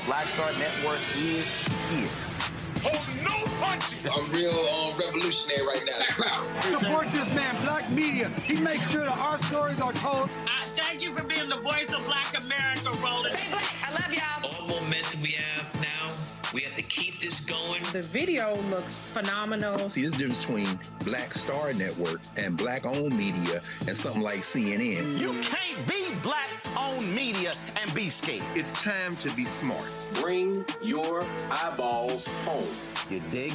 Black Star Network is here. Hold no punches! I'm real revolutionary right now. Support this man, Black Media. He makes sure that our stories are told. Thank you for being the voice of Black America, Roland. Stay black. I love y'all. All momentum we have now, we have to keep this going. The video looks phenomenal. See, there's a difference between Black Star Network and Black-owned media and something like CNN. You can't be Black-owned media and be scared. It's time to be smart. Bring your eyeballs home. You dig?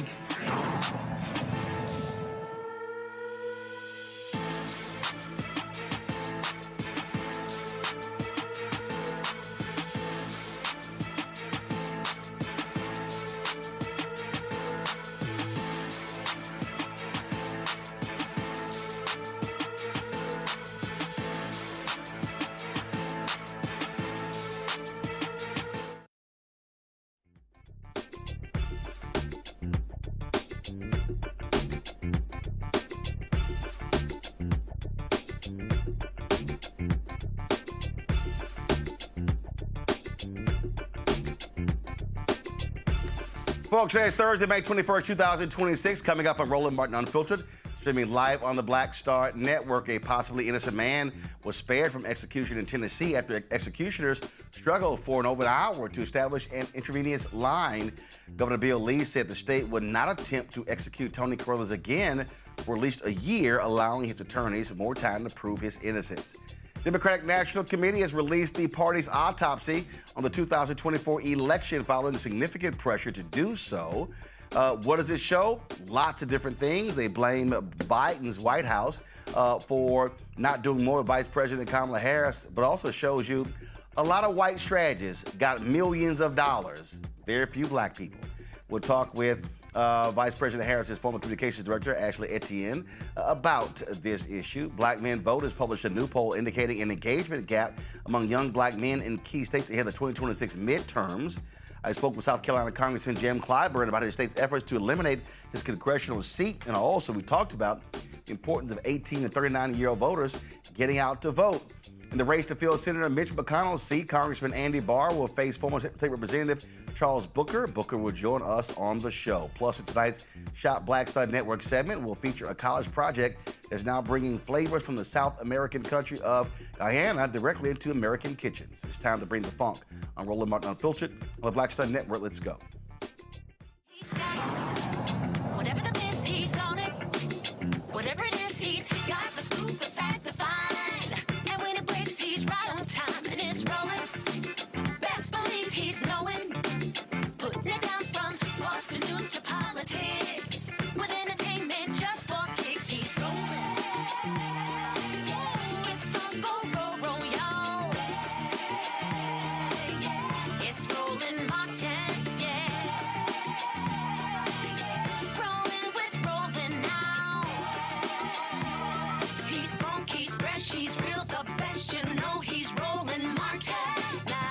Folks, today is Thursday, May 21st, 2026. Coming up on Roland Martin Unfiltered, streaming live on the Black Star Network. A possibly innocent man was spared from execution in Tennessee after executioners struggled for over an hour to establish an intravenous line. Governor Bill Lee said the state would not attempt to execute Tony Carruthers again for at least a year, allowing his attorneys more time to prove his innocence. Democratic National Committee has released the party's autopsy on the 2024 election following significant pressure to do so. What does it show? Lots of different things. They blame Biden's White House for not doing more with Vice President Kamala Harris, but also shows you a lot of white strategists got millions of dollars. Very few black people. We'll talk with Vice President Harris's former communications director, Ashley Etienne, about this issue. Black Men Vote has published a new poll indicating an engagement gap among young black men in key states ahead of the 2026 midterms. I spoke with South Carolina Congressman Jim Clyburn about his state's efforts to eliminate his congressional seat, and also we talked about the importance of 18 and 39-year-old voters getting out to vote. In the race to fill Senator Mitch McConnell's seat, Congressman Andy Barr will face former State Representative Charles Booker. Booker will join us on the show. Plus, in tonight's Shop Black Star Network segment, will feature a college project that's now bringing flavors from the South American country of Guyana directly into American kitchens. It's time to bring the funk on Roland Martin Unfiltered on the Black Star Network. Let's go. He's got it. Whatever the miss, he's on it. Whatever it is, he's got the scoop, the fact, the find. And when it breaks, he's right on time and it's rolling. Best believe he's knowing. Putting it down from sports to news to politics. With entertainment just for kicks, he's rolling. It's on go, y'all. It's Roland Martin, yeah. Rolling with Roland now. He's funk, he's fresh, he's real, the best, you know he's Roland Martin now.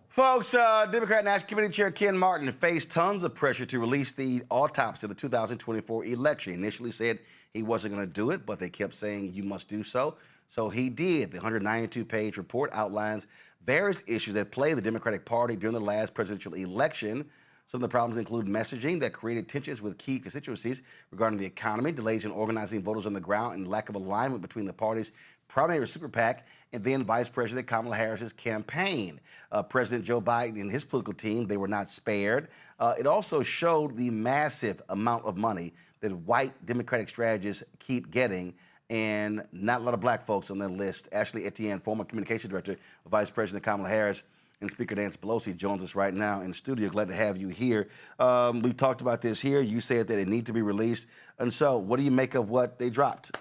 Folks, Democrat National Committee Chair Ken Martin faced tons of pressure to release the autopsy of the 2024 election. He initially said he wasn't going to do it, but they kept saying you must do so. So he did. The 192-page report outlines various issues that plagued the Democratic Party during the last presidential election. Some of the problems include messaging that created tensions with key constituencies regarding the economy, delays in organizing voters on the ground, and lack of alignment between the party's primary super PAC and then Vice President Kamala Harris's campaign. President Joe Biden and his political team, they were not spared. It also showed the massive amount of money that white Democratic strategists keep getting, and not a lot of black folks on that list. Ashley Etienne, former communications director of Vice President Kamala Harris, and Speaker Nancy Pelosi joins us right now in the studio. Glad to have you here. We've talked about this here. You said that it needs to be released. And so what do you make of what they dropped?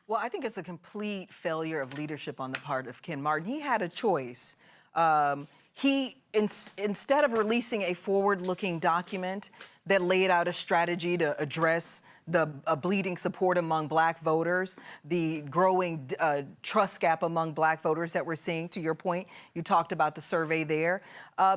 Well, I think it's a complete failure of leadership on the part of Ken Martin. He had a choice. Instead of releasing a forward-looking document that laid out a strategy to address the bleeding support among black voters, the growing trust gap among black voters that we're seeing, to your point, you talked about the survey there.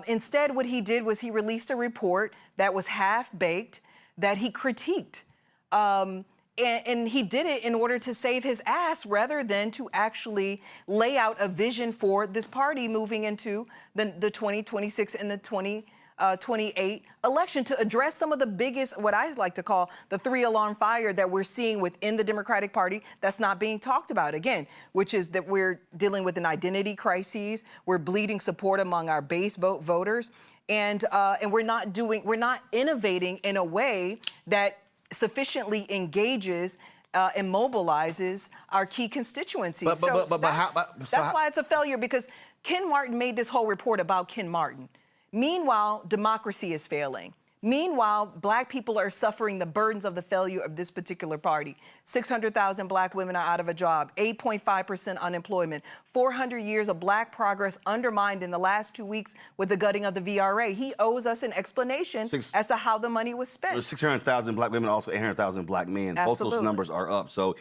Instead, what he did was he released a report that was half-baked, that he critiqued. And he did it in order to save his ass rather than to actually lay out a vision for this party moving into the 2026 and the 2028 election to address some of the biggest, what I like to call the three-alarm fire that we're seeing within the Democratic Party that's not being talked about, again, which is that we're dealing with an identity crisis, we're bleeding support among our base voters, and we're not innovating in a way that sufficiently engages and mobilizes our key constituencies. That's why it's a failure, because Ken Martin made this whole report about Ken Martin. Meanwhile, democracy is failing. Meanwhile, black people are suffering the burdens of the failure of this particular party. 600,000 black women are out of a job, 8.5% unemployment, 400 years of black progress undermined in the last 2 weeks with the gutting of the VRA. He owes us an explanation as to how the money was spent. 600,000 black women, also 800,000 black men. Absolutely. Both those numbers are up, so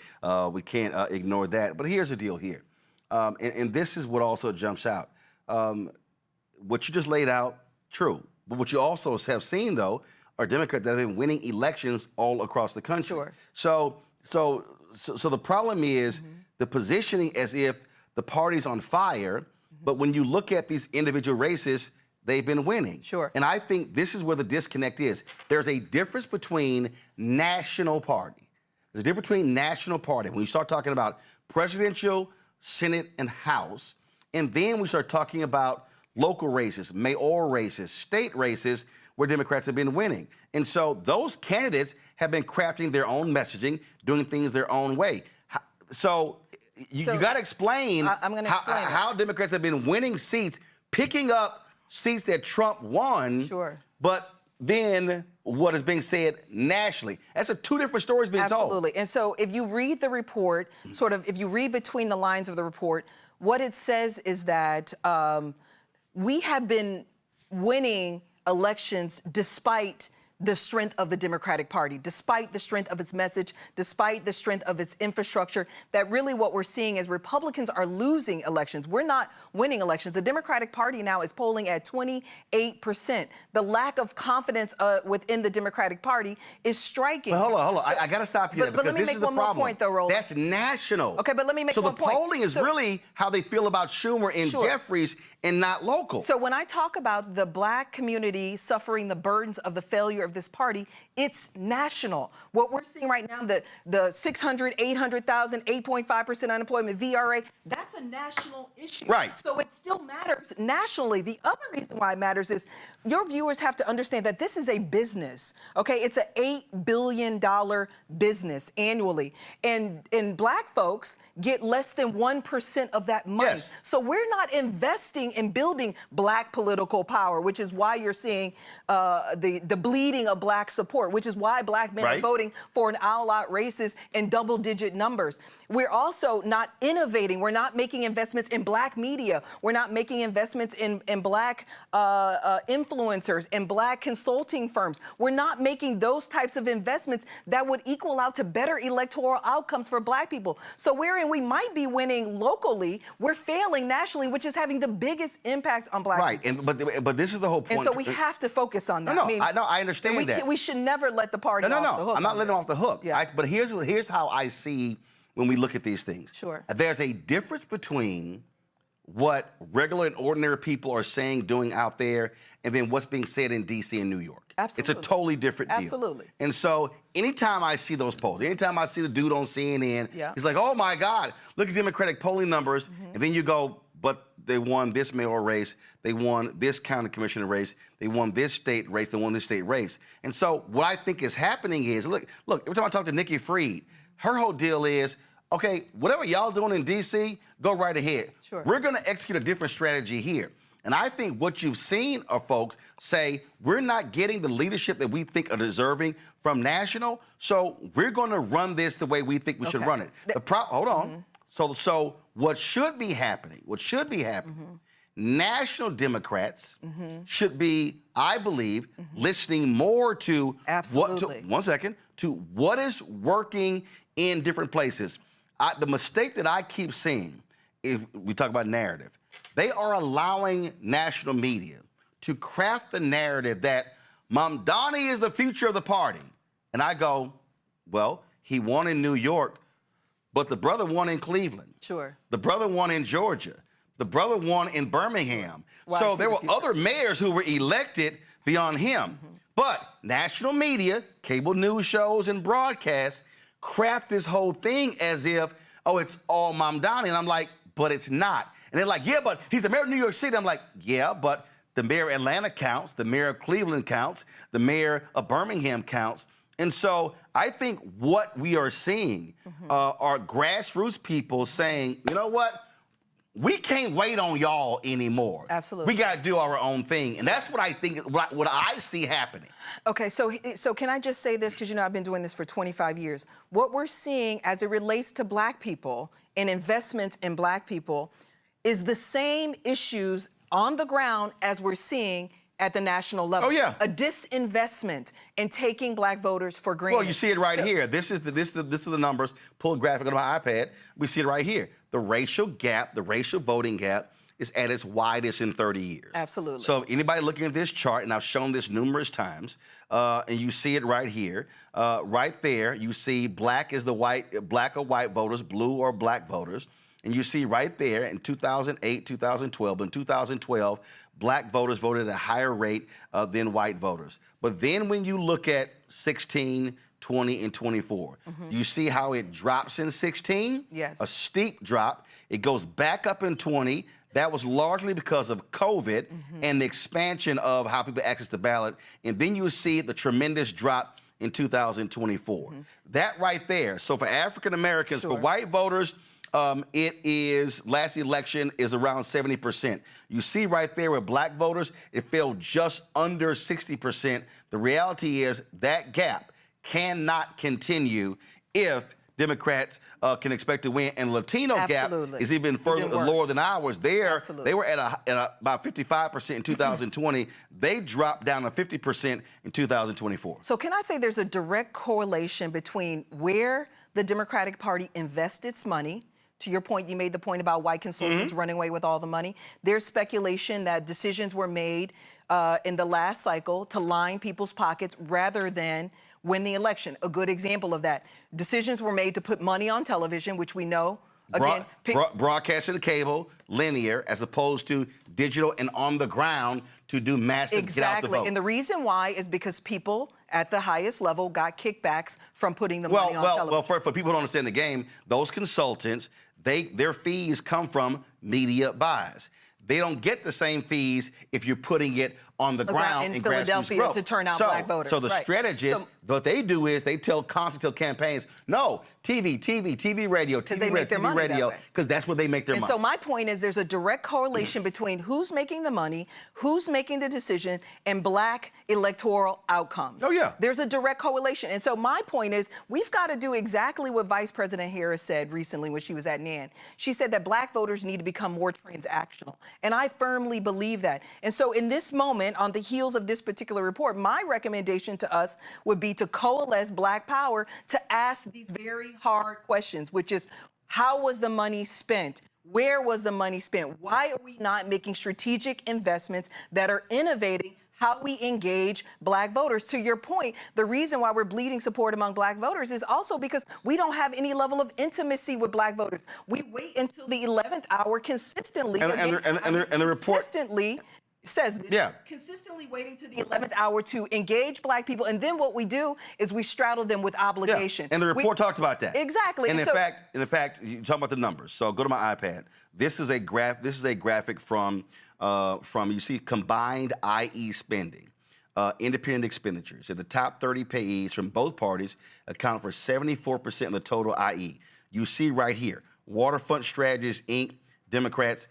we can't ignore that. But here's the deal here, and this is what also jumps out. What you just laid out, true. But what you also have seen, though, are Democrats that have been winning elections all across the country. Sure. So the problem is the positioning as if the party's on fire, but when you look at these individual races, they've been winning. Sure. And I think this is where the disconnect is. There's a difference between national party. There's a difference between national party. When you start talking about presidential, Senate, and House, and then we start talking about local races, mayoral races, state races, where Democrats have been winning. And so those candidates have been crafting their own messaging, doing things their own way. So you got to explain, how Democrats have been winning seats, picking up seats that Trump won, but then what is being said nationally. That's two different stories being told. Absolutely. And so if you read the report, if you read between the lines of the report, what it says is that we have been winning elections despite the strength of the Democratic Party, despite the strength of its message, despite the strength of its infrastructure, that really what we're seeing is Republicans are losing elections. We're not winning elections. The Democratic Party now is polling at 28%. The lack of confidence within the Democratic Party is striking. But hold on. I got to stop you there, but let me make one more point, though, Roland. That's national. Okay, but let me make one point. So the polling is really how they feel about Schumer and Jeffries and not local. So when I talk about the black community suffering the burdens of the failure of this party, it's national. What we're seeing right now, the 600, 800,000, 8.5% unemployment, VRA, that's a national issue. Right. So it still matters nationally. The other reason why it matters is your viewers have to understand that this is a business, okay? It's an $8 billion business annually. And black folks get less than 1% of that money. Yes. So we're not investing in building black political power, which is why you're seeing the bleeding of black support, which is why black men are voting for an all-out races in double-digit numbers. We're also not innovating. We're not making investments in black media. We're not making investments in black influencers and black consulting firms. We're not making those types of investments that would equal out to better electoral outcomes for black people. So wherein we might be winning locally, we're failing nationally, which is having the biggest impact on black people. Right, but this is the whole point. And so we have to focus on that. I understand that. We should never let the party off the hook. I'm not letting them off the hook. Yeah. But here's how I see when we look at these things. Sure. There's a difference between what regular and ordinary people are saying, doing out there, and then what's being said in D.C. and New York. Absolutely. It's a totally different deal. Absolutely. And so anytime I see those polls, anytime I see the dude on CNN, he's like, oh, my God, look at Democratic polling numbers. And then you go, but they won this mayoral race, they won this county commissioner race, they won this state race, they won this state race. And so what I think is happening is, look, every time I talk to Nikki Fried, her whole deal is, okay, whatever y'all doing in D.C., go right ahead. Sure. We're going to execute a different strategy here. And I think what you've seen are folks say, we're not getting the leadership that we think are deserving from national, so we're going to run this the way we think we should run it. Hold on. So what should be happening, national Democrats should be, I believe, listening more to what is working in different places. The mistake that I keep seeing, if we talk about narrative, they are allowing national media to craft the narrative that Mamdani is the future of the party. And I go, well, he won in New York, but the brother won in Cleveland. Sure. The brother won in Georgia. The brother won in Birmingham. Well, so there were other mayors who were elected beyond him. But national media, cable news shows, and broadcasts craft this whole thing as if, oh, it's all Mamdani. And I'm like, but it's not. And they're like, yeah, but he's the mayor of New York City. I'm like, yeah, but the mayor of Atlanta counts, the mayor of Cleveland counts, the mayor of Birmingham counts. And so I think what we are seeing are grassroots people saying, you know what? We can't wait on y'all anymore. Absolutely. We got to do our own thing. And that's what I think, what I see happening. Okay, so can I just say this, because you know I've been doing this for 25 years. What we're seeing as it relates to black people and investments in black people is the same issues on the ground as we're seeing at the national level. Oh, yeah. A disinvestment in taking black voters for granted. Well, you see it right here. This is the numbers. Pull a graphic on my iPad. We see it right here. The racial gap, the racial voting gap, is at its widest in 30 years. Absolutely. So anybody looking at this chart, and I've shown this numerous times, and you see it right here, right there, you see black or white voters, blue or black voters, and you see right there in 2008, 2012, in 2012, black voters voted at a higher rate than white voters. But then when you look at 16, 20, and 24, you see how it drops in 16? Yes. A steep drop. It goes back up in 20. That was largely because of COVID and the expansion of how people access the ballot. And then you see the tremendous drop in 2024. That right there. So for African Americans, for white voters, it is, last election is around 70%. You see right there with black voters, it fell just under 60%. The reality is that gap cannot continue if Democrats can expect to win. And Latino gap is even further lower than ours. They were at about 55% in 2020. They dropped down to 50% in 2024. So can I say there's a direct correlation between where the Democratic Party invests its money? To your point, you made the point about white consultants running away with all the money. There's speculation that decisions were made in the last cycle to line people's pockets rather than win the election. A good example of that. Decisions were made to put money on television, which we know, again... broadcasting cable, linear, as opposed to digital and on the ground to do massive get out the vote. And the reason why is because people at the highest level got kickbacks from putting the money on television. Well, for people who don't understand the game, those consultants, their fees come from media buys. They don't get the same fees if you're putting it on the ground in Philadelphia to turn out black voters. So the strategists, what they do is they constantly tell campaigns, no, TV, radio, TV, radio, because that's where they make their money. So my point is there's a direct correlation between who's making the money, who's making the decision, and black electoral outcomes. Oh, yeah. There's a direct correlation. And so my point is we've got to do exactly what Vice President Harris said recently when she was at NAN. She said that black voters need to become more transactional. And I firmly believe that. And so in this moment, on the heels of this particular report, my recommendation to us would be to coalesce black power to ask these very hard questions, which is, how was the money spent? Where was the money spent? Why are we not making strategic investments that are innovating how we engage black voters? To your point, the reason why we're bleeding support among black voters is also because we don't have any level of intimacy with black voters. We wait until the 11th hour consistently. And the report consistently says this, consistently waiting to the 11th hour to engage black people, and then what we do is we straddle them with obligation. And the report talked about that. Exactly. And in fact, you talk about the numbers. So go to my iPad. This is a graphic from you see combined IE spending, independent expenditures. So the top 30 payees from both parties account for 74% of the total IE. You see right here, Waterfront Strategies, Inc., Democrats,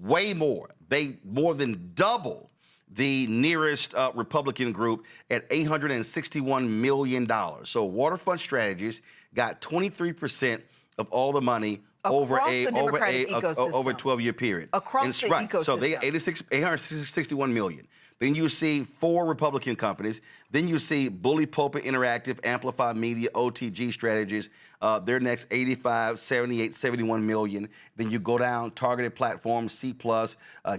way more. They more than double the nearest Republican group at $861 million. So Waterfront Strategies got 23% of all the money over a 12-year period. Across the ecosystem. So they 861 million. Then you see 4 Republican companies. Then you see Bully Pulpit Interactive, Amplify Media, OTG Strategies. They're next, 85, 78, 71 million. Then you go down, Targeted Platforms, C+,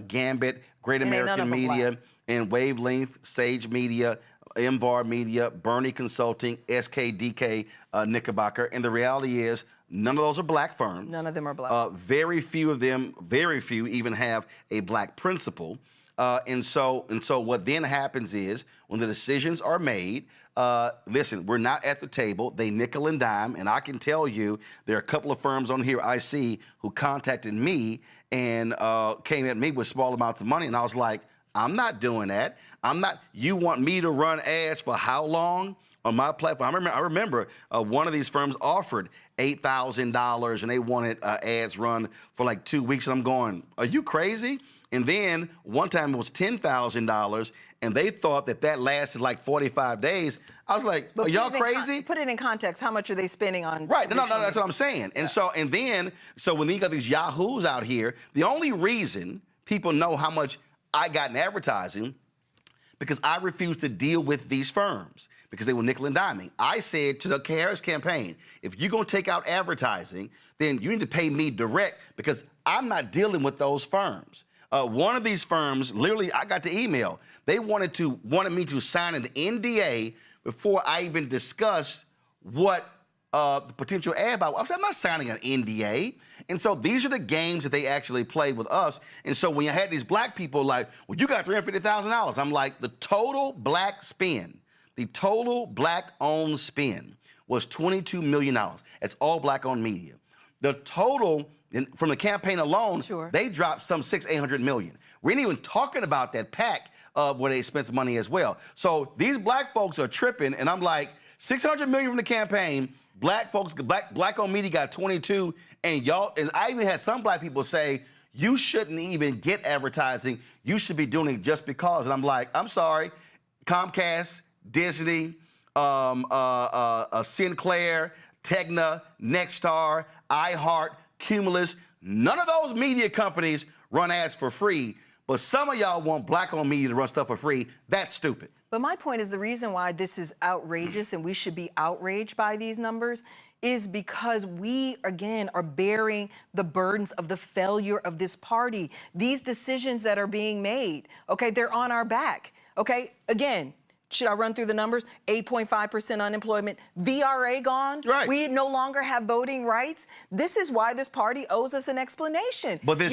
Gambit, Great American Media, and Wavelength, Sage Media, MVAR Media, Bernie Consulting, SKDK Knickerbocker, and the reality is none of those are black firms. None of them are black. Very few of them, very few even have a black principal. And so what then happens is when the decisions are made, listen, we're not at the table. They nickel and dime, and I can tell you there are a couple of firms on here I see who contacted me and came at me with small amounts of money, and I was like, I'm not doing that. I'm not. You want me to run ads for how long on my platform? I remember one of these firms offered $8,000, and they wanted ads run for like 2 weeks, and I'm going, are you crazy? And then one time it was $10,000, and they thought that lasted like 45 days. I was like, are y'all crazy? Put it in context. How much are they spending on? Right. No, that's what I'm saying. And so when you got these yahoos out here, the only reason people know how much I got in advertising because I refused to deal with these firms because they were nickel and diming. I said to the Harris campaign, if you're going to take out advertising, then you need to pay me direct because I'm not dealing with those firms. One of these firms, literally, I got the email. They wanted me to sign an NDA before I even discussed what the potential ad buy. I said, I'm not signing an NDA. And so these are the games that they actually play with us. And so when you had these black people like, well, you got $350,000. I'm like, the total black spend, the total black-owned spend was $22 million. That's all black-owned media. The total from the campaign alone, they dropped some $600-800 million. We ain't even talking about that PAC where they spent some money as well. So these black folks are tripping, and I'm like, $600 million from the campaign. Black folks, black-owned media got 22, and y'all. And I even had some black people say, you shouldn't even get advertising. You should be doing it just because. And I'm like, I'm sorry, Comcast, Disney, Sinclair, Tegna, Nexstar, iHeart, Cumulus, none of those media companies run ads for free, but some of y'all want black-owned media to run stuff for free. That's stupid. But my point is the reason why this is outrageous and we should be outraged by these numbers is because we, again, are bearing the burdens of the failure of this party. These decisions that are being made, okay, they're on our back, okay? Again, should I run through the numbers? 8.5% unemployment, VRA gone. Right. We no longer have voting rights. This is why this party owes us an explanation. But this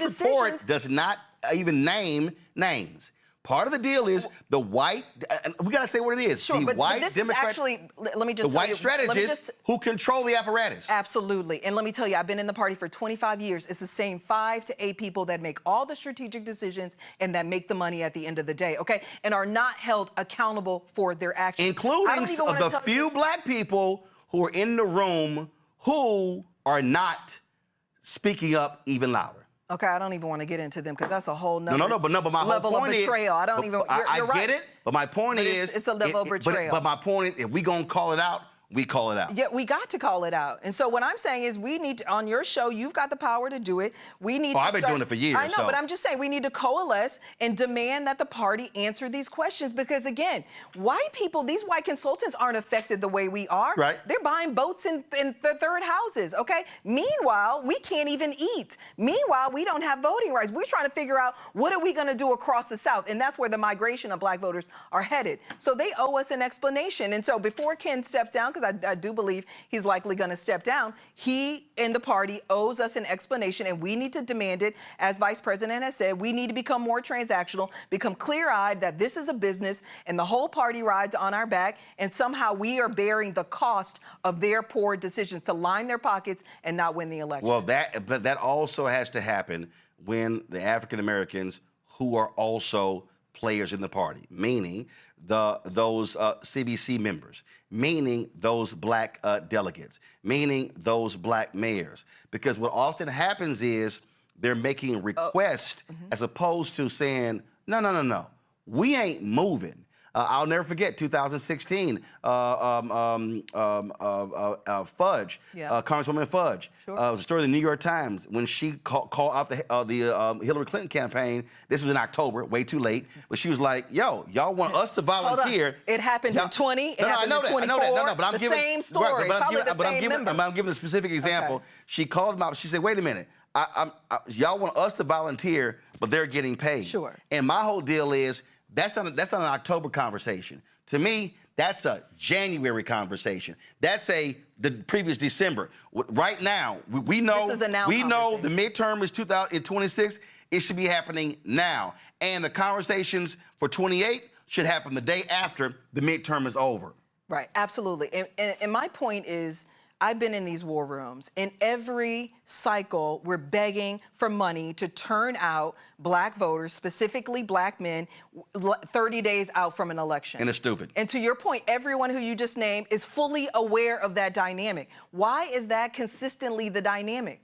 report does not even name names. Part of the deal is the white, we got to say what it is. Sure, the but white this Democrats, is actually, let me just the tell white you, strategists who control the apparatus. Absolutely. And let me tell you, I've been in the party for 25 years. It's the same 5 to 8 people that make all the strategic decisions and that make the money at the end of the day, okay? And are not held accountable for their actions. Including the few black people who are in the room who are not speaking up even louder. Okay, I don't even want to get into them because that's a whole nother but my level whole of point betrayal. I don't even. You're right. I get it, but my point is it's a level of betrayal. But my point is, if we gonna call it out, we call it out. Yeah, we got to call it out. And so what I'm saying is we need to, on your show, you've got the power to do it. We need to I've been doing it for years. I know, but I'm just saying we need to coalesce and demand that the party answer these questions because, again, white people, these white consultants aren't affected the way we are. Right. They're buying boats in their third houses, okay? Meanwhile, we can't even eat. Meanwhile, we don't have voting rights. We're trying to figure out what are we going to do across the South, and that's where the migration of black voters are headed. So they owe us an explanation. And so before Ken steps down, because I do believe he's likely going to step down, he and the party owes us an explanation, and we need to demand it. As Vice President has said, we need to become more transactional, become clear-eyed that this is a business and the whole party rides on our back, and somehow we are bearing the cost of their poor decisions to line their pockets and not win the election. Well, that also has to happen when the African Americans who are also players in the party, meaning those CBC members, meaning those black delegates, meaning those black mayors. Because what often happens is they're making requests as opposed to saying, no, we ain't moving. I'll never forget 2016, Fudge, Congresswoman Fudge. Sure. It was a story in the New York Times when she called out the Hillary Clinton campaign. This was in October, way too late. But she was like, yo, y'all want us to volunteer. It happened in 20, it happened in 24, the same story, probably the same member. I'm giving a specific example. Okay. She called them out. She said, wait a minute. Y'all want us to volunteer, but they're getting paid. Sure. And my whole deal is, that's not an October conversation. To me, that's a January conversation. That's the previous December. Right now, we know This is a now we know the conversation. midterm is 2026. It should be happening now, and the conversations for 28 should happen the day after the midterm is over. Right, absolutely. And my point is, I've been in these war rooms. In every cycle, we're begging for money to turn out black voters, specifically black men, 30 days out from an election. And it's stupid. And to your point, everyone who you just named is fully aware of that dynamic. Why is that consistently the dynamic?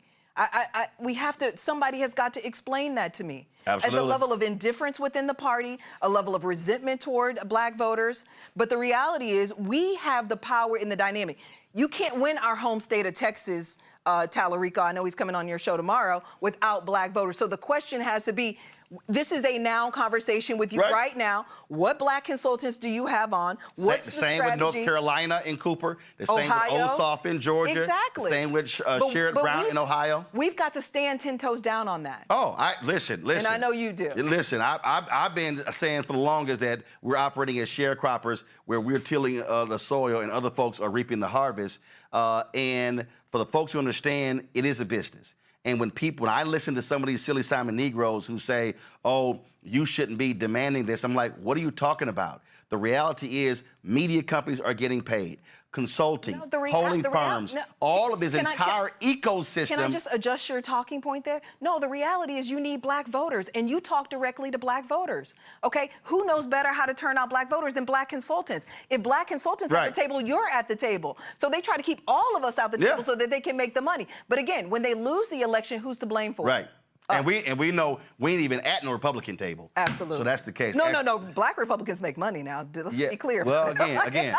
We have to, somebody has got to explain that to me. Absolutely. As a level of indifference within the party, a level of resentment toward black voters. But the reality is we have the power in the dynamic. You can't win our home state of Texas, Tallarico, I know he's coming on your show tomorrow, without black voters. So the question has to be, this is a now conversation with you right now. What black consultants do you have on? What's the strategy? Same with North Carolina in Cooper. The same Ohio? with Ossoff in Georgia. Exactly. The same with Sherrod Brown in Ohio. We've got to stand 10 toes down on that. Oh, listen. And I know you do. Listen, I've been saying for the longest that we're operating as sharecroppers, where we're tilling the soil and other folks are reaping the harvest. And for the folks who understand, it is a business. And when I listen to some of these silly Simon Negroes who say, oh, you shouldn't be demanding this, I'm like, what are you talking about? The reality is media companies are getting paid. Consulting, polling firms, all of this entire ecosystem. Can I just adjust your talking point there? No, the reality is you need black voters, and you talk directly to black voters, okay? Who knows better how to turn out black voters than black consultants? If black consultants at the table, you're at the table. So they try to keep all of us out the table so that they can make the money. But again, when they lose the election, who's to blame for it? Right. And we know we ain't even at no Republican table. Absolutely. So that's the case. No. Black Republicans make money now. Let's be clear. Well, again,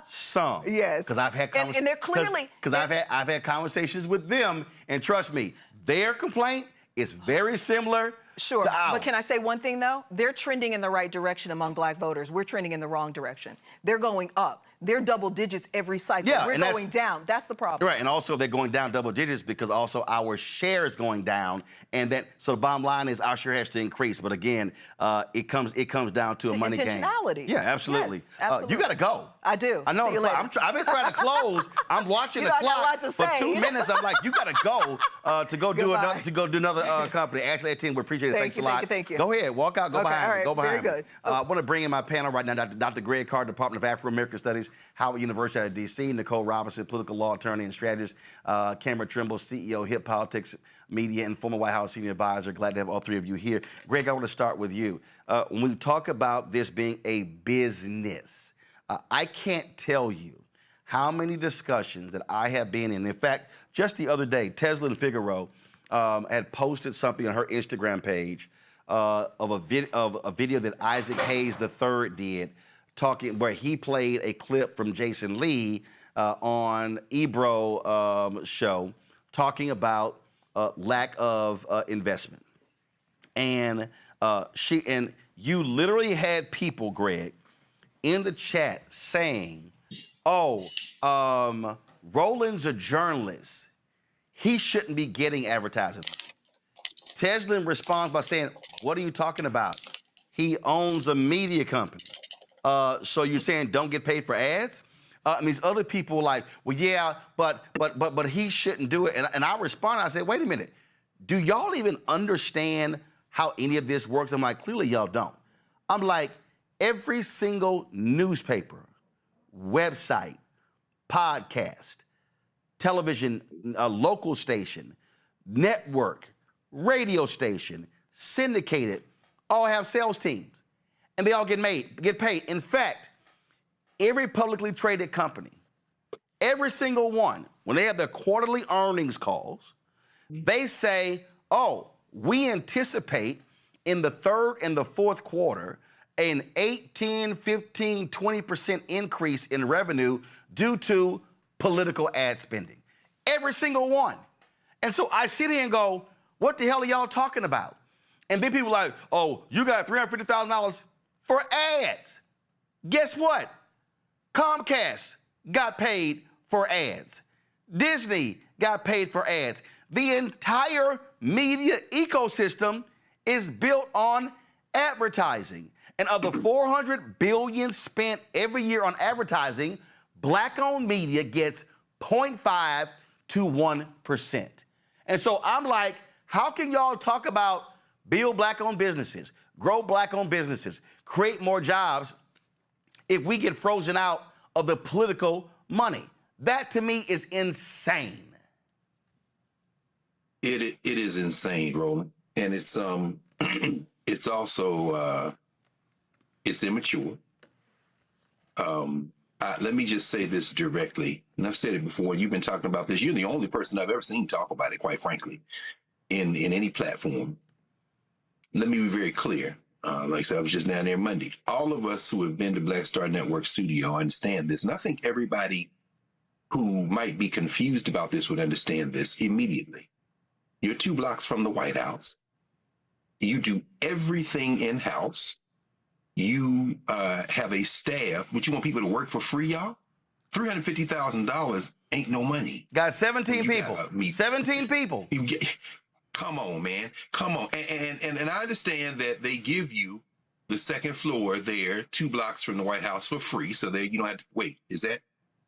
some. Yes. Because I've had and they're clearly because I've had conversations with them, and trust me, their complaint is very similar. Sure, to ours. but can I say one thing, though? They're trending in the right direction among black voters. We're trending in the wrong direction. They're going up. They're double digits every cycle. Yeah, we're going down. That's the problem. Right, and also they're going down double digits because also our share is going down, so the bottom line is our share has to increase. But again, it comes down to a money game. Intentionality. Yeah, absolutely. Yes, absolutely. You got to go. I do. I know. See you later. I've been trying to close. I'm watching the I got a clock lot to for say. 2 minutes. I'm like, you got to go to go do another company. Ashley Etienne, we appreciate it. Thanks a lot. Thank you. Go ahead, walk out, go behind me. Go behind very me. good. I want to bring in my panel right now, Dr. Greg Carr, Department of Afro-American Studies, Howard University out of D.C., Nicole Robinson, political law attorney and strategist, Cameron Trimble, CEO, Hip Politics Media, and former White House senior advisor. Glad to have all three of you here. Greg, I want to start with you. When we talk about this being a business, I can't tell you how many discussions that I have been in. In fact, just the other day, Teslyn Figaro had posted something on her Instagram page of a video that Isaac Hayes III did, where he played a clip from Jason Lee on Ebro show, talking about lack of investment. And you literally had people, Greg, in the chat saying, Roland's a journalist. He shouldn't be getting advertising. Teslyn responds by saying, what are you talking about? He owns a media company. So you're saying don't get paid for ads? And these other people are like, well, yeah, but he shouldn't do it. And I responded, I said, wait a minute. Do y'all even understand how any of this works? I'm like, clearly y'all don't. I'm like, every single newspaper, website, podcast, television, local station, network, radio station, syndicated, all have sales teams. And they all get paid. In fact, every publicly traded company, every single one, when they have their quarterly earnings calls, they say, we anticipate in the third and the fourth quarter an 8, 10, 15, 20% increase in revenue due to political ad spending. Every single one. And so I sit here and go, what the hell are y'all talking about? And then people are like, you got $350,000 for ads. Guess what? Comcast got paid for ads. Disney got paid for ads. The entire media ecosystem is built on advertising. And of the $400 billion spent every year on advertising, black-owned media gets 0.5 to 1%. And so I'm like, how can y'all talk about build black-owned businesses, grow black-owned businesses, create more jobs if we get frozen out of the political money? That to me is insane. It is insane, Roland, and it's it's also it's immature. Let me just say this directly, and I've said it before. You've been talking about this. You're the only person I've ever seen talk about it, quite frankly, in any platform. Let me be very clear. Like I said, I was just down there Monday. All of us who have been to Black Star Network studio understand this, and I think everybody who might be confused about this would understand this immediately. You're 2 blocks from the White House. You do everything in-house. You have a staff. Would you want people to work for free, y'all? $350,000 ain't no money. Got 17 people. 17 people. Come on, man. Come on. And I understand that they give you the second floor there, 2 blocks from the White House for free. So you don't have to wait. Is that?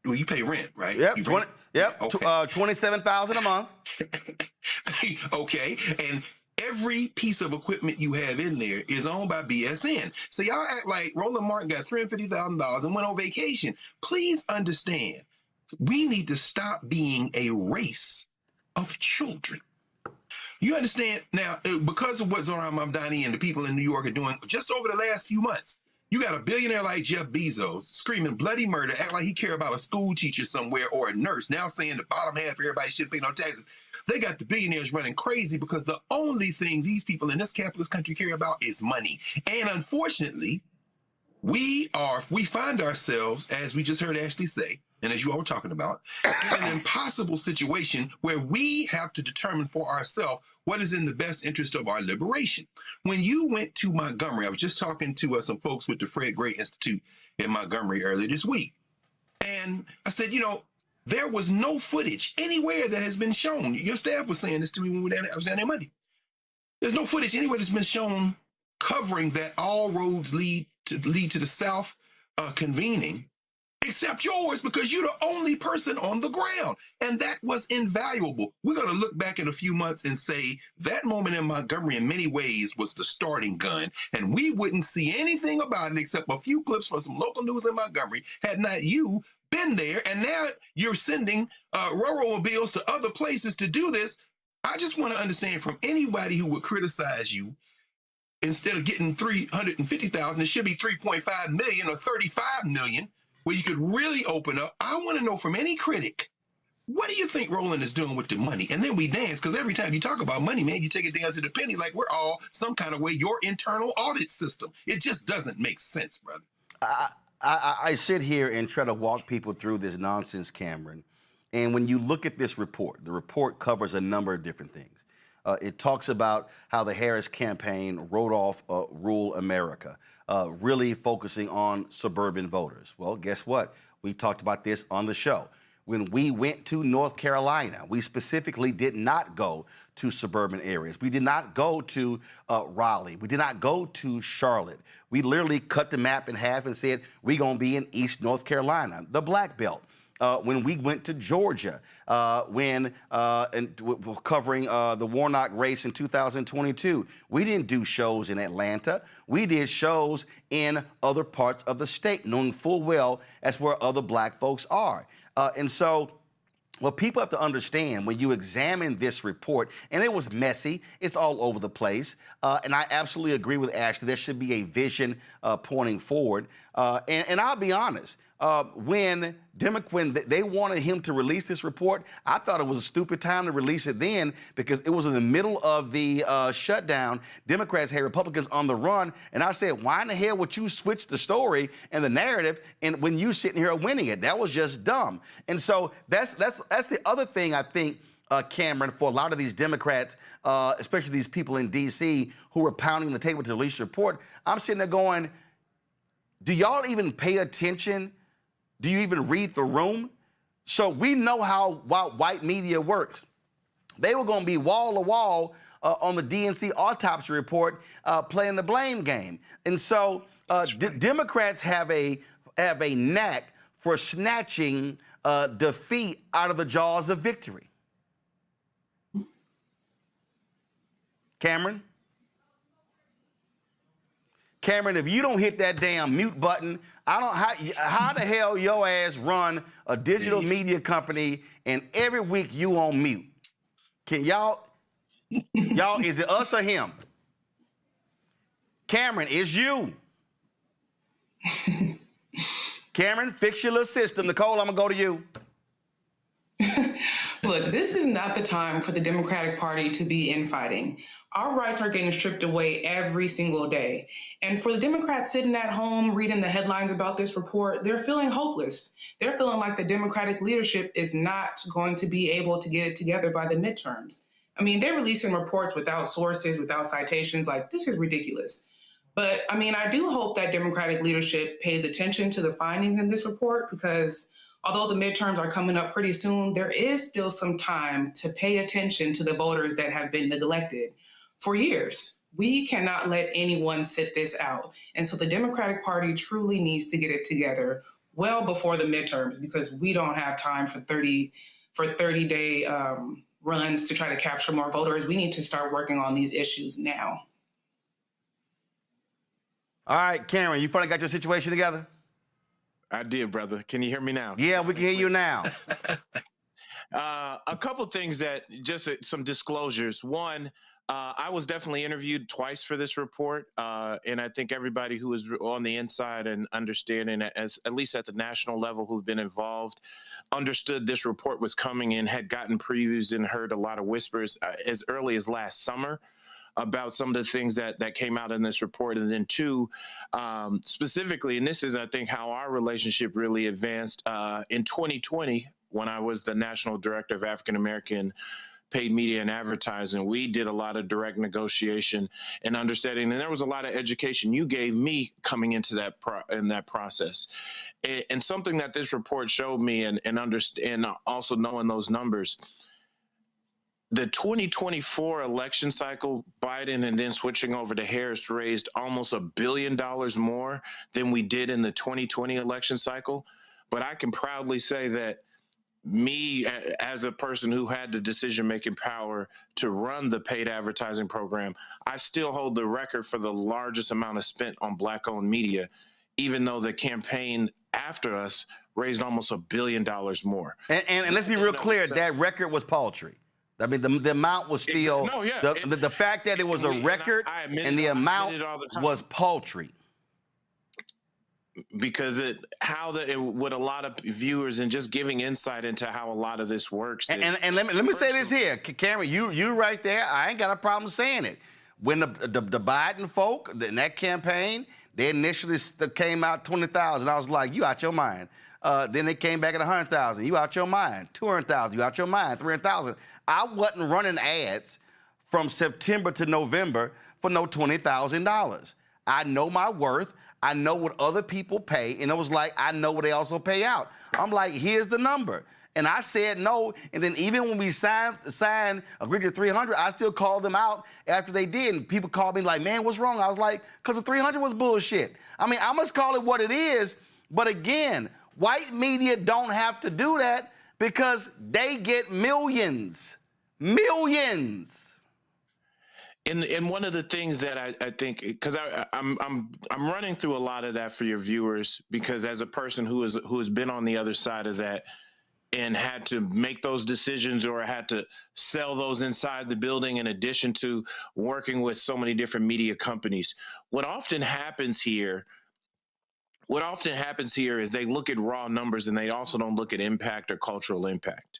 Well, you pay rent, right? Yep. Okay. $27,000 a month. Okay. And every piece of equipment you have in there is owned by BSN. So y'all act like Roland Martin got $350,000 and went on vacation. Please understand, we need to stop being a race of children. You understand? Now, because of what's on Mom Donnie and the people in New York are doing just over the last few months, you got a billionaire like Jeff Bezos screaming bloody murder, act like he care about a school teacher somewhere or a nurse, now saying the bottom half of everybody should pay no taxes. They got the billionaires running crazy because the only thing these people in this capitalist country care about is money. And unfortunately, we find ourselves, as we just heard Ashley say, and as you all were talking about, in an impossible situation where we have to determine for ourselves what is in the best interest of our liberation. When you went to Montgomery, I was just talking to some folks with the Fred Gray Institute in Montgomery earlier this week. And I said, there was no footage anywhere that has been shown. Your staff was saying this to me when I was down there Monday. There's no footage anywhere that's been shown covering that all roads lead to the South convening, except yours, because you're the only person on the ground. And that was invaluable. We're going to look back in a few months and say that moment in Montgomery in many ways was the starting gun. And we wouldn't see anything about it except a few clips from some local news in Montgomery had not you been there. And now you're sending Roro-mobiles to other places to do this. I just want to understand from anybody who would criticize you, instead of getting $350,000, it should be $3.5 million or $35 million, where you could really open up. I want to know from any critic, what do you think Roland is doing with the money? And then we dance, because every time you talk about money, man, you take it down to the penny like we're all some kind of way your internal audit system. It just doesn't make sense, brother. I sit here and try to walk people through this nonsense, Cameron. And when you look at this report, the report covers a number of different things. It talks about how the Harris campaign wrote off rural America, really focusing on suburban voters. Well, guess what? We talked about this on the show. When we went to North Carolina, we specifically did not go to suburban areas. We did not go to Raleigh. We did not go to Charlotte. We literally cut the map in half and said, we're going to be in East North Carolina, the Black Belt. When we went to Georgia, covering the Warnock race in 2022, we didn't do shows in Atlanta. We did shows in other parts of the state, knowing full well that's where other black folks are. And so what people have to understand when you examine this report, and it was messy, it's all over the place, and I absolutely agree with Ashley, there should be a vision pointing forward. And I'll be honest, when they wanted him to release this report, I thought it was a stupid time to release it then, because it was in the middle of the shutdown. Democrats had Republicans on the run, and I said, why in the hell would you switch the story and the narrative and when you sitting here winning it? That was just dumb. And so that's the other thing I think, Cameron, for a lot of these Democrats, especially these people in D.C. who were pounding the table to release the report, I'm sitting there going, do y'all even pay attention? Do you even read the room? So we know how white media works. They were going to be wall to wall on the DNC Autopsy report playing the blame game. And so Democrats have a knack for snatching defeat out of the jaws of victory. Cameron? Cameron, if you don't hit that damn mute button, I don't how the hell your ass run a digital media company and every week you on mute? Can y'all, is it us or him? Cameron, it's you. Cameron, fix your little system. Nicole, I'm gonna go to you. Look, this is not the time for the Democratic Party to be infighting. Our rights are getting stripped away every single day. And for the Democrats sitting at home reading the headlines about this report, they're feeling hopeless. They're feeling like the Democratic leadership is not going to be able to get it together by the midterms. I mean, they're releasing reports without sources, without citations. Like, this is ridiculous. But, I mean, I do hope that Democratic leadership pays attention to the findings in this report because although the midterms are coming up pretty soon, there is still some time to pay attention to the voters that have been neglected for years. We cannot let anyone sit this out. And so the Democratic Party truly needs to get it together well before the midterms because we don't have time for 30-day runs to try to capture more voters. We need to start working on these issues now. All right, Cameron, you finally got your situation together? I did, brother. Can you hear me now? Yeah, we can hear you now. A couple things that just some disclosures. One, I was definitely interviewed twice for this report, and I think everybody who is on the inside and understanding, as at least at the national level, who've been involved, understood this report was coming and had gotten previews and heard a lot of whispers as early as last summer about some of the things that came out in this report. And then two, specifically, and this is, I think, how our relationship really advanced in 2020, when I was the National Director of African American Paid Media and Advertising, we did a lot of direct negotiation and understanding, and there was a lot of education you gave me coming into that process. And something that this report showed me and also knowing those numbers, the 2024 election cycle, Biden and then switching over to Harris raised almost $1 billion more than we did in the 2020 election cycle. But I can proudly say that me, as a person who had the decision-making power to run the paid advertising program, I still hold the record for the largest amount of spent on Black-owned media, even though the campaign after us raised almost $1 billion more. And let's be real clear, that record was paltry. I mean, the amount was still, the fact that it was a record and the amount was paltry. Because with a lot of viewers and just giving insight into how a lot lot of this works. And let me say this here, Cameron, you right there, I ain't got a problem saying it. When the Biden folk in that campaign, they initially came out 20,000. I was like, you out your mind. Then they came back at 100,000. You out your mind. 200,000. You out your mind. 300,000. I wasn't running ads from September to November for no $20,000. I know my worth. I know what other people pay. And it was like, I know what they also pay out. I'm like, here's the number. And I said no. And then even when we agreed to 300, I still called them out after they did. And people called me like, man, what's wrong? I was like, because the 300 was bullshit. I mean, I must call it what it is. But again, white media don't have to do that because they get millions. Millions. And one of the things that I think, because I'm running through a lot of that for your viewers, because as a person who has been on the other side of that and had to make those decisions or had to sell those inside the building in addition to working with so many different media companies, what often happens here is they look at raw numbers and they also don't look at impact or cultural impact.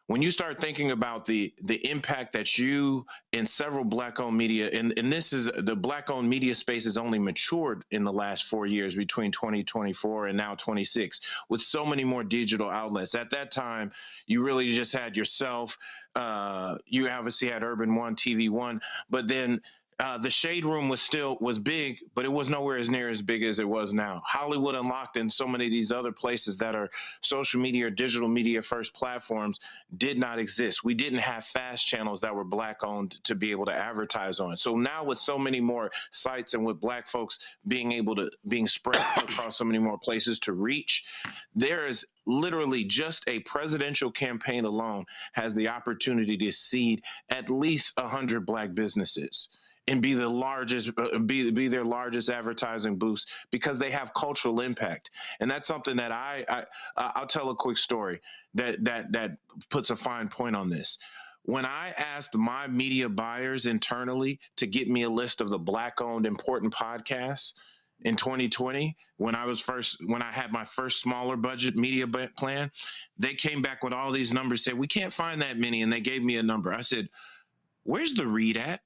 When you start thinking about the impact that you in several Black-owned media, and this is the Black-owned media space has only matured in the last 4 years between 2024 and now 26, with so many more digital outlets. At that time, you really just had yourself. You obviously had Urban One, TV One, but then The shade room was big, but it was nowhere as near as big as it was now. Hollywood Unlocked and so many of these other places that are social media or digital media first platforms did not exist. We didn't have fast channels that were Black owned to be able to advertise on. So now with so many more sites and with Black folks being spread across so many more places to reach, there is literally just a presidential campaign alone has the opportunity to seed at least 100 Black businesses and be the largest, be their largest advertising boost because they have cultural impact. And that's something that I'll tell a quick story that puts a fine point on this. When I asked my media buyers internally to get me a list of the Black-owned important podcasts in 2020, when I had my first smaller budget media plan, they came back with all these numbers, said, we can't find that many. And they gave me a number. I said, where's the read at?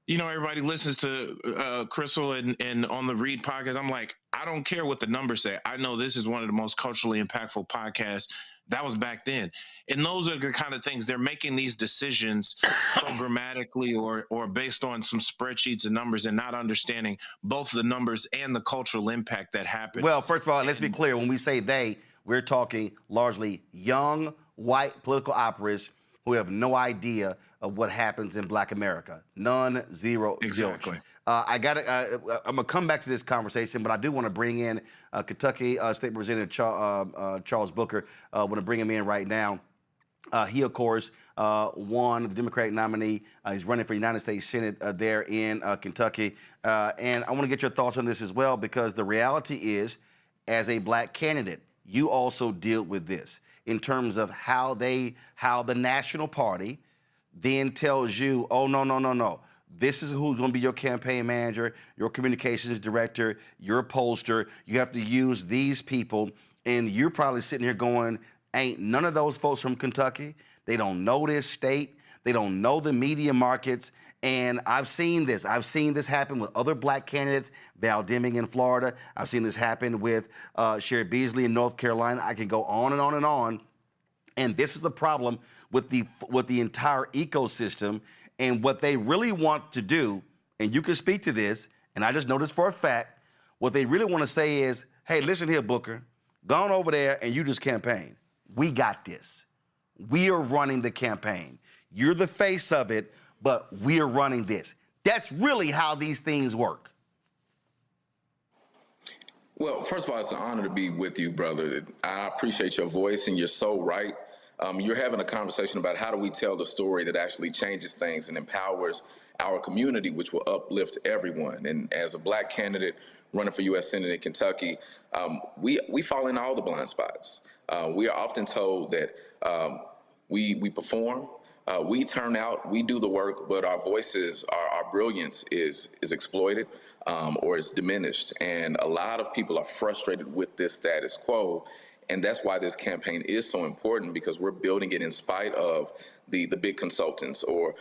You know, everybody listens to Crystal and on the Read podcast. I'm like, I don't care what the numbers say. I know this is one of the most culturally impactful podcasts. That was back then. And those are the kind of things they're making these decisions programmatically or based on some spreadsheets and numbers and not understanding both the numbers and the cultural impact that happened. Well, first of all, let's be clear. When we say they, we're talking largely young, white political operatives who have no idea of what happens in Black America. None, zero, exactly. Zilch. I'm gonna come back to this conversation, but I do want to bring in Kentucky State Representative Charles Booker. I want to bring him in right now. He, of course, won the Democratic nominee. He's running for United States Senate there in Kentucky. And I want to get your thoughts on this as well, because the reality is, as a Black candidate, you also deal with this in terms of how the national party then tells you, oh, no. This is who's going to be your campaign manager, your communications director, your pollster. You have to use these people. And you're probably sitting here going, ain't none of those folks from Kentucky. They don't know this state. They don't know the media markets. And I've seen this. I've seen this happen with other Black candidates, Val Deming in Florida. I've seen this happen with Sherry Beasley in North Carolina. I can go on and on and on. And this is the problem with the entire ecosystem. And what they really want to do, and you can speak to this, and I just know this for a fact, what they really want to say is, hey, listen here, Booker, go on over there and you just campaign. We got this. We are running the campaign. You're the face of it, but we're running this. That's really how these things work. Well, first of all, it's an honor to be with you, brother. I appreciate your voice, and you're so right. You're having a conversation about how do we tell the story that actually changes things and empowers our community, which will uplift everyone. And as a Black candidate running for U.S. Senate in Kentucky, we fall in all the blind spots. We are often told that we perform, we turn out, we do the work, but our voices, our brilliance is exploited or is diminished. And a lot of people are frustrated with this status quo. And that's why this campaign is so important, because we're building it in spite of the big consultants or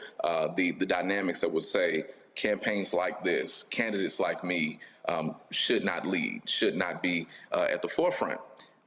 the dynamics that would say campaigns like this, candidates like me, should not lead, should not be at the forefront.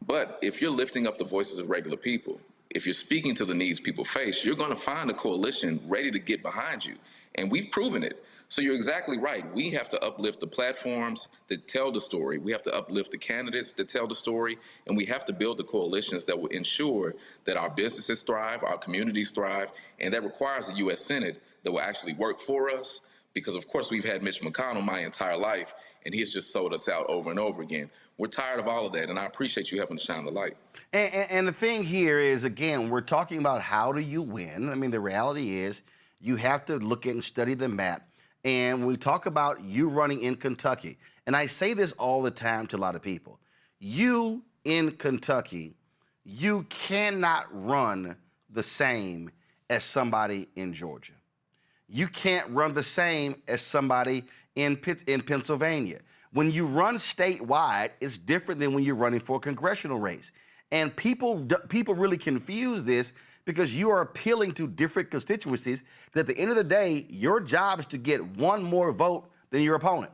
But if you're lifting up the voices of regular people, if you're speaking to the needs people face, you're going to find a coalition ready to get behind you. And we've proven it. So you're exactly right. We have to uplift the platforms that tell the story. We have to uplift the candidates that tell the story. And we have to build the coalitions that will ensure that our businesses thrive, our communities thrive. And that requires a U.S. Senate that will actually work for us. Because, of course, we've had Mitch McConnell my entire life, and he has just sold us out over and over again. We're tired of all of that, and I appreciate you helping to shine the light. And the thing here is, again, we're talking about how do you win. I mean, the reality is you have to look at and study the map. And when we talk about you running in Kentucky, and I say this all the time to a lot of people, you in Kentucky, you cannot run the same as somebody in Georgia. You can't run the same as somebody in Pennsylvania. When you run statewide, it's different than when you're running for a congressional race. And people really confuse this because you are appealing to different constituencies. But at the end of the day, your job is to get one more vote than your opponent.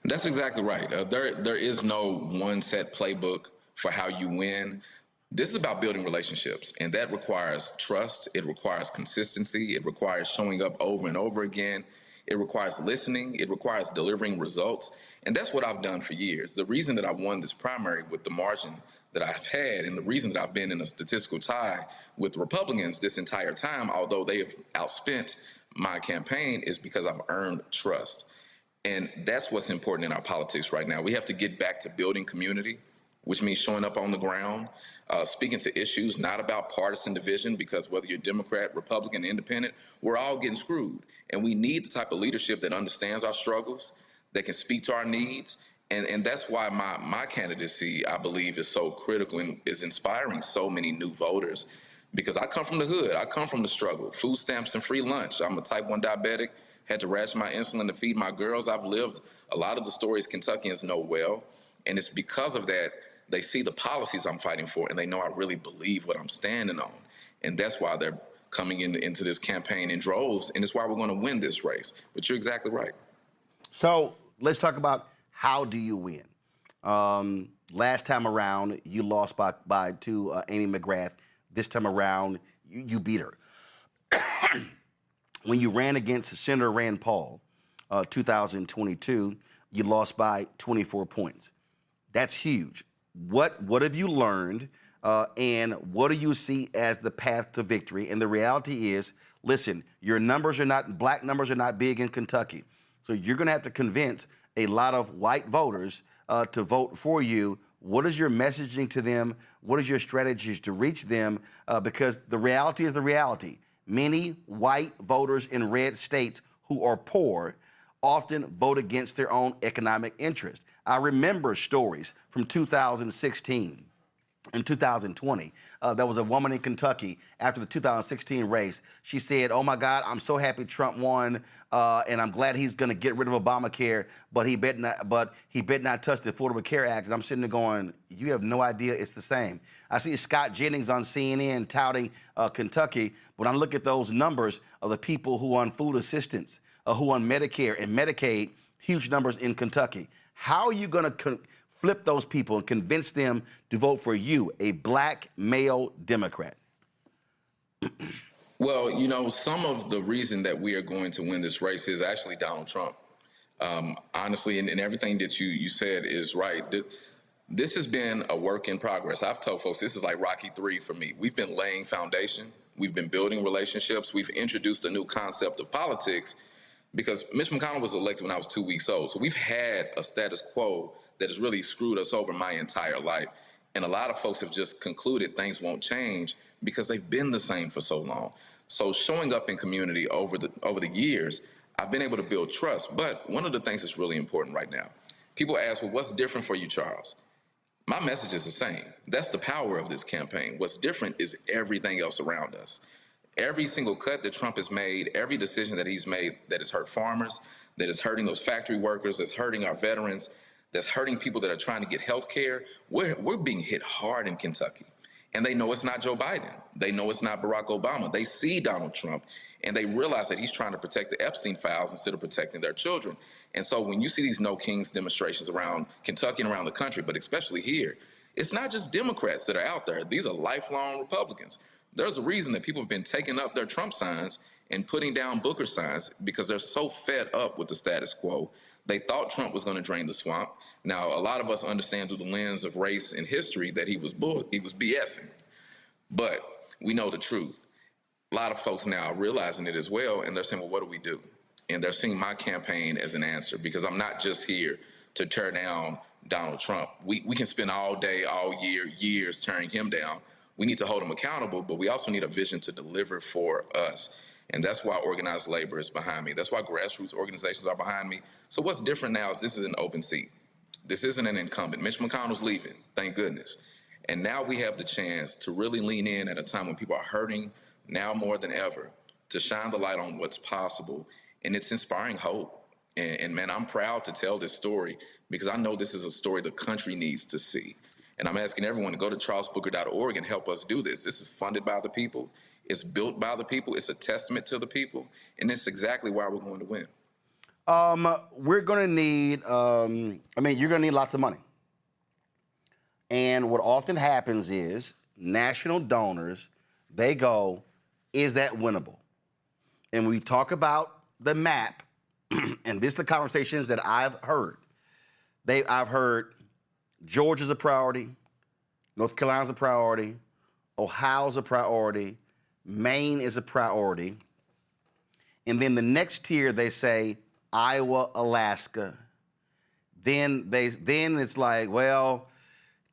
That's exactly right. There is no one set playbook for how you win. This is about building relationships, and that requires trust. It requires consistency. It requires showing up over and over again. It requires listening. It requires delivering results. And that's what I've done for years. The reason that I won this primary with the margin that I've had, and the reason that I've been in a statistical tie with Republicans this entire time, although they have outspent my campaign, is because I've earned trust. And that's what's important in our politics right now. We have to get back to building community, which means showing up on the ground, speaking to issues, not about partisan division, because whether you're Democrat, Republican, Independent, we're all getting screwed. And we need the type of leadership that understands our struggles, that can speak to our needs. And that's why my candidacy, I believe, is so critical and is inspiring so many new voters, because I come from the hood. I come from the struggle. Food stamps and free lunch. I'm a type 1 diabetic, had to ration my insulin to feed my girls. I've lived a lot of the stories Kentuckians know well. And it's because of that, they see the policies I'm fighting for, and they know I really believe what I'm standing on. And that's why they're coming into this campaign in droves, and it's why we're going to win this race. But you're exactly right. So let's talk about how do you win. Last time around, you lost by to Amy McGrath. This time around, you beat her. When you ran against Senator Rand Paul, 2022, you lost by 24 points. That's huge. What have you learned, and what do you see as the path to victory? And the reality is, listen, your numbers are not, black numbers are not big in Kentucky. So you're going to have to convince a lot of white voters to vote for you. What is your messaging to them? What is your strategies to reach them? Because the reality is the reality. Many white voters in red states who are poor often vote against their own economic interest. I remember stories from 2016 and 2020. There was a woman in Kentucky after the 2016 race. She said, "Oh my God, I'm so happy Trump won, and I'm glad he's going to get rid of Obamacare, but he bet not touch the Affordable Care Act." And I'm sitting there going, "You have no idea it's the same." I see Scott Jennings on CNN touting Kentucky, but I look at those numbers of the people who are on food assistance, who are on Medicare and Medicaid, huge numbers in Kentucky. How are you going to flip those people and convince them to vote for you, a black male Democrat? Well, you know, some of the reason that we are going to win this race is actually Donald Trump. Honestly, and everything that you said is right. This has been a work in progress. I've told folks this is like Rocky III for me. We've been laying foundation. We've been building relationships. We've introduced a new concept of politics, because Mitch McConnell was elected when I was 2 weeks old. So we've had a status quo that has really screwed us over my entire life. And a lot of folks have just concluded things won't change because they've been the same for so long. So showing up in community over the years, I've been able to build trust. But one of the things that's really important right now, people ask, well, what's different for you, Charles? My message is the same. That's the power of this campaign. What's different is everything else around us. Every single cut that Trump has made, every decision that he's made that has hurt farmers, that is hurting those factory workers, that's hurting our veterans, that's hurting people that are trying to get health care, we're being hit hard in Kentucky. And they know it's not Joe Biden. They know it's not Barack Obama. They see Donald Trump, and they realize that he's trying to protect the Epstein files instead of protecting their children. And so when you see these No Kings demonstrations around Kentucky and around the country, but especially here, it's not just Democrats that are out there. These are lifelong Republicans. There's a reason that people have been taking up their Trump signs and putting down Booker signs, because they're so fed up with the status quo. They thought Trump was going to drain the swamp. Now, a lot of us understand through the lens of race and history that he was BSing. But we know the truth. A lot of folks now are realizing it as well, and they're saying, well, what do we do? And they're seeing my campaign as an answer, because I'm not just here to tear down Donald Trump. We can spend all day, all year, years tearing him down. We need to hold him accountable, but we also need a vision to deliver for us. And that's why organized labor is behind me. That's why grassroots organizations are behind me. So what's different now is this is an open seat. This isn't an incumbent. Mitch McConnell's leaving, thank goodness. And now we have the chance to really lean in at a time when people are hurting, now more than ever, to shine the light on what's possible. And it's inspiring hope. And man, I'm proud to tell this story, because I know this is a story the country needs to see. And I'm asking everyone to go to charlesbooker.org and help us do this. This is funded by the people. It's built by the people. It's a testament to the people. And it's exactly why we're going to win. We're going to need, you're going to need lots of money. And what often happens is national donors, they go, is that winnable? And we talk about the map, and this is the conversations that I've heard. I've heard Georgia's a priority, North Carolina's a priority, Ohio's a priority, Maine is a priority. And then the next tier, they say Iowa, Alaska. Then it's like, well,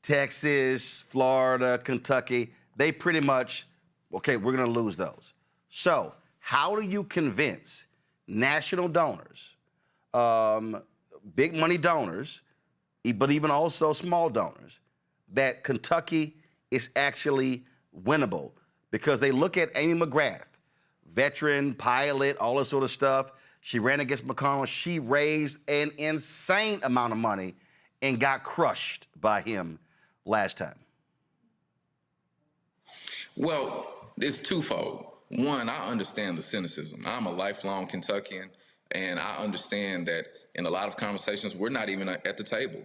Texas, Florida, Kentucky, they pretty much, okay, we're going to lose those. So how do you convince national donors, big money donors, but even also small donors, that Kentucky is actually winnable? Because they look at Amy McGrath, veteran, pilot, all this sort of stuff. She ran against McConnell. She raised an insane amount of money and got crushed by him last time. Well, it's twofold. One, I understand the cynicism. I'm a lifelong Kentuckian, and I understand that in a lot of conversations, we're not even at the table.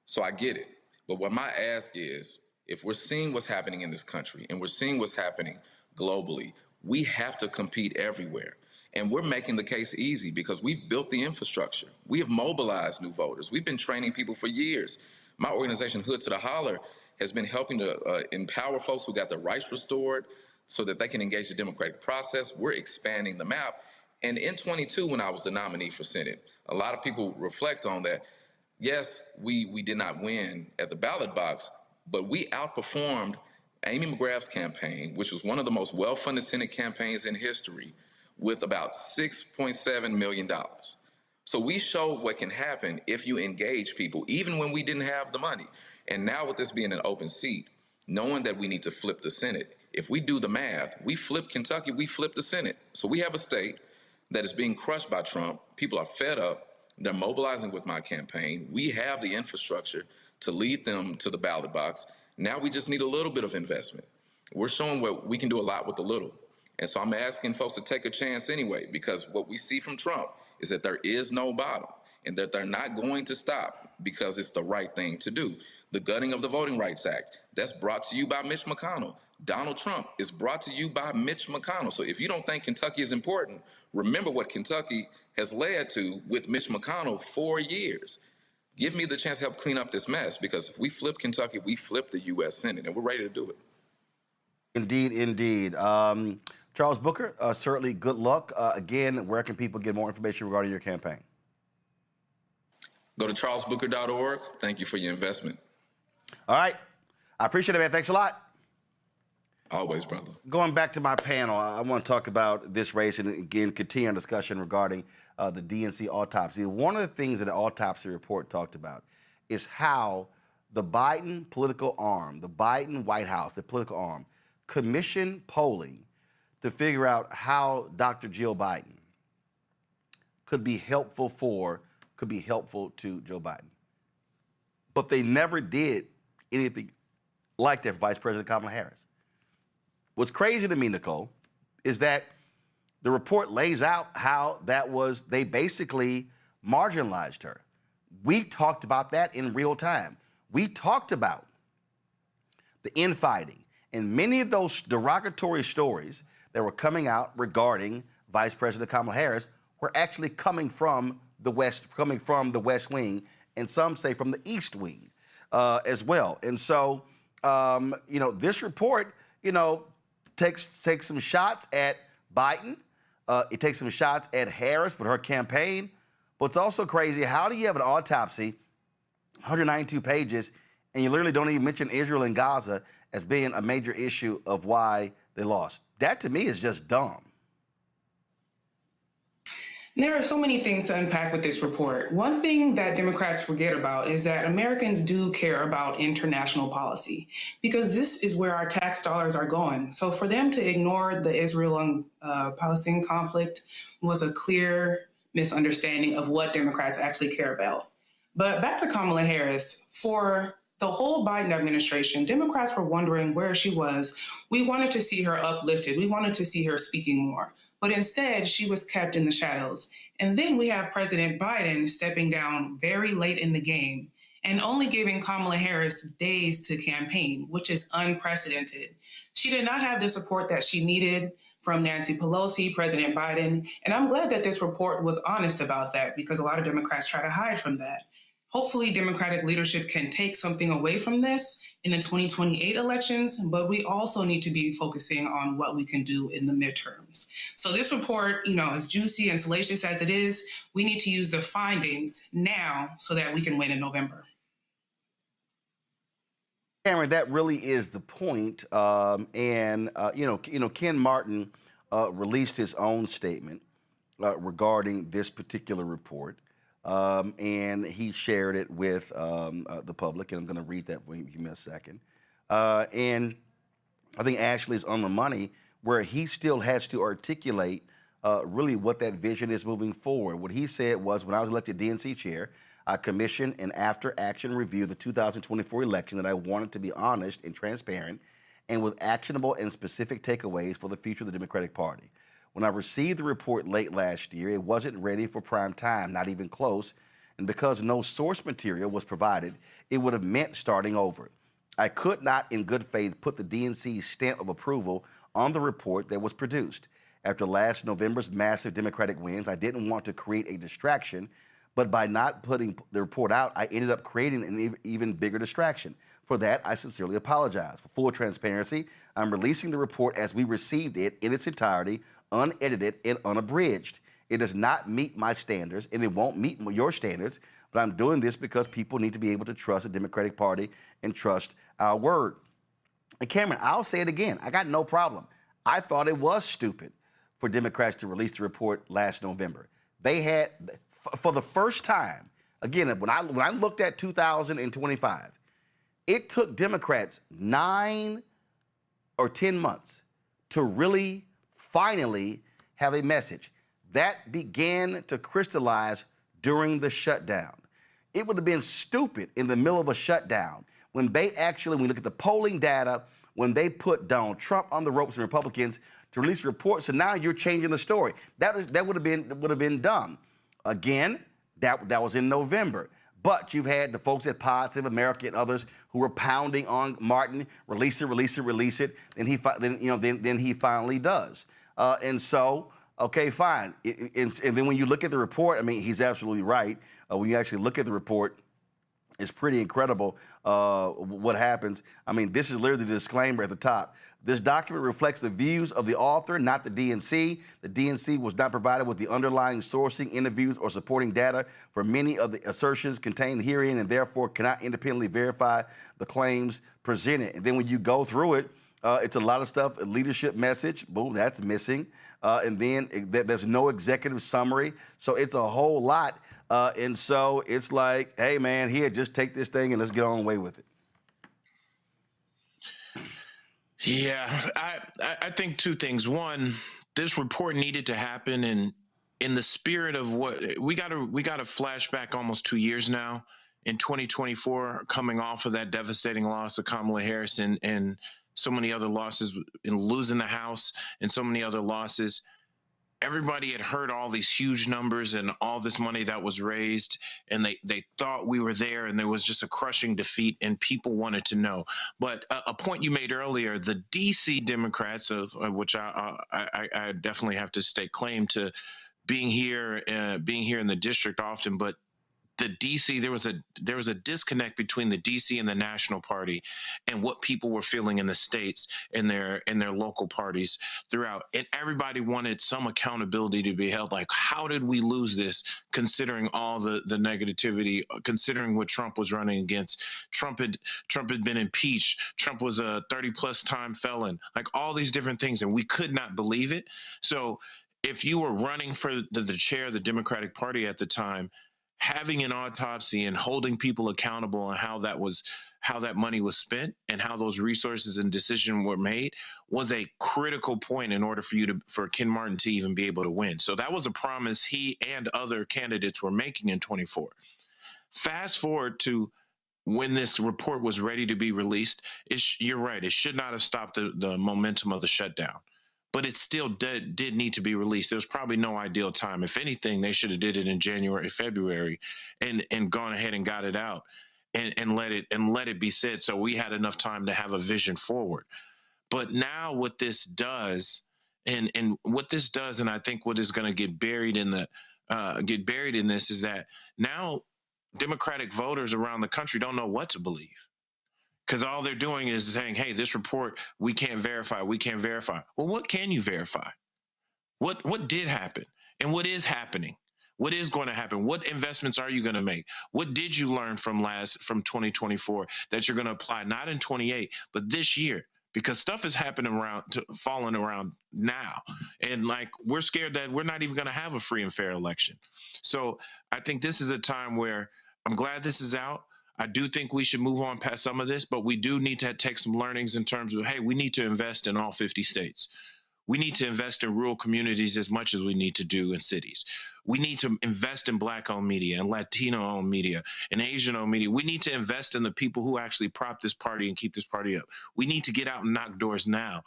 So I get it. But what my ask is, if we're seeing what's happening in this country and we're seeing what's happening globally, we have to compete everywhere. And we're making the case easy because we've built the infrastructure. We have mobilized new voters. We've been training people for years. My organization, Hood to the Holler, has been helping to empower folks who got their rights restored so that they can engage the democratic process. We're expanding the map. And in 22, when I was the nominee for Senate, a lot of people reflect on that. Yes, we did not win at the ballot box, but we outperformed Amy McGrath's campaign, which was one of the most well-funded Senate campaigns in history, with about $6.7 million. So we showed what can happen if you engage people, even when we didn't have the money. And now with this being an open seat, knowing that we need to flip the Senate, if we do the math, we flip Kentucky, we flip the Senate. So we have a state that is being crushed by Trump. People are fed up. They're mobilizing with my campaign. We have the infrastructure to lead them to the ballot box. Now we just need a little bit of investment. We're showing what we can do a lot with a little. And so I'm asking folks to take a chance anyway, because what we see from Trump is that there is no bottom and that they're not going to stop because it's the right thing to do. The gutting of the Voting Rights Act, that's brought to you by Mitch McConnell. Donald Trump is brought to you by Mitch McConnell. So if you don't think Kentucky is important, remember what Kentucky has led to with Mitch McConnell 4 years. Give me the chance to help clean up this mess, because if we flip Kentucky, we flip the U.S. Senate, and we're ready to do it. Indeed, indeed. Charles Booker, certainly good luck. Again, where can people get more information regarding your campaign? Go to charlesbooker.org. Thank you for your investment. All right. I appreciate it, man. Thanks a lot. Always, brother. Going back to my panel, I want to talk about this race and, again, continue our discussion regarding the DNC autopsy. One of the things that the autopsy report talked about is how the Biden political arm, the Biden White House, the political arm, commissioned polling to figure out how Dr. Jill Biden could be helpful to Joe Biden. But they never did anything like that for Vice President Kamala Harris. What's crazy to me, Nicole, is that the report lays out how they basically marginalized her. We talked about that in real time. We talked about the infighting and many of those derogatory stories that were coming out regarding Vice President Kamala Harris were actually coming from the West Wing, and some say from the East Wing as well. And so, this report, takes some shots at Biden. It takes some shots at Harris with her campaign. But it's also crazy. How do you have an autopsy, 192 pages, and you literally don't even mention Israel and Gaza as being a major issue of why they lost? That, to me, is just dumb. There are so many things to unpack with this report. One thing that Democrats forget about is that Americans do care about international policy, because this is where our tax dollars are going. So for them to ignore the Israel and Palestinian conflict was a clear misunderstanding of what Democrats actually care about. But back to Kamala Harris. For the whole Biden administration, Democrats were wondering where she was. We wanted to see her uplifted. We wanted to see her speaking more. But instead, she was kept in the shadows. And then we have President Biden stepping down very late in the game. and only giving Kamala Harris days to campaign, which is unprecedented. She did not have the support that she needed from Nancy Pelosi, President Biden, and I'm glad that this report was honest about that because a lot of Democrats try to hide from that. Hopefully, Democratic leadership can take something away from this in the 2028 elections, but we also need to be focusing on what we can do in the midterms. So this report, as juicy and salacious as it is, we need to use the findings now so that we can win in November. Cameron, that really is the point. Ken Martin released his own statement regarding this particular report. And he shared it with the public, and I'm going to read that for you. Give me a second. And I think Ashley's on the money where he still has to articulate really what that vision is moving forward. What he said was, when I was elected DNC chair, I commissioned an after-action review of the 2024 election that I wanted to be honest and transparent and with actionable and specific takeaways for the future of the Democratic Party. When I received the report late last year, it wasn't ready for prime time, not even close, and because no source material was provided, it would have meant starting over. I could not, in good faith, put the DNC's stamp of approval on the report that was produced. After last November's massive Democratic wins, I didn't want to create a distraction, but by not putting the report out, I ended up creating an even bigger distraction. For that, I sincerely apologize. For full transparency, I'm releasing the report as we received it in its entirety, unedited and unabridged. It does not meet my standards, and it won't meet your standards, but I'm doing this because people need to be able to trust the Democratic Party and trust our word. And Cameron, I'll say it again. I got no problem. I thought it was stupid for Democrats to release the report last November. They had, for the first time, again, when I looked at 2025, it took Democrats 9 or 10 months to really finally have a message. That began to crystallize during the shutdown. It would have been stupid in the middle of a shutdown when they actually, when we look at the polling data, when they put Donald Trump on the ropes and Republicans to release a report. So now you're changing the story. That would have been dumb. Again, that was in November. But you've had the folks at Positive America and others who were pounding on Martin, release it. Then he finally does. And so, okay, fine. And then when you look at the report, I mean, he's absolutely right. When you actually look at the report, it's pretty incredible what happens. I mean, this is literally the disclaimer at the top. This document reflects the views of the author, not the DNC. The DNC was not provided with the underlying sourcing, interviews, or supporting data for many of the assertions contained herein and therefore cannot independently verify the claims presented. And then when you go through it, it's a lot of stuff, a leadership message, boom, that's missing. And then there's no executive summary. So it's a whole lot. And so it's like, hey, man, here, just take this thing and let's get on away with it. Yeah, I think two things. One, this report needed to happen, and in the spirit of what we got to flash back almost 2 years now in 2024, coming off of that devastating loss of Kamala Harris and so many other losses in losing the House and so many other losses. Everybody had heard all these huge numbers and all this money that was raised, and they thought we were there, and there was just a crushing defeat, and people wanted to know. But a point you made earlier, the DC Democrats, of which I definitely have to stake claim to being here in the district often, but the DC, there was a disconnect between the DC and the national party and what people were feeling in the states and their local parties throughout. And everybody wanted some accountability to be held. Like, how did we lose this, considering all the negativity, considering what Trump was running against? Trump had been impeached. Trump was a 30+ time felon, like all these different things. And we could not believe it. So if you were running for the chair of the Democratic Party at the time, having an autopsy and holding people accountable on how that money was spent and how those resources and decisions were made was a critical point in order for Ken Martin to even be able to win. So that was a promise he and other candidates were making in 24. Fast forward to when this report was ready to be released, you're right, it should not have stopped the momentum of the shutdown. But it still did need to be released. There was probably no ideal time. If anything, they should have did it in January, February, and gone ahead and got it out. and let it be said. So we had enough time to have a vision forward. But now what this does, and what this does, and I think what is going to get buried in this is that now Democratic voters around the country don't know what to believe. Because all they're doing is saying, hey, this report, we can't verify. Well, what can you verify? What did happen? And what is happening? What is going to happen? What investments are you going to make? What did you learn from 2024 that you're going to apply, not in 28, but this year? Because stuff is happening falling around now. And like, we're scared that we're not even going to have a free and fair election. So I think this is a time where I'm glad this is out. I do think we should move on past some of this, but we do need to take some learnings in terms of, hey, we need to invest in all 50 states. We need to invest in rural communities as much as we need to do in cities. We need to invest in Black-owned media and Latino-owned media and Asian-owned media. We need to invest in the people who actually prop this party and keep this party up. We need to get out and knock doors now.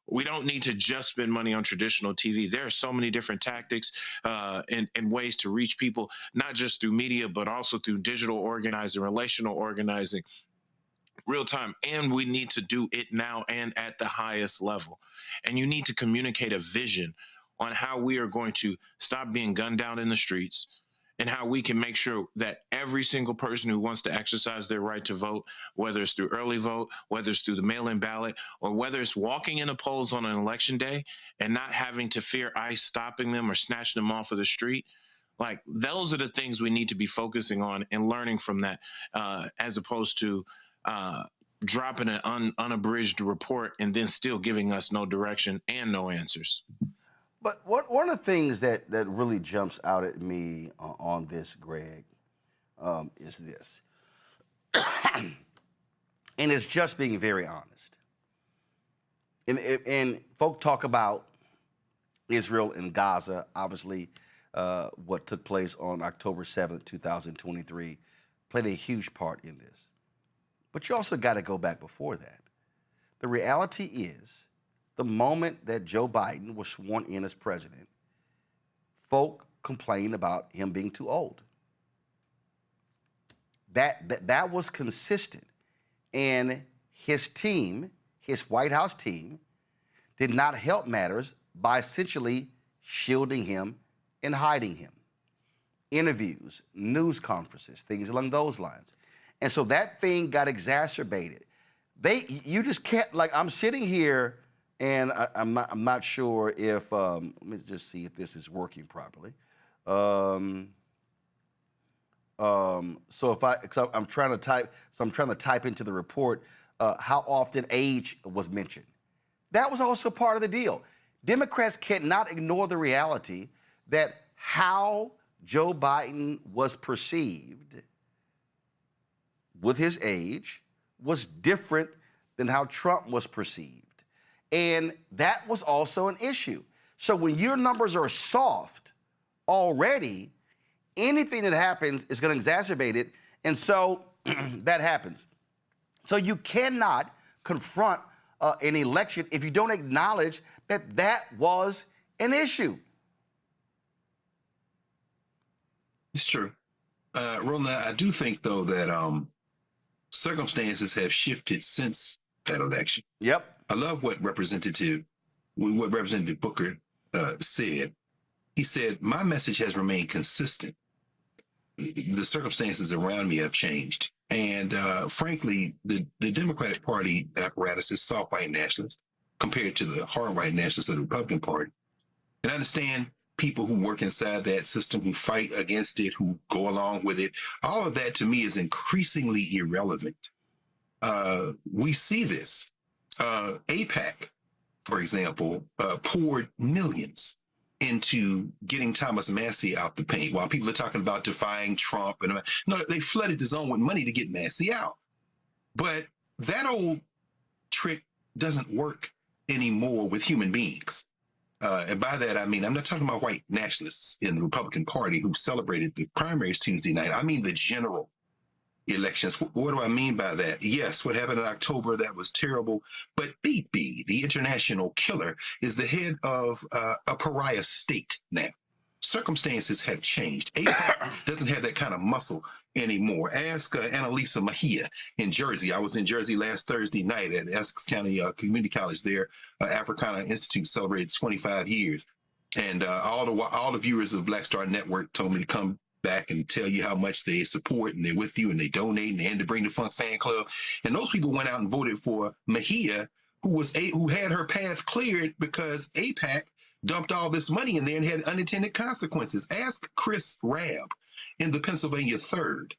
We don't need to just spend money on traditional TV. There are so many different tactics and ways to reach people, not just through media, but also through digital organizing, relational organizing, real time. And we need to do it now and at the highest level. And you need to communicate a vision on how we are going to stop being gunned down in the streets, and how we can make sure that every single person who wants to exercise their right to vote, whether it's through early vote, whether it's through the mail-in ballot, or whether it's walking in the polls on an election day and not having to fear ICE stopping them or snatching them off of the street, like, those are the things we need to be focusing on and learning from that, as opposed to dropping an unabridged report and then still giving us no direction and no answers. But one of the things that really jumps out at me on this, Greg, is this. And it's just being very honest. And folk talk about Israel and Gaza, obviously what took place on October 7th, 2023, played a huge part in this. But you also got to go back before that. The reality is, the moment that Joe Biden was sworn in as president, folk complained about him being too old. That was consistent. And his team, his White House team, did not help matters by essentially shielding him and hiding him. Interviews, news conferences, things along those lines. And so that thing got exacerbated. You just can't, like, I'm sitting here and I'm not sure if, let me just see if this is working properly. So I'm trying to type into the report how often age was mentioned. That was also part of the deal. Democrats cannot ignore the reality that how Joe Biden was perceived with his age was different than how Trump was perceived. And that was also an issue. So when your numbers are soft already, anything that happens is going to exacerbate it. And so that happens. So you cannot confront an election if you don't acknowledge that that was an issue. It's true. Roland, I do think, though, that circumstances have shifted since that election. Yep. I love what Representative Booker said. He said, my message has remained consistent. The circumstances around me have changed. And frankly, the Democratic Party apparatus is soft white nationalist compared to the hard white nationalists of the Republican Party. And I understand people who work inside that system, who fight against it, who go along with it. All of that to me is increasingly irrelevant. We see this. AIPAC, for example, poured millions into getting Thomas Massie out the paint while people are talking about defying Trump. No, they flooded the zone with money to get Massie out. But that old trick doesn't work anymore with human beings. And by that, I mean, I'm not talking about white nationalists in the Republican Party who celebrated the primaries Tuesday night. I mean the general elections. What do I mean by that? Yes, what happened in October, that was terrible. But Bibi, the international killer, is the head of a pariah state now. Circumstances have changed. AIPAC doesn't have that kind of muscle anymore. Ask Annalisa Mejia in Jersey. I was in Jersey last Thursday night at Essex County Community College there. Africana Institute celebrated 25 years. And all the viewers of Black Star Network told me to come back and tell you how much they support and they're with you and they donate and they had to bring the Funk Fan Club. And those people went out and voted for Mejia, who had her path cleared because AIPAC dumped all this money in there and had unintended consequences. Ask Chris Rabb in the Pennsylvania 3rd,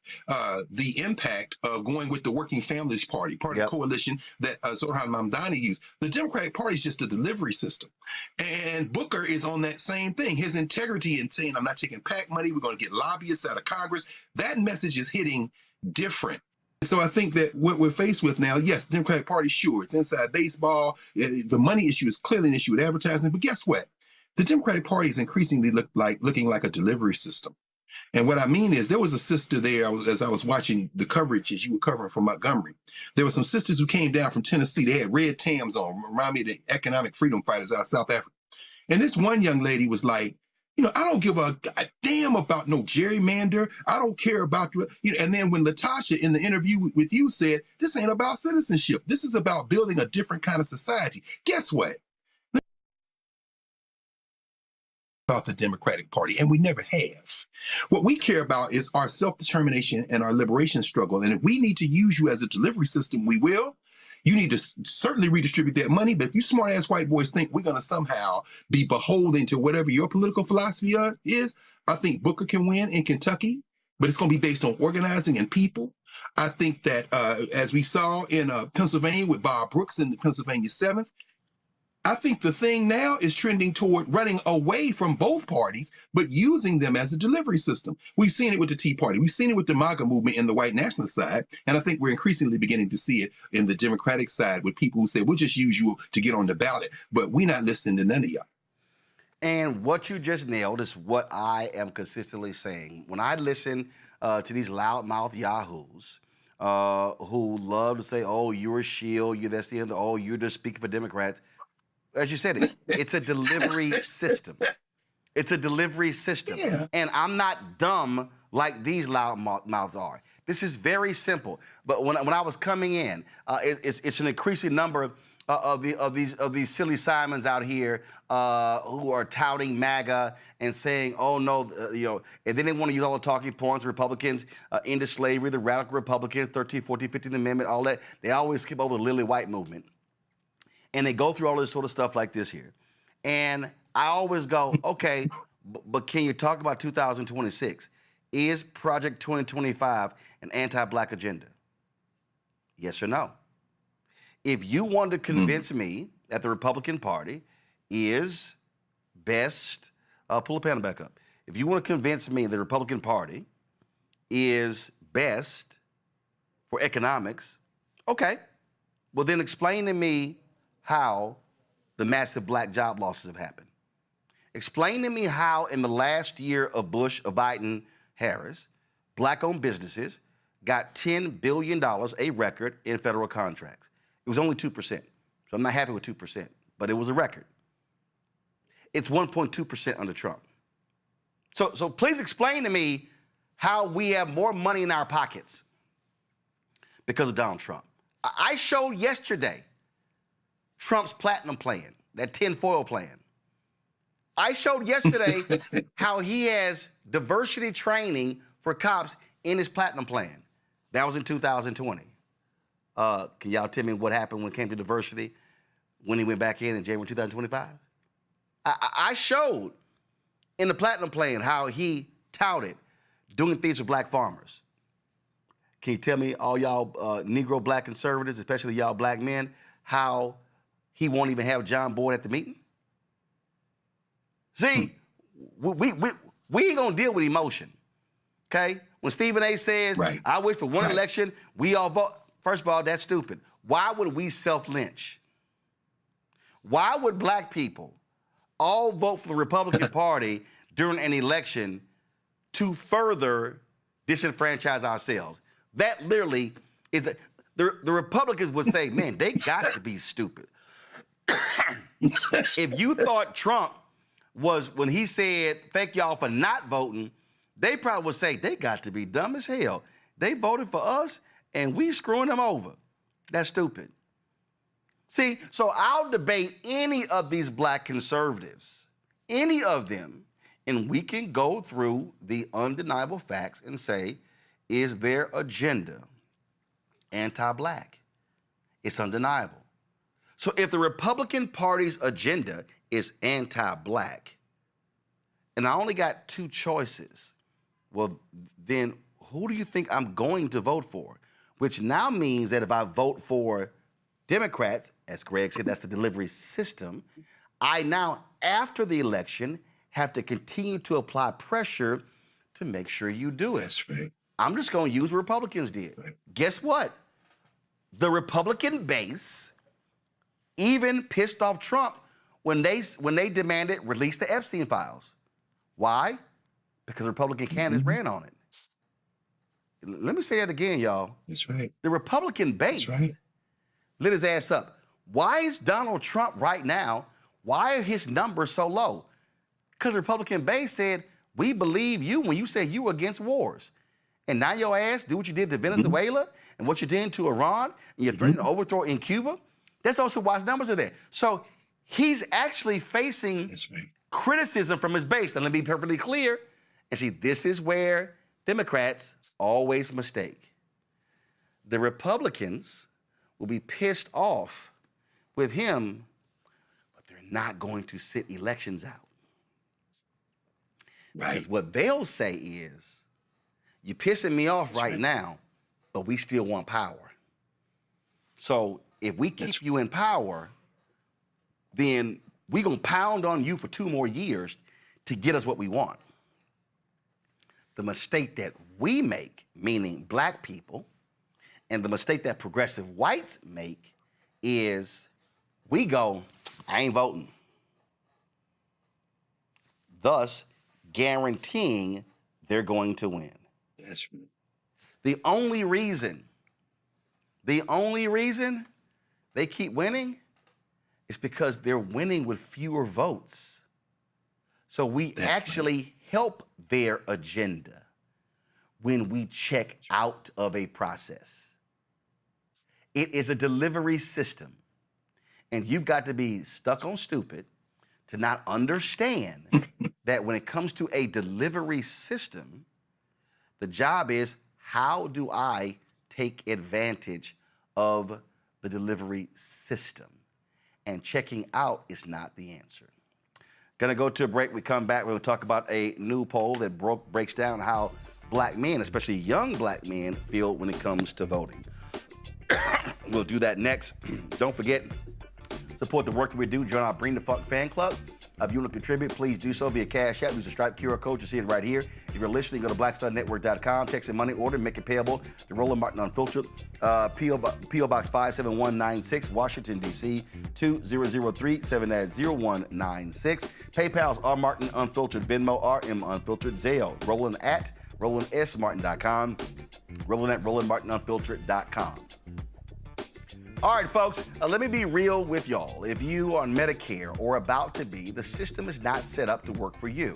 the impact of going with the Working Families Party, part of the coalition that Zohran Mamdani used. The Democratic Party is just a delivery system. And Booker is on that same thing. His integrity in saying, I'm not taking PAC money, we're going to get lobbyists out of Congress. That message is hitting different. So I think that what we're faced with now, yes, the Democratic Party, sure, it's inside baseball. The money issue is clearly an issue with advertising. But guess what? The Democratic Party is increasingly looking like a delivery system. And what I mean is there was a sister there as I was watching the coverage as you were covering from Montgomery. There were some sisters who came down from Tennessee. They had red Tams on, remind me of the economic freedom fighters out of South Africa. And this one young lady was like, you know, I don't give a damn about no gerrymander. I don't care about, you know. And then when Latasha in the interview with you said, this ain't about citizenship. This is about building a different kind of society. Guess what? About the Democratic Party, and we never have. What we care about is our self-determination and our liberation struggle. And if we need to use you as a delivery system, we will. You need to certainly redistribute that money. But if you smart-ass white boys think we're going to somehow be beholden to whatever your political philosophy is, I think Booker can win in Kentucky, but it's going to be based on organizing and people. I think that as we saw in Pennsylvania with Bob Brooks in the Pennsylvania 7th, I think the thing now is trending toward running away from both parties, but using them as a delivery system. We've seen it with the Tea Party. We've seen it with the MAGA movement in the white nationalist side. And I think we're increasingly beginning to see it in the Democratic side with people who say, we'll just use you to get on the ballot, but we're not listening to none of y'all. And what you just nailed is what I am consistently saying. When I listen to these loudmouth yahoos who love to say, oh, you're a shield, you're this, the other, oh, you're just speaking for Democrats. As you said, it's a delivery system. It's a delivery system. Yeah. And I'm not dumb like these loud mouths are. This is very simple. But when I was coming in, it's an increasing number of these silly Simons out here who are touting MAGA and saying, oh no, you know, and then they want to use all the talking points, Republicans into slavery, the radical Republicans, 13th, 14th, 15th Amendment, all that. They always skip over the Lily White movement. And they go through all this sort of stuff like this here. And I always go, okay, but can you talk about 2026? Is Project 2025 an anti-Black agenda? Yes or no? If you want to convince me that the Republican Party is best, pull the panel back up. If you want to convince me the Republican Party is best for economics, okay, well then explain to me how the massive Black job losses have happened. Explain to me how in the last year of Bush, of Biden, Harris, Black-owned businesses got $10 billion, a record, in federal contracts. It was only 2%, so I'm not happy with 2%, but it was a record. It's 1.2% under Trump. So please explain to me how we have more money in our pockets because of Donald Trump. I showed yesterday Trump's platinum plan, that tinfoil plan. I showed yesterday how he has diversity training for cops in his platinum plan. That was in 2020. Can y'all tell me what happened when it came to diversity when he went back in January 2025? I showed in the platinum plan how he touted doing things for Black farmers. Can you tell me, all y'all Negro Black conservatives, especially y'all Black men, how he won't even have John Boyd at the meeting? See, we ain't gonna deal with emotion, okay? When Stephen A. says, I wish for one election, we all vote. First of all, that's stupid. Why would we self-lynch? Why would Black people all vote for the Republican Party during an election to further disenfranchise ourselves? That literally is, the Republicans would say, man, they got to be stupid. If you thought Trump was when he said, thank y'all for not voting, they probably would say, they got to be dumb as hell. They voted for us and we screwing them over. That's stupid. See, so I'll debate any of these black conservatives, any of them, and we can go through the undeniable facts and say, is their agenda anti-black? It's undeniable. So if the Republican Party's agenda is anti-black, and I only got two choices, well, then who do you think I'm going to vote for? Which now means that if I vote for Democrats, as Greg said, that's the delivery system, I now, after the election, have to continue to apply pressure to make sure you do it. That's right. I'm just going to use what Republicans did. Right. Guess what? The Republican base even pissed off Trump when they demanded release the Epstein files. Why? Because Republican candidates ran on it. Let me say it again, y'all. That's right. The Republican base lit his ass up. Why is Donald Trump right now, why are his numbers so low? Because the Republican base said, we believe you when you said you were against wars. And now your ass do what you did to Venezuela and what you did to Iran, and you're threatening to overthrow in Cuba. That's also why his numbers are there. So he's actually facing criticism from his base. And let me be perfectly clear. And see, this is where Democrats always mistake. The Republicans will be pissed off with him, but they're not going to sit elections out. Right. Because what they'll say is, you're pissing me off right now, but we still want power. So if we keep you in power, then we're going to pound on you for 2 more years to get us what we want. The mistake that we make, meaning black people, and the mistake that progressive whites make is we go, I ain't voting. Thus, guaranteeing they're going to win. That's right. The only reason they keep winning is because they're winning with fewer votes. So we actually help their agenda when we check out of a process. It is a delivery system. And you've got to be stuck on stupid to not understand that when it comes to a delivery system, the job is, how do I take advantage of the delivery system? And checking out is not the answer. Gonna go to a break. We come back, we're gonna talk about a new poll that breaks down how black men, especially young black men, feel when it comes to voting. We'll do that next. Don't forget, support the work that we do. Join our Bring the Funk fan club. If you want to contribute, please do so via Cash App. Use the Stripe QR code. You see it right here. If you're listening, go to blackstarnetwork.com. Text in money order. Make it payable to Roland Martin Unfiltered. P.O. Box 57196, Washington, D.C. 2003 70196. PayPal's R Martin Unfiltered. Venmo RM Unfiltered. Zelle. Roland at RolandSMartin.com. Roland at RolandMartinUnfiltered.com. All right, folks, let me be real with y'all. If you are on Medicare or about to be, the system is not set up to work for you.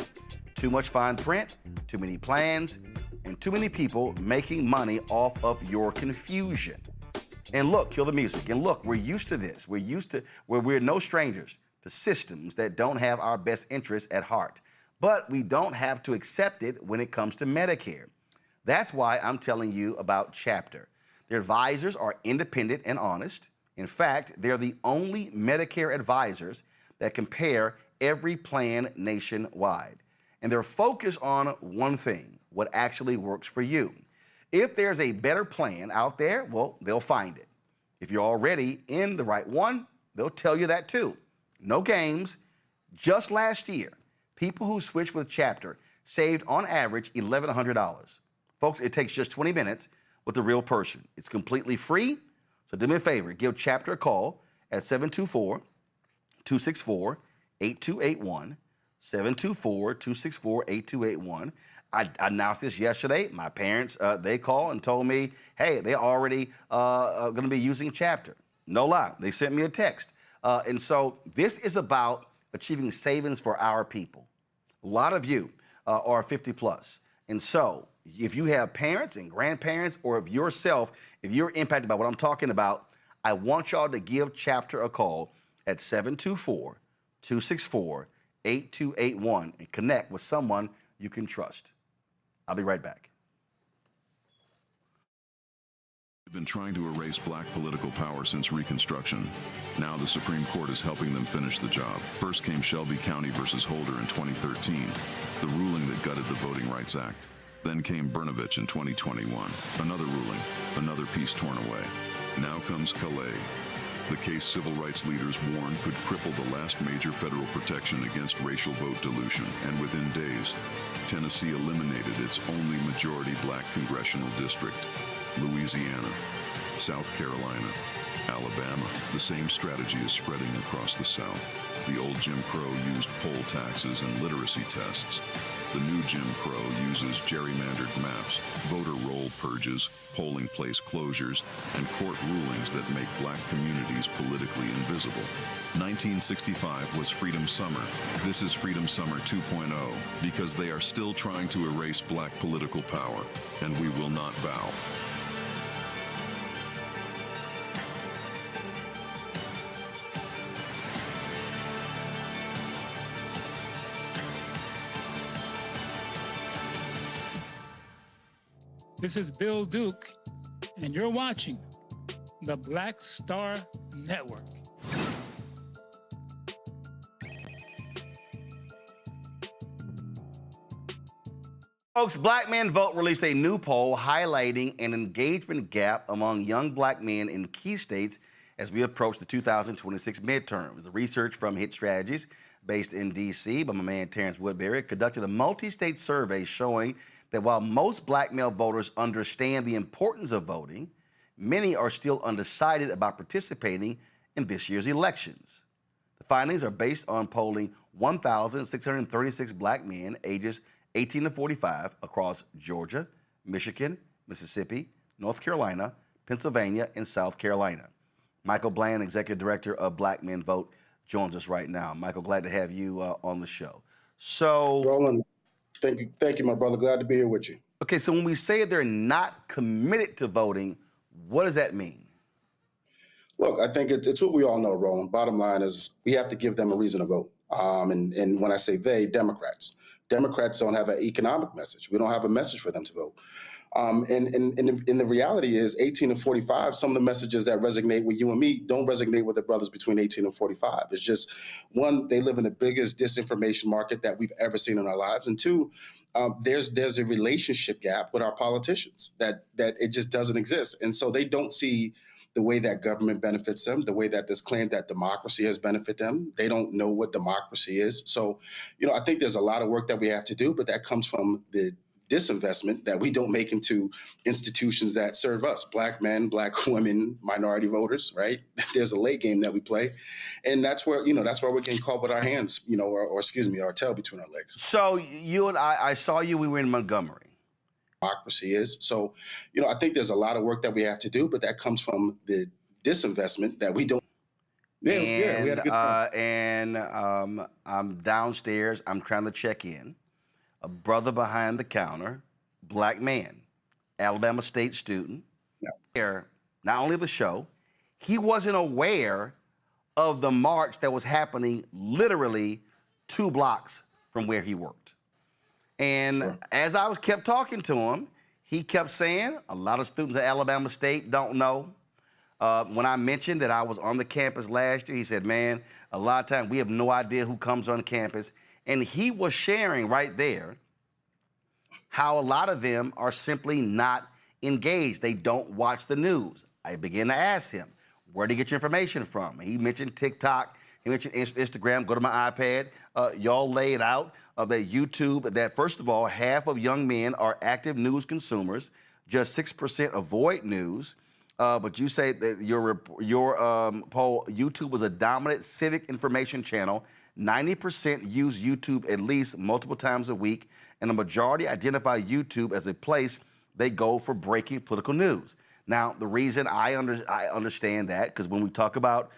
Too much fine print, too many plans, and too many people making money off of your confusion. And look, kill the music. And look, we're used to this. We're no strangers to systems that don't have our best interests at heart. But we don't have to accept it when it comes to Medicare. That's why I'm telling you about Chapter. Their advisors are independent and honest. In fact, they're the only Medicare advisors that compare every plan nationwide. And they're focused on one thing, what actually works for you. If there's a better plan out there, well, they'll find it. If you're already in the right one, they'll tell you that too. No games. Just last year, people who switched with Chapter saved on average $1,100. Folks, it takes just 20 minutes with a real person. It's completely free. So do me a favor, give Chapter a call at 724-264-8281, 724-264-8281. I announced this yesterday. My parents, they called and told me, hey, they're already going to be using Chapter. No lie, they sent me a text. And so this is about achieving savings for our people. A lot of you are 50 plus. And so if you have parents and grandparents, or if yourself, if you're impacted by what I'm talking about, I want y'all to give Chapter a call at 724-264-8281 and connect with someone you can trust. I'll be right back. They've been trying to erase black political power since Reconstruction. Now the Supreme Court is helping them finish the job. First came Shelby County versus Holder in 2013, the ruling that gutted the Voting Rights Act. Then came Brnovich in 2021, another ruling, another piece torn away. Now comes Calais, the case civil rights leaders warned could cripple the last major federal protection against racial vote dilution. And within days, Tennessee eliminated its only majority black congressional district. Louisiana, South Carolina, Alabama. The same strategy is spreading across the South. The old Jim Crow used poll taxes and literacy tests. The new Jim Crow uses gerrymandered maps, voter roll purges, polling place closures, and court rulings that make black communities politically invisible. 1965 was Freedom Summer. This is Freedom Summer 2.0, because they are still trying to erase black political power, and we will not bow. This is Bill Duke, and you're watching the Black Star Network. Folks, Black Men Vote released a new poll highlighting an engagement gap among young black men in key states as we approach the 2026 midterms. The research from Hit Strategies, based in D.C. by my man Terrence Woodbury, conducted a multi-state survey showing that while most black male voters understand the importance of voting, many are still undecided about participating in this year's elections. The findings are based on polling 1,636 black men ages 18 to 45 across Georgia, Michigan, Mississippi, North Carolina, Pennsylvania, and South Carolina. Michael Bland, Executive Director of Black Men Vote, joins us right now. Michael, glad to have you on the show. So, Roland, thank you, my brother. Glad to be here with you. Okay, so when we say they're not committed to voting, what does that mean? Look, I think it's what we all know, Roland. Bottom line is we have to give them a reason to vote. And when I say they, Democrats. Democrats don't have an economic message. We don't have a message for them to vote. And the reality is 18 to 45, some of the messages that resonate with you and me don't resonate with the brothers between 18 and 45. It's just, one, they live in the biggest disinformation market that we've ever seen in our lives. And two, there's a relationship gap with our politicians that it just doesn't exist. And so they don't see the way that government benefits them, the way that this claim that democracy has benefited them. They don't know what democracy is. So, I think there's a lot of work that we have to do, but that comes from the disinvestment that we don't make into institutions that serve us, black men, black women, minority voters, right? There's a late game that we play. And that's where we're getting caught with our hands, or our tail between our legs. So you and I saw you, we were in Montgomery. Democracy is. So, I think there's a lot of work that we have to do, but that comes from the disinvestment that we don't. Yeah, it was good. We had a good time. I'm downstairs. I'm trying to check in. A brother behind the counter, black man, Alabama State student. Yeah. Not only the show, he wasn't aware of the march that was happening literally 2 blocks from where he worked. And as I kept talking to him, he kept saying, a lot of students at Alabama State don't know. When I mentioned that I was on the campus last year, he said, man, a lot of times we have no idea who comes on campus. And he was sharing right there how a lot of them are simply not engaged. They don't watch the news. I began to ask him, where do you get your information from? He mentioned TikTok. He mentioned Instagram. Go to my iPad. Y'all lay it out that YouTube, that first of all, half of young men are active news consumers. Just 6% avoid news. But you say that your poll, YouTube was a dominant civic information channel. 90% use YouTube at least multiple times a week, and a majority identify YouTube as a place they go for breaking political news. Now, the reason I understand that, because when we talk about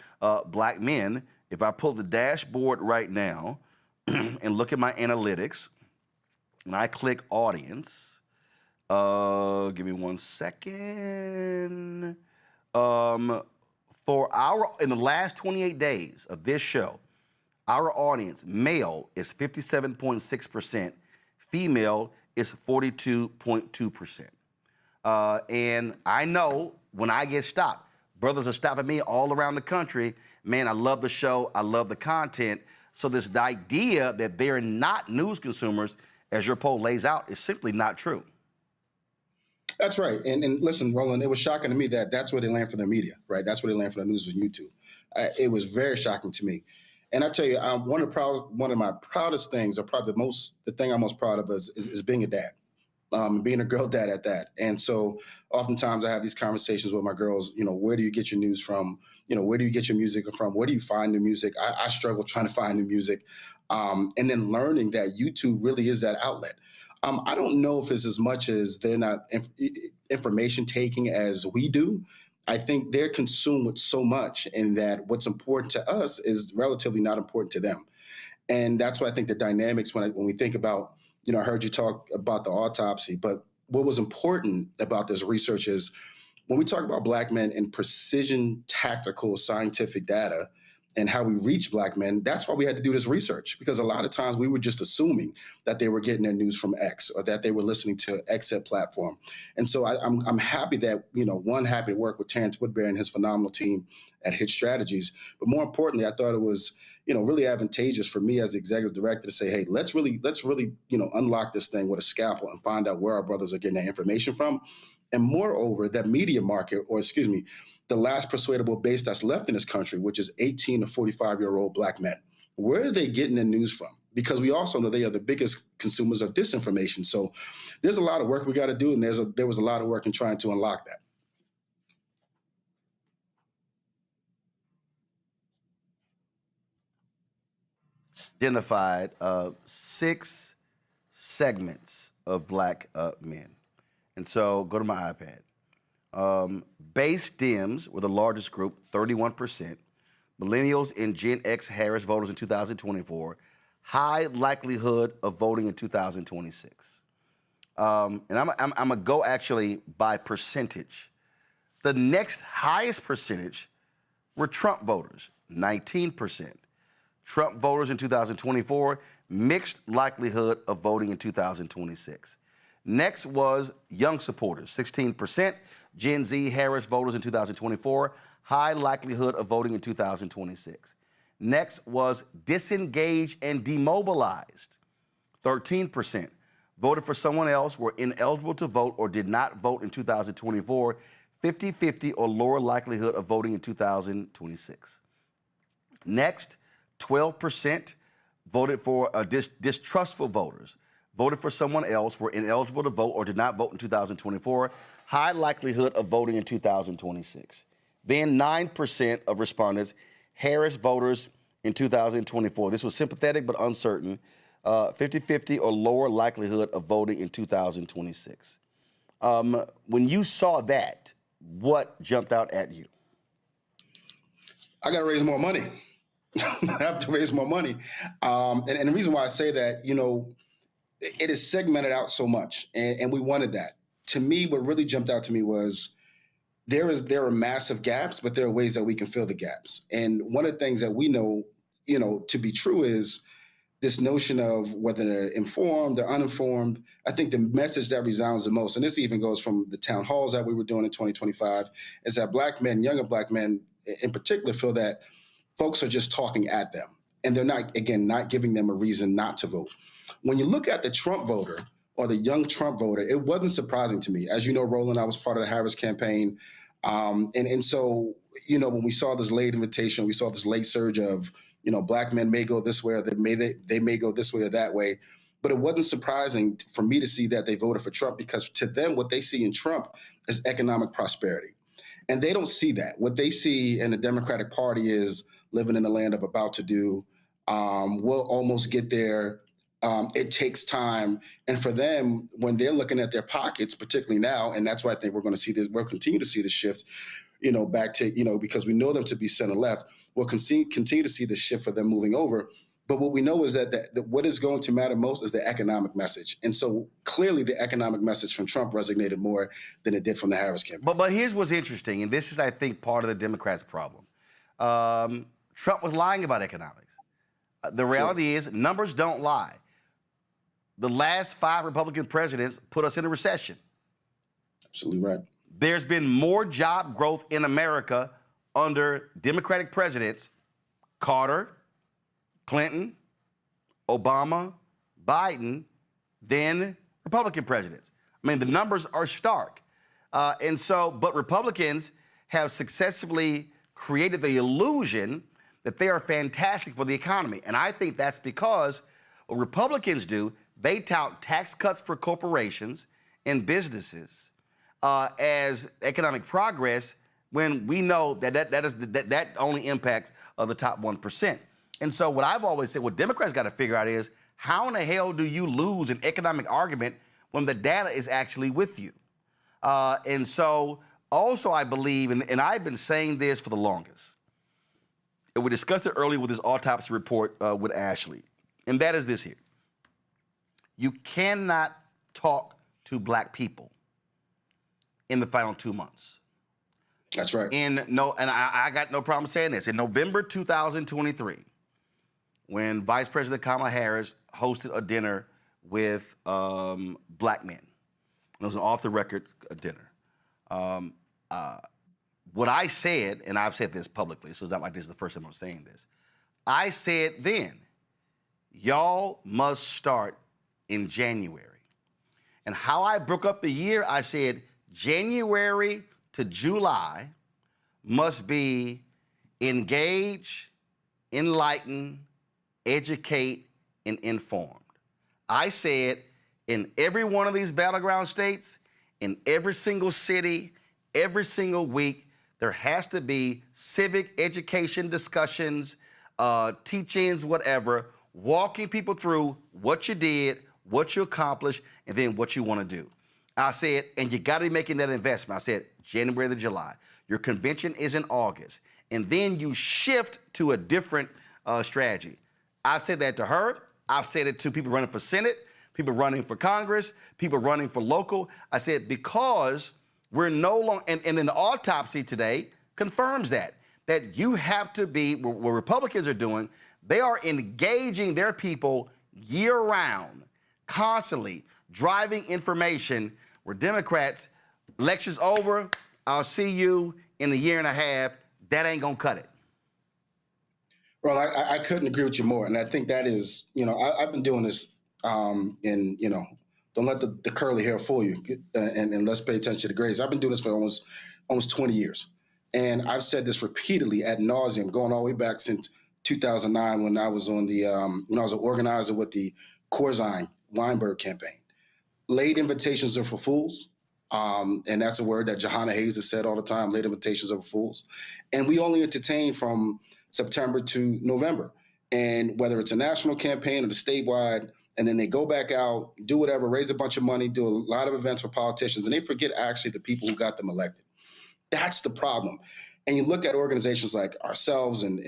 black men, If I pull the dashboard right now and look at my analytics, and I click audience, give me 1 second. In the last 28 days of this show, our audience, male, is 57.6%, female is 42.2%. And I know when I get stopped, brothers are stopping me all around the country. Man, I love the show. I love the content. So this idea that they're not news consumers, as your poll lays out, is simply not true. That's right. And listen, Roland, it was shocking to me that that's where they land for their media, right? That's where they land for the news on YouTube. It was very shocking to me. And I tell you, one of my proudest things, or probably the thing I'm most proud of is being a dad. Being a girl dad at that. And so oftentimes I have these conversations with my girls, where do you get your news from? Where do you get your music from? Where do you find the music? I struggle trying to find the music. And then learning that YouTube really is that outlet. I don't know if it's as much as they're not information taking as we do. I think they're consumed with so much, and that what's important to us is relatively not important to them. And that's why I think the dynamics, when we think about, I heard you talk about the autopsy, but what was important about this research is when we talk about Black men and precision, tactical, scientific data and how we reach Black men, that's why we had to do this research, because a lot of times we were just assuming that they were getting their news from X, or that they were listening to X platform. And so I'm happy that, happy to work with Terrence Woodbury and his phenomenal team at Hit Strategies. But more importantly, I thought it was, really advantageous for me as the executive director to say, hey, let's really, unlock this thing with a scalpel and find out where our brothers are getting that information from. And moreover, that media market, the last persuadable base that's left in this country, which is 18 to 45-year-old Black men. Where are they getting their news from? Because we also know they are the biggest consumers of disinformation. So there's a lot of work we got to do, and there was a lot of work in trying to unlock that. Identified 6 segments of Black men. And so go to my iPad. Base Dems were the largest group, 31%. Millennials and Gen X Harris voters in 2024. High likelihood of voting in 2026. And I'm going to go actually by percentage. The next highest percentage were Trump voters, 19%. Trump voters in 2024, mixed likelihood of voting in 2026. Next was young supporters, 16%. Gen Z Harris voters in 2024, high likelihood of voting in 2026. Next was disengaged and demobilized, 13%. Voted for someone else, were ineligible to vote, or did not vote in 2024, 50-50 or lower likelihood of voting in 2026. Next, 12% voted for distrustful voters. Voted for someone else, were ineligible to vote, or did not vote in 2024, high likelihood of voting in 2026. Then 9% of respondents, Harris voters in 2024. This was sympathetic but uncertain, 50-50 or lower likelihood of voting in 2026. When you saw that, what jumped out at you? I got to raise more money. I have to raise more money. And the reason why I say that, it is segmented out so much, and we wanted that. To me, what really jumped out to me was there are massive gaps, but there are ways that we can fill the gaps. And one of the things that we know, to be true is this notion of whether they're informed or uninformed. I think the message that resounds the most, and this even goes from the town halls that we were doing in 2025, is that Black men, younger Black men in particular, feel that folks are just talking at them, and they're not giving them a reason not to vote. When you look at the Trump voter or the young Trump voter, it wasn't surprising to me. As you know, Roland, I was part of the Harris campaign. And so, when we saw this late invitation, we saw this late surge of, Black men may go this way, or they may go this way or that way. But it wasn't surprising for me to see that they voted for Trump, because to them, what they see in Trump is economic prosperity. And they don't see that. What they see in the Democratic Party is living in the land of about to do. We'll almost get there. It takes time. And for them, when they're looking at their pockets, particularly now, and that's why I think we'll continue to see the shift, back to, because we know them to be center left. we'll continue to see the shift for them moving over. But what we know is that what is going to matter most is the economic message. And so clearly the economic message from Trump resonated more than it did from the Harris campaign. But here's what's interesting, and this is, I think, part of the Democrats' problem. Trump was lying about economics. The reality is numbers don't lie. The last 5 Republican presidents put us in a recession. Absolutely right. There's been more job growth in America under Democratic presidents, Carter, Clinton, Obama, Biden, than Republican presidents. I mean, the numbers are stark. But Republicans have successfully created the illusion that they are fantastic for the economy. And I think that's because what Republicans do, they tout tax cuts for corporations and businesses as economic progress, when we know that only impacts the top 1%. And so what I've always said, what Democrats got to figure out is, how in the hell do you lose an economic argument when the data is actually with you? And so also I believe, and I've been saying this for the longest, and we discussed it earlier with this autopsy report with Ashley, and that is this here. You cannot talk to black people in the final 2 months. That's right. And I got no problem saying this. In November 2023, when Vice President Kamala Harris hosted a dinner with black men, it was an off-the-record dinner. What I said, and I've said this publicly, so it's not like this is the first time I'm saying this. I said then, y'all must start in January. And how I broke up the year, I said January to July must be engage, enlighten, educate, and informed. I said in every one of these battleground states, in every single city, every single week, there has to be civic education discussions, teachings, whatever, walking people through what you did, what you accomplished, and then what you want to do. I said, and you got to be making that investment. I said January to July. Your convention is in August. And then you shift to a different strategy. I've said that to her. I've said it to people running for Senate, people running for Congress, people running for local. I said, because we're no longer, and then the autopsy today confirms that you have to be, what Republicans are doing, they are engaging their people year-round, constantly, driving information, where Democrats, election's over, I'll see you in a year and a half, that ain't gonna cut it. Well, I couldn't agree with you more. And I think that is, I've been doing this don't let the curly hair fool you, and let's pay attention to the grays. I've been doing this for almost 20 years. And I've said this repeatedly ad nauseum, going all the way back since 2009 when I was on when I was an organizer with the Corzine Weinberg campaign. Late invitations are for fools. And that's a word that Johanna Hayes has said all the time, late invitations are for fools. And we only entertain from September to November. And whether it's a national campaign or the statewide, and then they go back out, do whatever, raise a bunch of money, do a lot of events for politicians, and they forget actually the people who got them elected. That's the problem. And you look at organizations like ourselves, and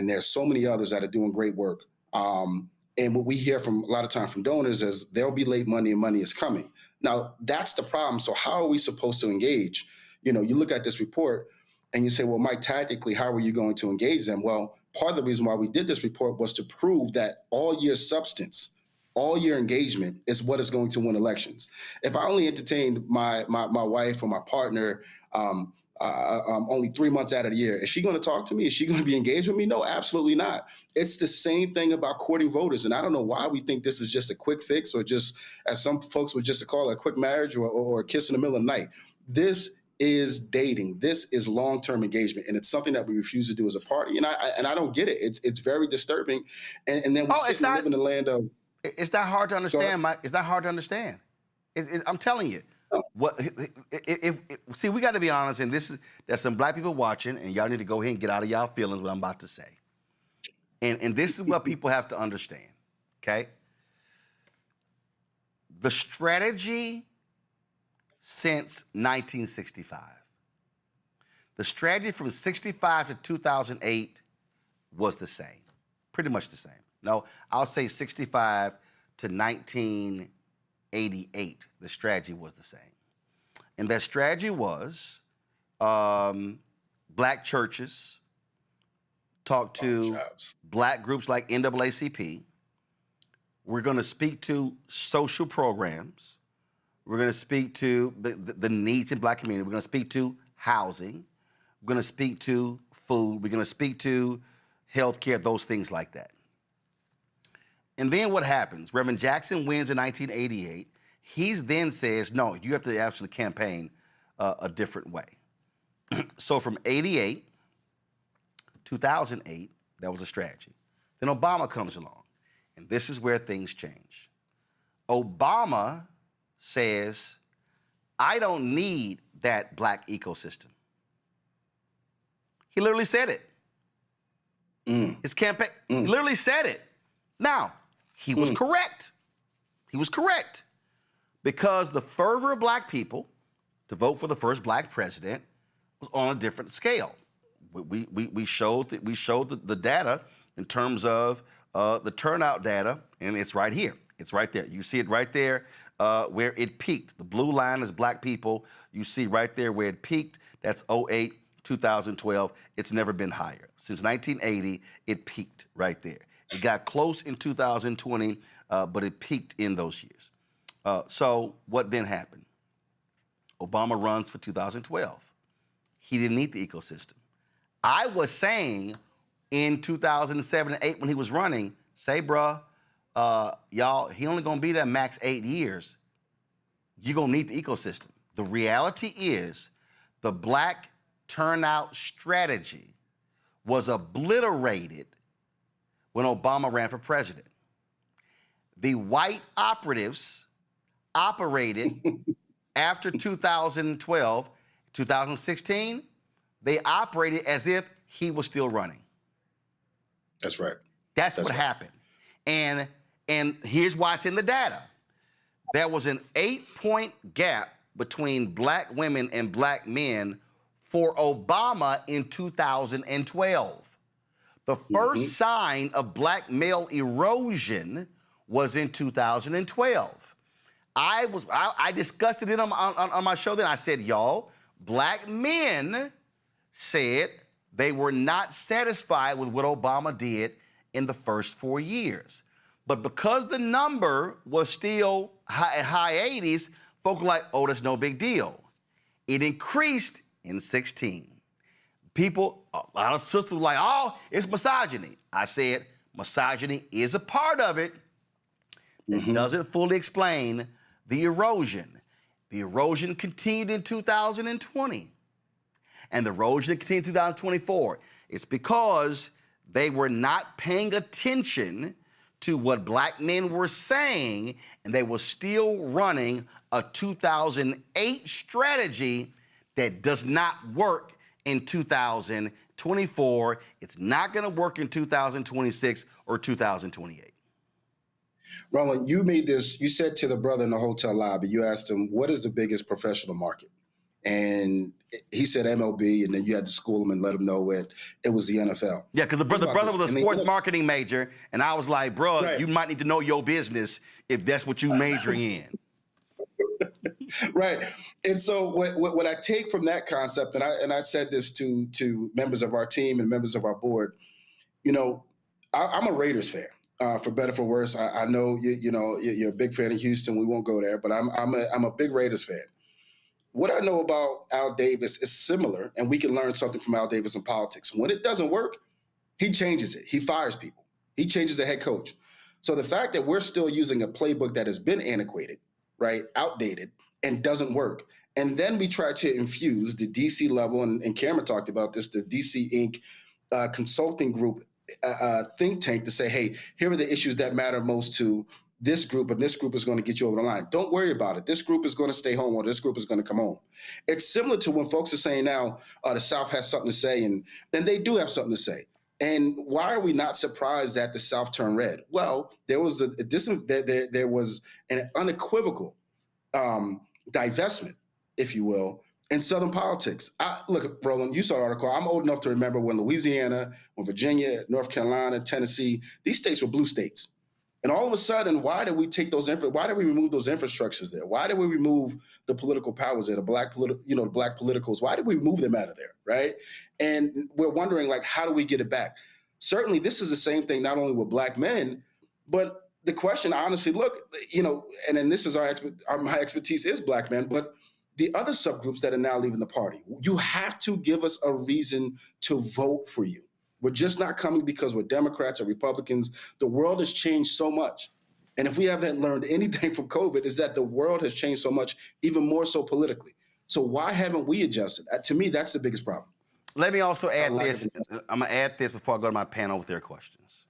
there's so many others that are doing great work. And what we hear from a lot of time from donors is there'll be late money and money is coming. Now, that's the problem. So how are we supposed to engage? You look at this report and you say, well, Mike, tactically, how are you going to engage them? Well, part of the reason why we did this report was to prove that all your substance, all your engagement is what is going to win elections. If I only entertained my wife or my partner only 3 months out of the year, is she going to talk to me? Is she going to be engaged with me? No, absolutely not. It's the same thing about courting voters. And I don't know why we think this is just a quick fix, or just, as some folks would just call it, a quick marriage or a kiss in the middle of the night. This is dating. This is long-term engagement. And it's something that we refuse to do as a party. And I don't get it. It's very disturbing. And then we sit and live in the land of... It's not hard to understand, Mike. It's not hard to understand. I'm telling you. See, we got to be honest, and there's some black people watching, and y'all need to go ahead and get out of y'all feelings what I'm about to say. And this is what people have to understand, okay? The strategy since 1965, the strategy from 65 to 2008 was the same, pretty much the same. No, I'll say 65 to 1988, the strategy was the same. And that strategy was black churches talk to black groups like NAACP. We're going to speak to social programs. We're going to speak to the needs in black community. We're going to speak to housing. We're going to speak to food. We're going to speak to healthcare, those things like that. And then what happens? Reverend Jackson wins in 1988. He then says, no, you have to actually campaign a different way. So from 88, 2008, that was a strategy. Then Obama comes along, and this is where things change. Obama says, I don't need that black ecosystem. He literally said it. His campaign, he literally said it. Now, he was correct. He was correct. Because the fervor of black people to vote for the first black president was on a different scale. We showed the data in terms of the turnout data, and it's right here. It's right there. You see it right there where it peaked. The blue line is black people. You see right there where it peaked. That's 08, 2012. It's never been higher. Since 1980, it peaked right there. It got close in 2020, but it peaked in those years. So what then happened? Obama runs for 2012. He didn't need the ecosystem. I was saying in 2007 and 8 when he was running, say, bruh, y'all, he only gonna be there max 8 years. You're gonna need the ecosystem. The reality is the black turnout strategy was obliterated when Obama ran for president. The white operatives operated after 2012, 2016, they operated as if he was still running. That's right. That's what happened. And here's why it's in the data. There was an 8-point gap between black women and black men for Obama in 2012. The first sign of black male erosion was in 2012. I discussed it on my show then. I said, y'all, black men said they were not satisfied with what Obama did in the first 4 years. But because the number was still at high 80s, folks were like, oh, that's no big deal. It increased in 16. People, a lot of sisters were like, oh, it's misogyny. I said, misogyny is a part of it. It doesn't fully explain the erosion. The erosion continued in 2020. And the erosion continued in 2024. It's because they were not paying attention to what black men were saying, and they were still running a 2008 strategy that does not work in 2024. It's not going to work in 2026 or 2028. Roland, you said to the brother in the hotel lobby, you asked him, what is the biggest professional market? And he said MLB, and then you had to school him and let him know it was the NFL. Yeah, because the brother was a sports marketing major, and I was like, bro, you might need to know your business if that's what you're majoring in. Right. And so what I take from that concept, and I said this to members of our team and members of our board, I'm a Raiders fan. For better, for worse, I know you're a big fan of Houston. We won't go there, but I'm a big Raiders fan. What I know about Al Davis is similar, and we can learn something from Al Davis in politics. When it doesn't work, he changes it. He fires people. He changes the head coach. So the fact that we're still using a playbook that has been antiquated, right, outdated, and doesn't work, and then we try to infuse the DC level, and Cameron talked about this, the DC Inc. Consulting group think tank to say, hey, here are the issues that matter most to this group, and this group is going to get you over the line. Don't worry about it. This group is going to stay home, or this group is going to come home. It's similar to when folks are saying now the South has something to say, and they do have something to say. And why are we not surprised that the South turned red? Well, there was there was an unequivocal divestment, if you will, in Southern politics. Look, Roland, you saw the article. I'm old enough to remember when Louisiana, when Virginia, North Carolina, Tennessee, these states were blue states. And all of a sudden, why did we take why did we remove those infrastructures there? Why did we remove the political powers there, the black politicals? Why did we remove them out of there, right? And we're wondering, like, how do we get it back? Certainly, this is the same thing, not only with black men, but the question, honestly, look, and then this is my expertise is black men, but the other subgroups that are now leaving the party, you have to give us a reason to vote for you. We're just not coming because we're Democrats or Republicans. The world has changed so much. And if we haven't learned anything from COVID, is that the world has changed so much, even more so politically. So why haven't we adjusted? To me, that's the biggest problem. Let me also add this. I'm going to add this before I go to my panel with their questions.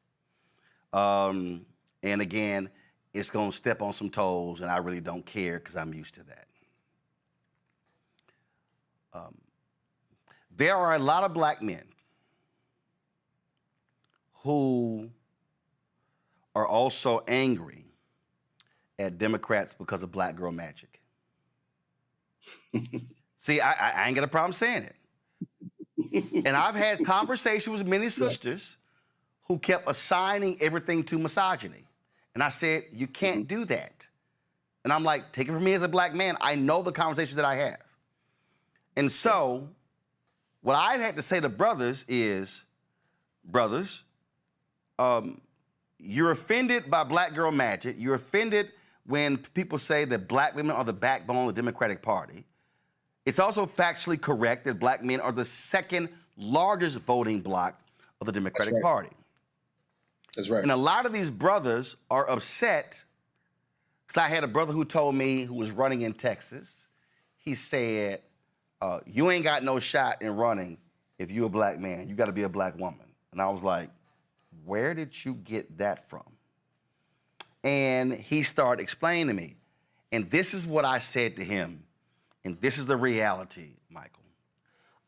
And again, it's going to step on some toes, and I really don't care because I'm used to that. There are a lot of black men who are also angry at Democrats because of black girl magic. See, I ain't got a problem saying it. And I've had conversations with many sisters who kept assigning everything to misogyny. And I said, you can't do that. And I'm like, take it from me as a black man. I know the conversations that I have. And so what I've had to say to brothers is, brothers, you're offended by black girl magic. You're offended when people say that black women are the backbone of the Democratic Party. It's also factually correct that black men are the second largest voting bloc of the Democratic Party. That's right. And a lot of these brothers are upset because I had a brother who told me, who was running in Texas, he said, you ain't got no shot in running if you're a black man. You got to be a black woman. And I was like, where did you get that from? And he started explaining to me. And this is what I said to him. And this is the reality, Michael.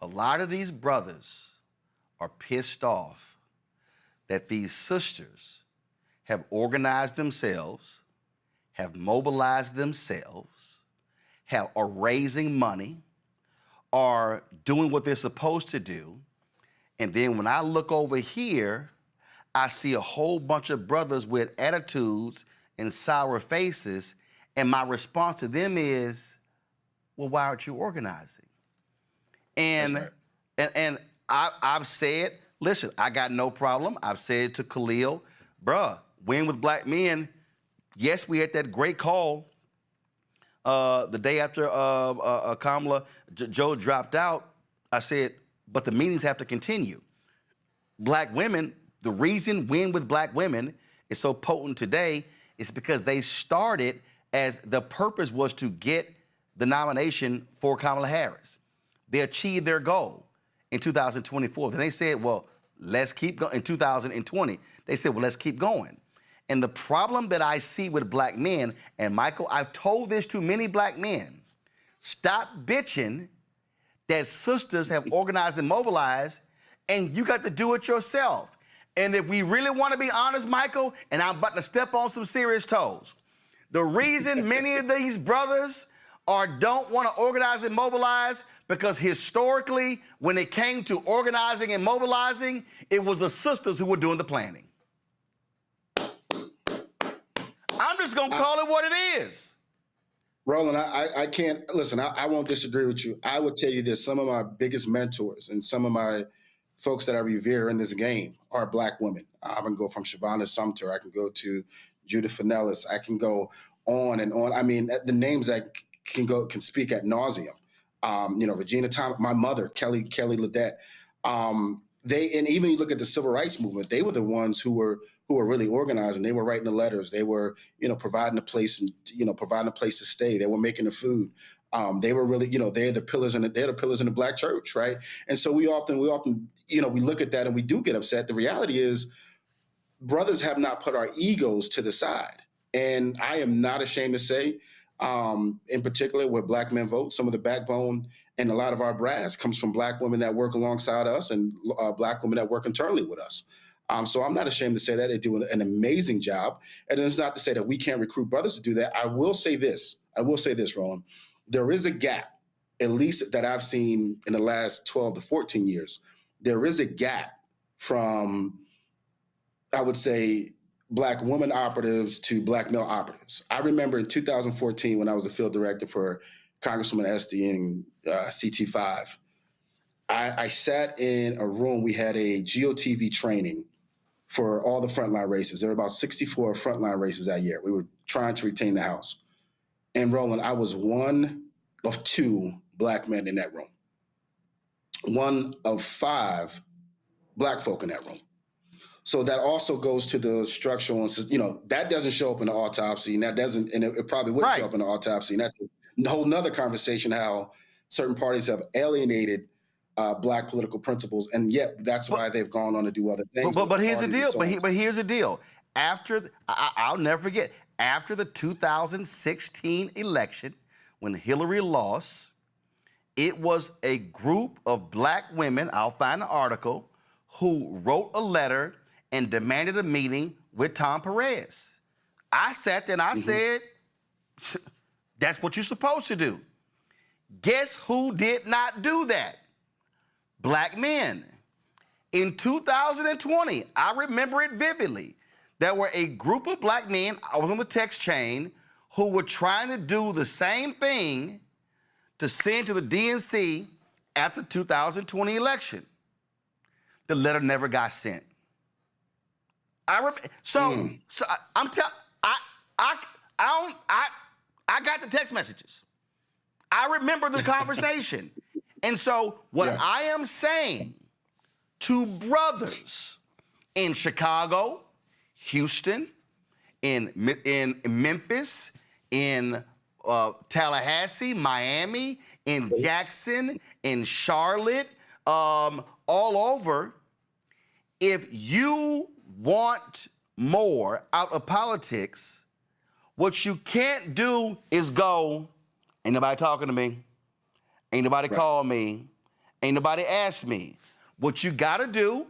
A lot of these brothers are pissed off that these sisters have organized themselves, have mobilized themselves, are raising money, are doing what they're supposed to do. And then when I look over here, I see a whole bunch of brothers with attitudes and sour faces. And my response to them is, well, why aren't you organizing? And I've said, listen, I got no problem. I've said to Khalil, bruh, win with black men. Yes, we had that great call the day after Kamala, Joe dropped out. I said, but the meetings have to continue. Black women, the reason Win with Black Women is so potent today is because they started as the purpose was to get the nomination for Kamala Harris. They achieved their goal in 2024. Then they said, well, let's keep going. In 2020, they said, well, let's keep going. And the problem that I see with black men, and Michael, I've told this to many black men, stop bitching that sisters have organized and mobilized, and you got to do it yourself. And if we really want to be honest, Michael, and I'm about to step on some serious toes, the reason many of these brothers don't want to organize and mobilize, because historically, when it came to organizing and mobilizing, it was the sisters who were doing the planning. I'm just going to call it what it is. Roland, I can't, listen, I won't disagree with you. I will tell you this, some of my biggest mentors and some of my folks that I revere in this game are black women. I can go from Shavonna Sumter, I can go to Judith Finellis, I can go on and on. I mean, the names that can speak ad nauseum. Regina Thomas, my mother, Kelly Ledette. And even you look at the civil rights movement, they were the ones who were really organizing. They were writing the letters. They were, providing a place to stay. They were making the food. They were really, they're the pillars in the black church, right? And so we often, we look at that and we do get upset. The reality is, brothers have not put our egos to the side. And I am not ashamed to say, in particular, where black men vote, some of the backbone and a lot of our brass comes from black women that work alongside us and black women that work internally with us. So I'm not ashamed to say that. They do an amazing job. And it's not to say that we can't recruit brothers to do that. I will say this, Roland. There is a gap at least that I've seen in the last 12 to 14 years, there is a gap from, I would say, Black women operatives to Black male operatives. I remember in 2014 when I was a field director for Congresswoman Etienne CT5, I sat in a room. We had a GOTV training for all the frontline races. There were about 64 frontline races that year. We were trying to retain the House. And Roland, I was one of 2 Black men in that room. One of 5 Black folk in that room. So that also goes to the structural, that doesn't show up in the autopsy, and it probably wouldn't show up in the autopsy. And that's a whole nother conversation, how certain parties have alienated Black political principles, and yet that's why they've gone on to do other things. But here's the deal. But here's the deal. I'll never forget, after the 2016 election, when Hillary lost, it was a group of Black women, I'll find the article, who wrote a letter and demanded a meeting with Tom Perez. I sat there and I said, that's what you're supposed to do. Guess who did not do that? Black men. In 2020, I remember it vividly, there were a group of Black men, I was on the text chain, who were trying to do the same thing to send to the DNC after the 2020 election. The letter never got sent. I got the text messages. I remember the conversation. And so what I am saying to brothers in Chicago, Houston, in Memphis, in Tallahassee, Miami, in Jackson, in Charlotte, all over, if you want more out of politics, what you can't do is go, ain't nobody talking to me, ain't nobody call me, ain't nobody ask me. What you gotta do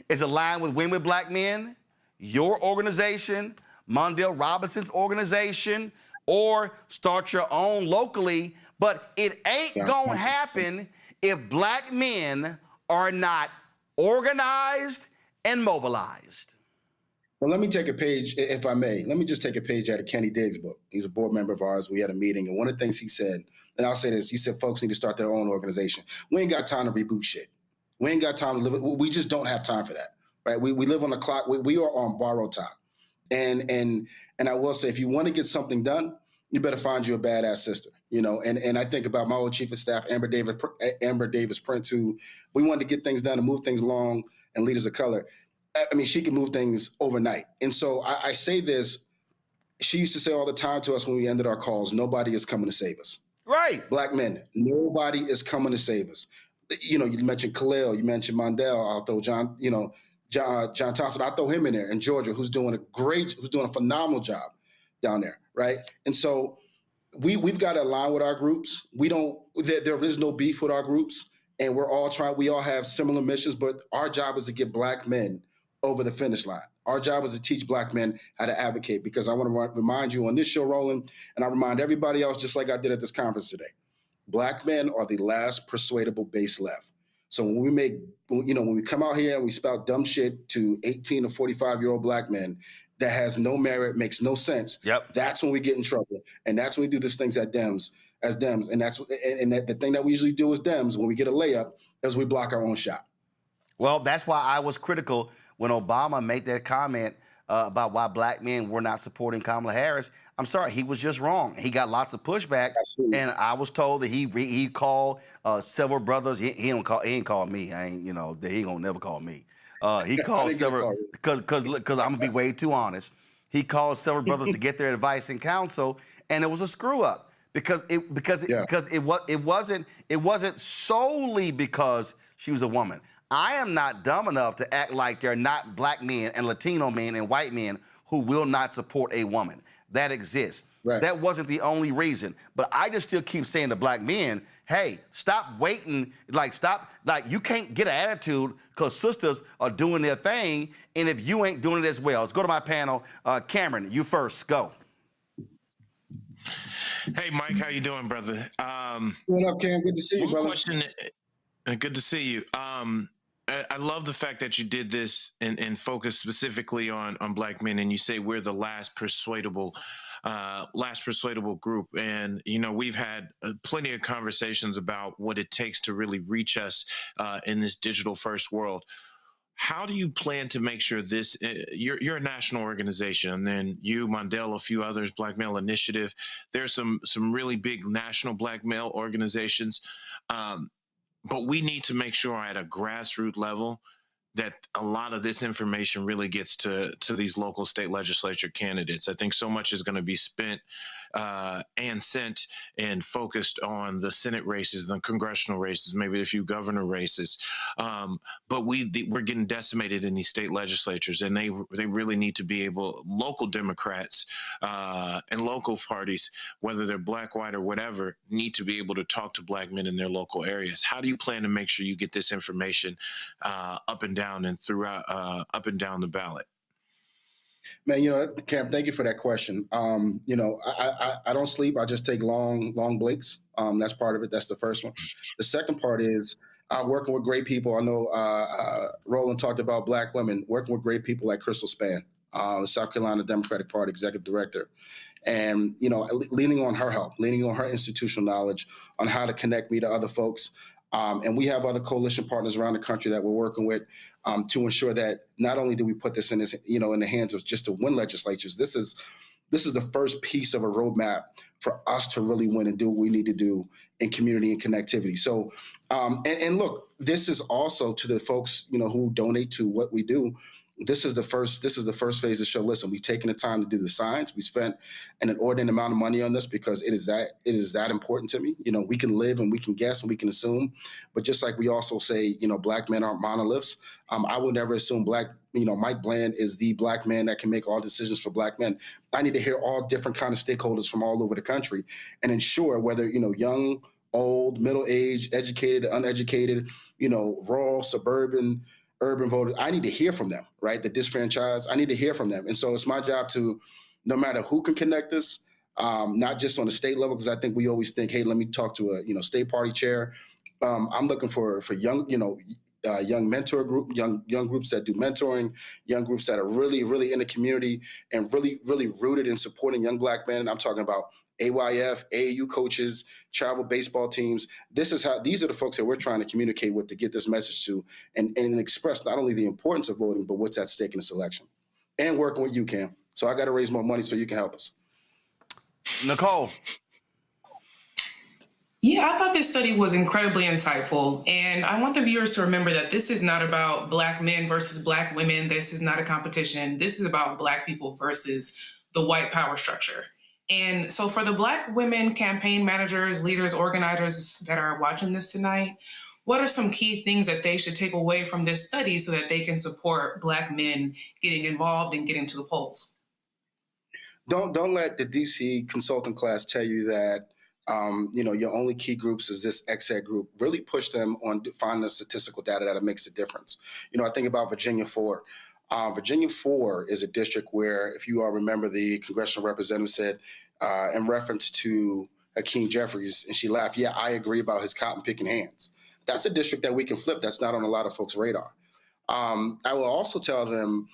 is align with Women with Black Men, your organization, Mondale Robinson's organization, or start your own locally, but it ain't gonna happen if Black men are not organized and mobilized. Well, let me take a page, if I may. Let me just take a page out of Kenny Diggs' book. He's a board member of ours. We had a meeting, and one of the things he said, and I'll say this, he said folks need to start their own organization. We ain't got time to reboot shit. We ain't got time to live. We just don't have time for that, right? We live on the clock. We are on borrowed time. And I will say, if you want to get something done, you better find you a badass sister, and I think about my old chief of staff, Amber Davis Prince, who we wanted to get things done and move things along, and leaders of color. I mean, she can move things overnight. And so I say this, she used to say all the time to us when we ended our calls, nobody is coming to save us. Right. Black men, nobody is coming to save us. You mentioned Khalil, you mentioned Mondale, I'll throw John Thompson, I'll throw him in there, in Georgia, who's doing a phenomenal job down there, right? And so we've got to align with our groups. There is no beef with our groups, and we all have similar missions, but our job is to get Black men over the finish line. Our job is to teach Black men how to advocate, because I want to remind you on this show, Roland, and I remind everybody else, just like I did at this conference today, Black men are the last persuadable base left. So when we come out here and we spout dumb shit to 18 to 45-year-old Black men that has no merit, makes no sense, that's when we get in trouble. And that's when we do these things as Dems. And the thing that we usually do as Dems, when we get a layup, is we block our own shot. Well, that's why I was critical when Obama made that comment about why Black men were not supporting Kamala Harris. I'm sorry, he was just wrong. He got lots of pushback. Absolutely. And I was told that he called several brothers. He ain't called me. He ain't gonna never call me. He called several, because I'm gonna be way too honest. He called several brothers to get their advice and counsel, and it was a screw up because it wasn't solely because she was a woman. I am not dumb enough to act like there are not Black men and Latino men and white men who will not support a woman. That exists. Right. That wasn't the only reason. But I just still keep saying to Black men, hey, stop waiting. You can't get an attitude because sisters are doing their thing, and if you ain't doing it as well. Let's go to my panel. Cameron, you first. Go. Hey, Mike, how you doing, brother? What up, Cam? Good to see you, one brother. question. Good to see you. I love the fact that you did this and focus specifically on Black men, and you say we're the last persuadable group. And we've had plenty of conversations about what it takes to really reach us in this digital first world. How do you plan to make sure this? You're a national organization, and then you, Mondale, a few others, Black Male Initiative. There's some really big national Black male organizations, but we need to make sure at a grassroots level that a lot of this information really gets to these local state legislature candidates. I think so much is going to be spent and sent and focused on the Senate races, the congressional races, maybe a few governor races. But we're getting decimated in these state legislatures, and they really need to be able, local Democrats and local parties, whether they're Black, white, or whatever, need to be able to talk to Black men in their local areas. How do you plan to make sure you get this information up and down and throughout, up and down the ballot? Man, Cam, thank you for that question. I don't sleep. I just take long breaks. That's part of it. That's the first one. The second part is working with great people. I know Roland talked about Black women, working with great people like Crystal Spann, the South Carolina Democratic Party executive director. And, leaning on her help, leaning on her institutional knowledge on how to connect me to other folks. And we have other coalition partners around the country that we're working with to ensure that not only do we put this in the hands of just to win legislatures, this is the first piece of a roadmap for us to really win and do what we need to do in community and connectivity. So, and look, this is also to the folks, who donate to what we do. This is the first phase to show, listen, we've taken the time to do the science. We spent an inordinate amount of money on this because it is that important to me. We can live and we can guess and we can assume, but just like we also say, Black men aren't monoliths. I would never assume Mike Bland is the Black man that can make all decisions for Black men. I need to hear all different kind of stakeholders from all over the country and ensure whether, young, old, middle-aged, educated, uneducated, rural, suburban, urban voters, I need to hear from them, right? The disenfranchised, I need to hear from them. And so it's my job to, no matter who can connect us, not just on the state level, because I think we always think, hey, let me talk to a, state party chair. I'm looking for young, young mentor group, young groups that do mentoring, young groups that are really, really in the community and really, really rooted in supporting young Black men. And I'm talking about AYF, AAU coaches, travel baseball teams. These are the folks that we're trying to communicate with to get this message to and express not only the importance of voting, but what's at stake in this election. And working with you, Cam. So I got to raise more money so you can help us. Nicole. Yeah, I thought this study was incredibly insightful. And I want the viewers to remember that this is not about Black men versus Black women. This is not a competition. This is about Black people versus the white power structure. And so for the Black women campaign managers, leaders, organizers that are watching this tonight, what are some key things that they should take away from this study so that they can support Black men getting involved and getting to the polls? Don't let the DC consultant class tell you that your only key groups is this XA group. Really push them on finding the statistical data that makes a difference. I think about Virginia 4. Virginia 4 is a district where, if you all remember, the congressional representative said, in reference to Hakeem Jeffries, and she laughed, yeah, I agree about his cotton-picking hands. That's a district that we can flip. That's not on a lot of folks' radar. I will also tell them,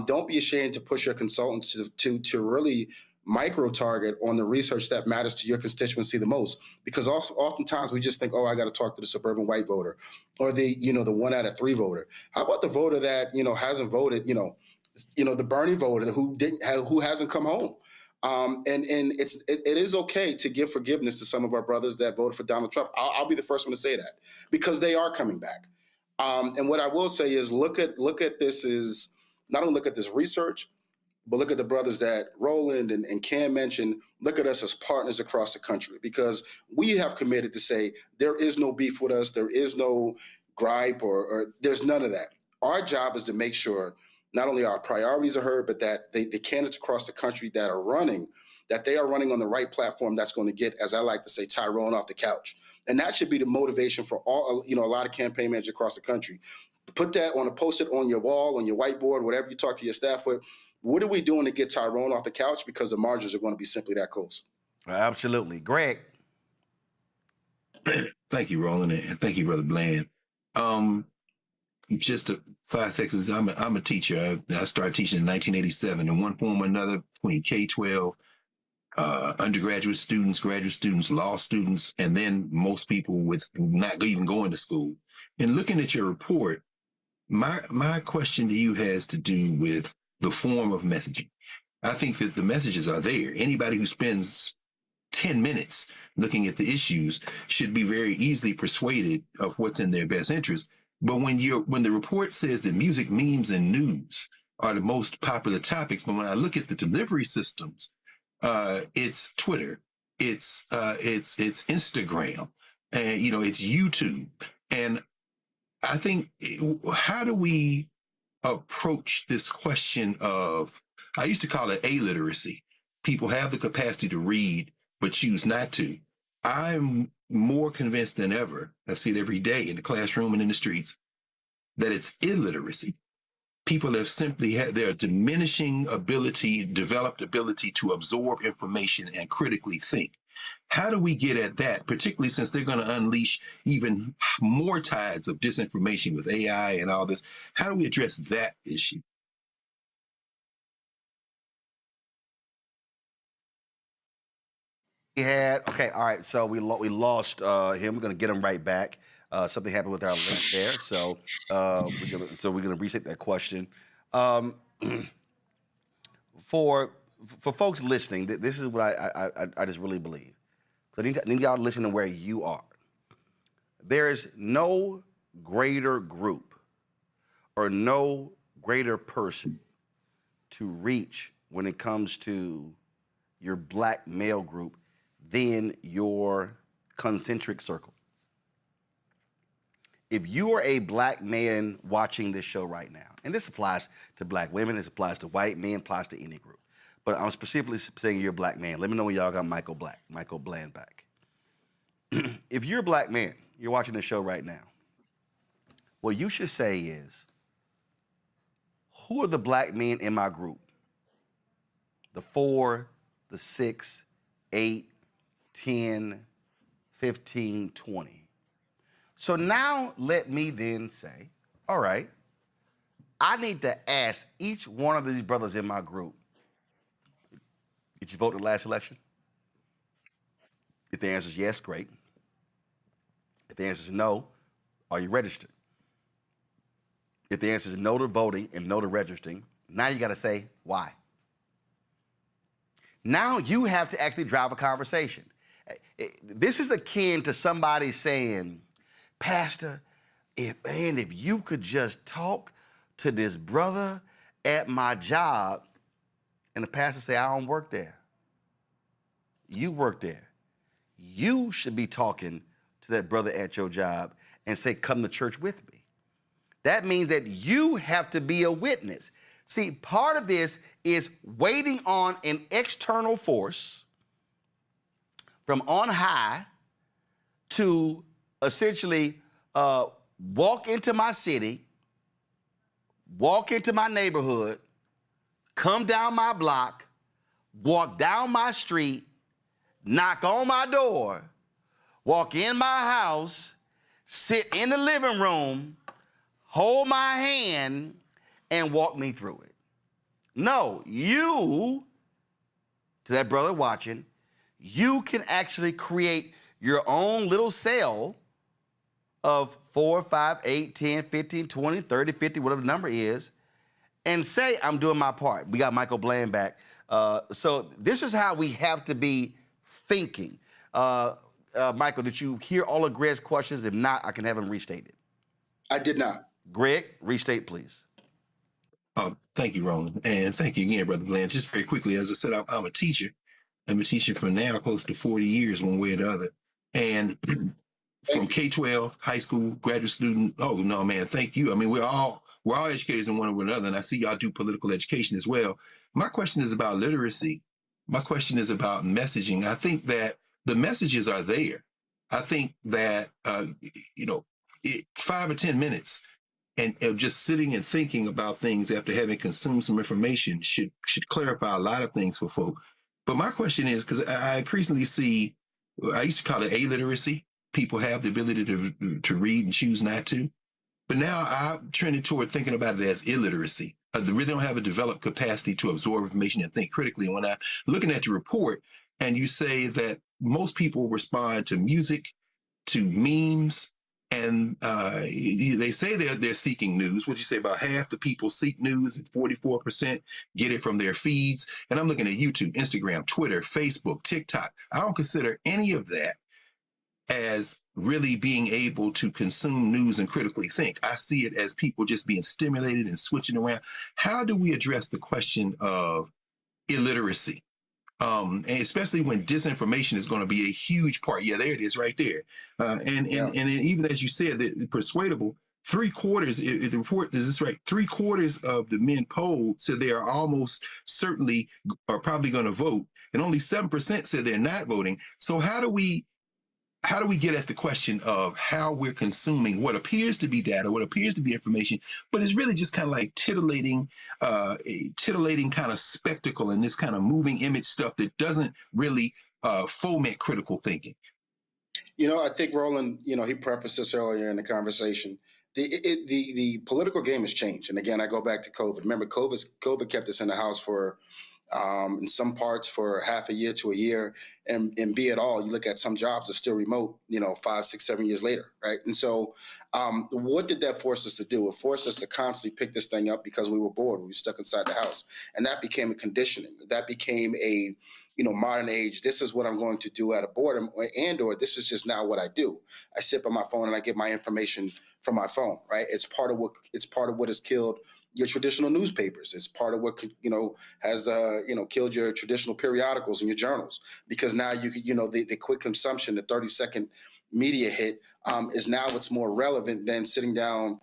don't be ashamed to push your consultants to really micro-target on the research that matters to your constituency the most. Because oftentimes we just think, I got to talk to the suburban white voter or the 1 out of 3 voter. How about the voter that, hasn't voted, the Bernie voter who hasn't come home? And it is okay to give forgiveness to some of our brothers that voted for Donald Trump. I'll be the first one to say that because they are coming back. And what I will say is look at this is not only look at this research, but look at the brothers that Roland and Cam mentioned. Look at us as partners across the country because we have committed to say there is no beef with us. There is no gripe or there's none of that. Our job is to make sure not only our priorities are heard, but that the candidates across the country that are running, that they are running on the right platform that's going to get, as I like to say, Tyrone off the couch. And that should be the motivation for all, a lot of campaign managers across the country. Put that on post-it on your wall, on your whiteboard, whatever you talk to your staff with. What are we doing to get Tyrone off the couch? Because the margins are going to be simply that close. Absolutely. Greg. Thank you, Roland, and thank you, Brother Bland. Just 5 seconds. I'm a teacher. I started teaching in 1987 in one form or another, between K-12, undergraduate students, graduate students, law students, and then most people with not even going to school. And looking at your report, my question to you has to do with the form of messaging. I think that the messages are there. Anybody who spends 10 minutes looking at the issues should be very easily persuaded of what's in their best interest. But when the report says that music, memes, and news are the most popular topics, but when I look at the delivery systems, it's Twitter, it's Instagram, and it's YouTube. And I think, how do we approach this question of, I used to call it illiteracy. People have the capacity to read, but choose not to. I'm more convinced than ever, I see it every day in the classroom and in the streets, that it's illiteracy. People have simply had their diminishing ability, developed ability to absorb information and critically think. How do we get at that, particularly since they're going to unleash even more tides of disinformation with AI and all this? How do we address that issue? Okay, all right. So we lost him. We're gonna get him right back. Something happened with our link there, so we're gonna reset that question. For folks listening, this is what I just really believe. So I need y'all to listen to where you are. There is no greater group or no greater person to reach when it comes to your black male group than your concentric circle. If you are a black man watching this show right now, and this applies to black women, this applies to white men, applies to any group, but I'm specifically saying you're a black man. Let me know when y'all got Michael Bland back. If you're a black man, you're watching this show right now, what you should say is, who are the black men in my group? The 4, the 6, 8, 10, 15, 20. So now let me then say, all right, I need to ask each one of these brothers in my group, did you vote in the last election? If the answer is yes, great. If the answer is no, are you registered? If the answer is no to voting and no to registering, now you got to say why. Now you have to actually drive a conversation. This is akin to somebody saying, Pastor, if you could just talk to this brother at my job, and the pastor say, I don't work there. You work there. You should be talking to that brother at your job and say, come to church with me. That means that you have to be a witness. See, part of this is waiting on an external force from on high to essentially walk into my city, walk into my neighborhood, come down my block, walk down my street, knock on my door, walk in my house, sit in the living room, hold my hand, and walk me through it. No, you, to that brother watching, you can actually create your own little cell of 4, 5, 8, 10, 15, 20, 30, 50, whatever the number is, and say, I'm doing my part. We got Michael Bland back. So this is how we have to be thinking. Michael, did you hear all of Greg's questions? If not, I can have him restated. I did not. Greg, restate, please. Thank you, Roland. And thank you again, Brother Bland. Just very quickly, as I said, I'm a teacher. I'm a teacher for now close to 40 years, one way or the other. And from K-12, high school, graduate student, oh, no, man, thank you. I mean, we're all educators in one way or another, and I see y'all do political education as well. My question is about literacy. My question is about messaging. I think that the messages are there. I think that, 5 or 10 minutes and just sitting and thinking about things after having consumed some information should clarify a lot of things for folk. But my question is, because I increasingly see, I used to call it illiteracy. People have the ability to read and choose not to. But now I'm trending toward thinking about it as illiteracy. They really don't have a developed capacity to absorb information and think critically. And when I'm looking at your report and you say that most people respond to music, to memes, and they say they're seeking news. What'd you say, about half the people seek news and 44% get it from their feeds? And I'm looking at YouTube, Instagram, Twitter, Facebook, TikTok. I don't consider any of that as really being able to consume news and critically think. I see it as people just being stimulated and switching around. How do we address the question of illiteracy? And especially when disinformation is going to be a huge part. Yeah, there it is right there. And even as you said, the persuadable, 3/4, if the report is this right, 3/4 of the men polled said they are almost certainly are probably going to vote, and only 7% said they're not voting. So how do we get at the question of how we're consuming what appears to be data, what appears to be information, but is really just kind of like titillating kind of spectacle and this kind of moving image stuff that doesn't really foment critical thinking? I think Roland, he prefaced this earlier in the conversation. The political game has changed. And again, I go back to COVID. Remember, COVID kept us in the house for in some parts for half a year to a year, and be it all, you look at some jobs are still remote, 5, 6, 7 years later, right? And so what did that force us to do? It forced us to constantly pick this thing up because we were bored. We were stuck inside the house. And that became a conditioning. That became a modern age, this is what I'm going to do out of boredom, or this is just now what I do. I sit by my phone and I get my information from my phone, right? It's part of what has killed your traditional newspapers. It's part of what has killed your traditional periodicals and your journals, because now the quick consumption, the 30-second media hit is now what's more relevant than sitting down,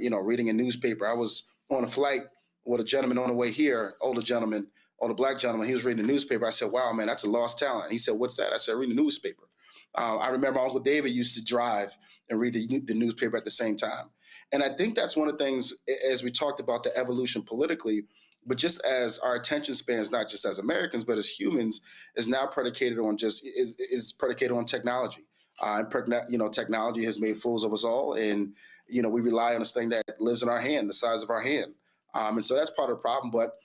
reading a newspaper. I was on a flight with a gentleman on the way here, older black gentleman. He was reading the newspaper. I said, "Wow, man, that's a lost talent." He said, "What's that?" I said, "Reading the newspaper." I remember Uncle David used to drive and read the newspaper at the same time. And I think that's one of the things, as we talked about the evolution politically, but just as our attention spans, not just as Americans, but as humans, is now predicated on is predicated on technology. Technology has made fools of us all. And, we rely on this thing that lives in our hand, the size of our hand. And so that's part of the problem. But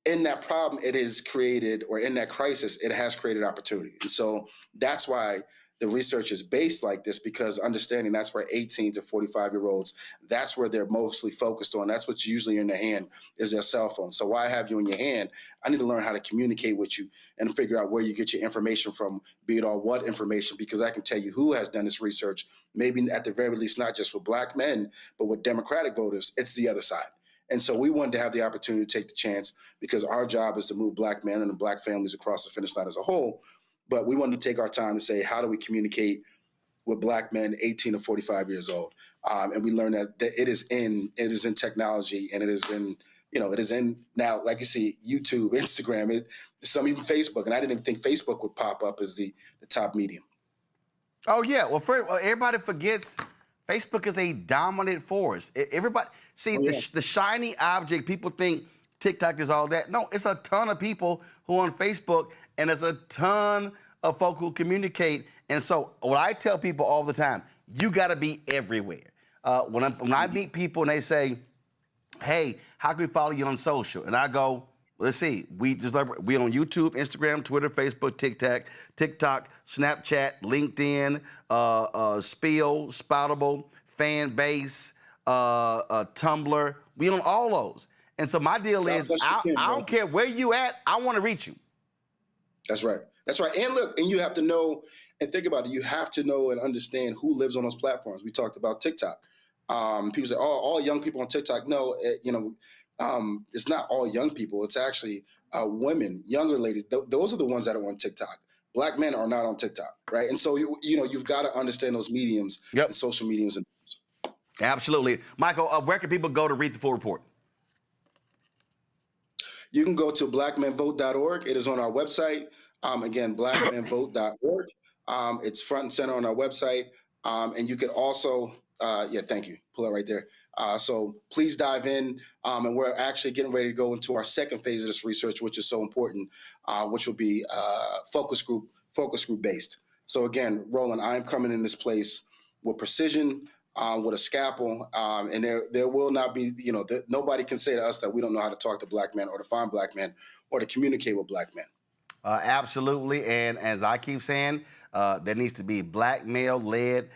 in that problem, it is created, or in that crisis, it has created opportunity. And so that's why the research is based like this, because understanding that's where 18 to 45-year-olds, that's where they're mostly focused on. That's what's usually in their hand, is their cell phone. So why have you in your hand? I need to learn how to communicate with you and figure out where you get your information from, be it all what information, because I can tell you who has done this research, maybe at the very least, not just with black men, but with Democratic voters. It's the other side. And so we wanted to have the opportunity to take the chance, because our job is to move black men and black families across the finish line as a whole. But we wanted to take our time to say, how do we communicate with black men 18 to 45 years old? And we learned that it is in technology, and it is in now, like you see, YouTube, Instagram, some even Facebook. And I didn't even think Facebook would pop up as the top medium. Oh, yeah. Well, everybody forgets Facebook is a dominant force. Everybody, the shiny object, people think TikTok is all that. No, it's a ton of people who are on Facebook, and there's a ton of folk who communicate. And so what I tell people all the time, you got to be everywhere. When I meet people and they say, "Hey, how can we follow you on social?" And I go, let's see, we on YouTube, Instagram, Twitter, Facebook, TikTok, Snapchat, LinkedIn, Spill, Spoutable, Fanbase, Tumblr. We on all those. And so my deal is, I don't care where you at, I want to reach you. That's right. That's right. And look, and you have to know, and think about it, you have to know and understand who lives on those platforms. We talked about TikTok. People say, "Oh, all young people on TikTok." No, it's not all young people. It's actually women, younger ladies. Those are the ones that are on TikTok. Black men are not on TikTok, right? And so you've got to understand those mediums, and social mediums. Absolutely, Michael. Where can people go to read the full report? You can go to blackmenvote.org. It is on our website. Again, blackmenvote.org. It's front and center on our website. And you can also Yeah, thank you. Pull it right there. So please dive in. And we're actually getting ready to go into our second phase of this research, which is so important, which will be focus group based. So again, Roland, I'm coming in this place with precision, with a scalpel, and there will not be, nobody can say to us that we don't know how to talk to black men or to find black men or to communicate with black men. Absolutely, and as I keep saying, there needs to be black male-led,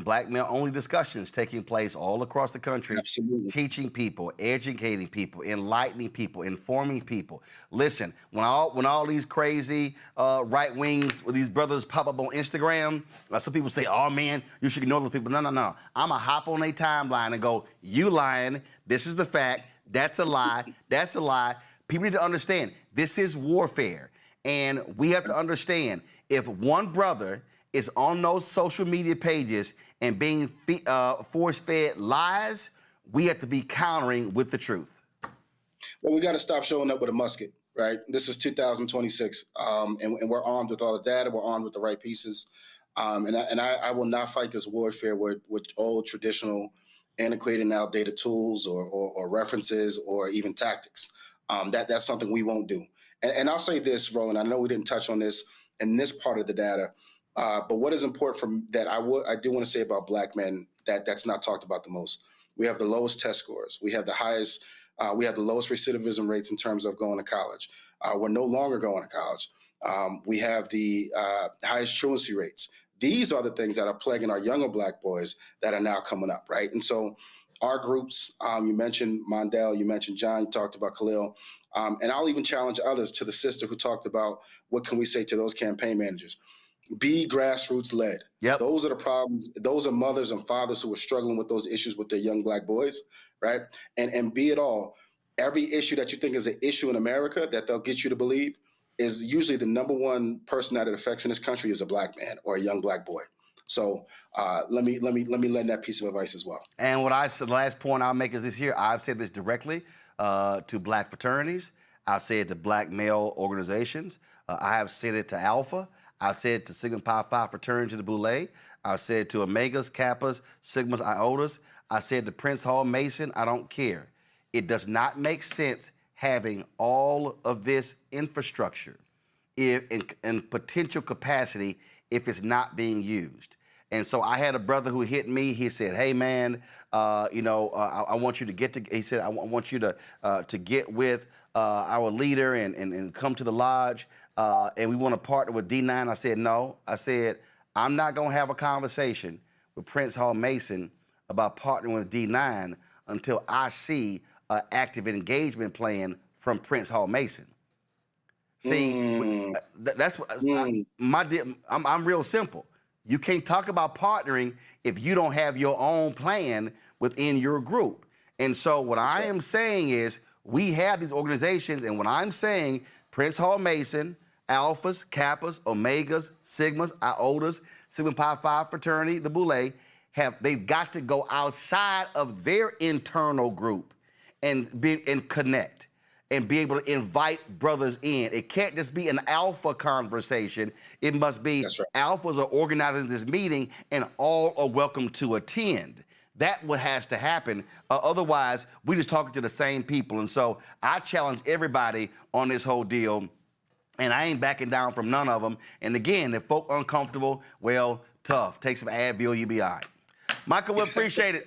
black male-only discussions taking place all across the country. Absolutely. Teaching people, educating people, enlightening people, informing people. Listen, when all these crazy right wings with these brothers pop up on Instagram, some people say, "Oh man, you should ignore those people." No. I'ma hop on their timeline and go, "You lying? This is the fact. That's a lie. That's a lie." People need to understand this is warfare. And we have to understand, if one brother is on those social media pages and being force-fed lies, we have to be countering with the truth. Well, we got to stop showing up with a musket, right? This is 2026, and we're armed with all the data. We're armed with the right pieces. And I will not fight this warfare with old, traditional, antiquated, and outdated tools or references or even tactics. That's something we won't do. And I'll say this, Roland, I know we didn't touch on this in this part of the data, but what is important that I do want to say about black men that's not talked about the most. We have the lowest test scores. We have the highest, we have the lowest recidivism rates in terms of going to college. We're no longer going to college. We have the highest truancy rates. These are the things that are plaguing our younger black boys that are now coming up, right? And so our groups, you mentioned Mondale, you mentioned John, you talked about Khalil, and I'll even challenge others to the sister who talked about what can we say to those campaign managers. Be grassroots led. Yep. Those are the problems. Those are mothers and fathers who are struggling with those issues with their young black boys, right? And be it all, every issue that you think is an issue in America that they'll get you to believe is usually the number one person that it affects in this country is a black man or a young black boy. So let me lend that piece of advice as well. And what I said, the last point I'll make is this here. I've said this directly to black fraternities. I've said it to black male organizations. I have said it to Alpha. I've said it to Sigma Pi Phi fraternity, the Boule. I've said it to Omegas, Kappas, Sigmas, Iotas. I said to Prince Hall Mason, I don't care. It does not make sense having all of this infrastructure in potential capacity if it's not being used. And so I had a brother who hit me. He said, "Hey man, I want you to get to." He said, "I want you to get with our leader and come to the lodge, and we want to partner with D9." I said, "No." I said, "I'm not going to have a conversation with Prince Hall Mason about partnering with D9 until I see an active engagement plan from Prince Hall Mason." See, that's what I'm real simple. You can't talk about partnering if you don't have your own plan within your group. And so what I am saying is we have these organizations, and when I'm saying Prince Hall Mason, Alphas, Kappas, Omegas, Sigmas, Iotas, Sigma Pi Phi fraternity, the Boule, they've got to go outside of their internal group and connect and be able to invite brothers in. It can't just be an alpha conversation. It must be alphas are organizing this meeting and all are welcome to attend. That's what has to happen. Otherwise, we're just talking to the same people. And so I challenge everybody on this whole deal, and I ain't backing down from none of them. And again, if folk uncomfortable, well, tough. Take some Advil, you'll be all right. Michael, we appreciate it.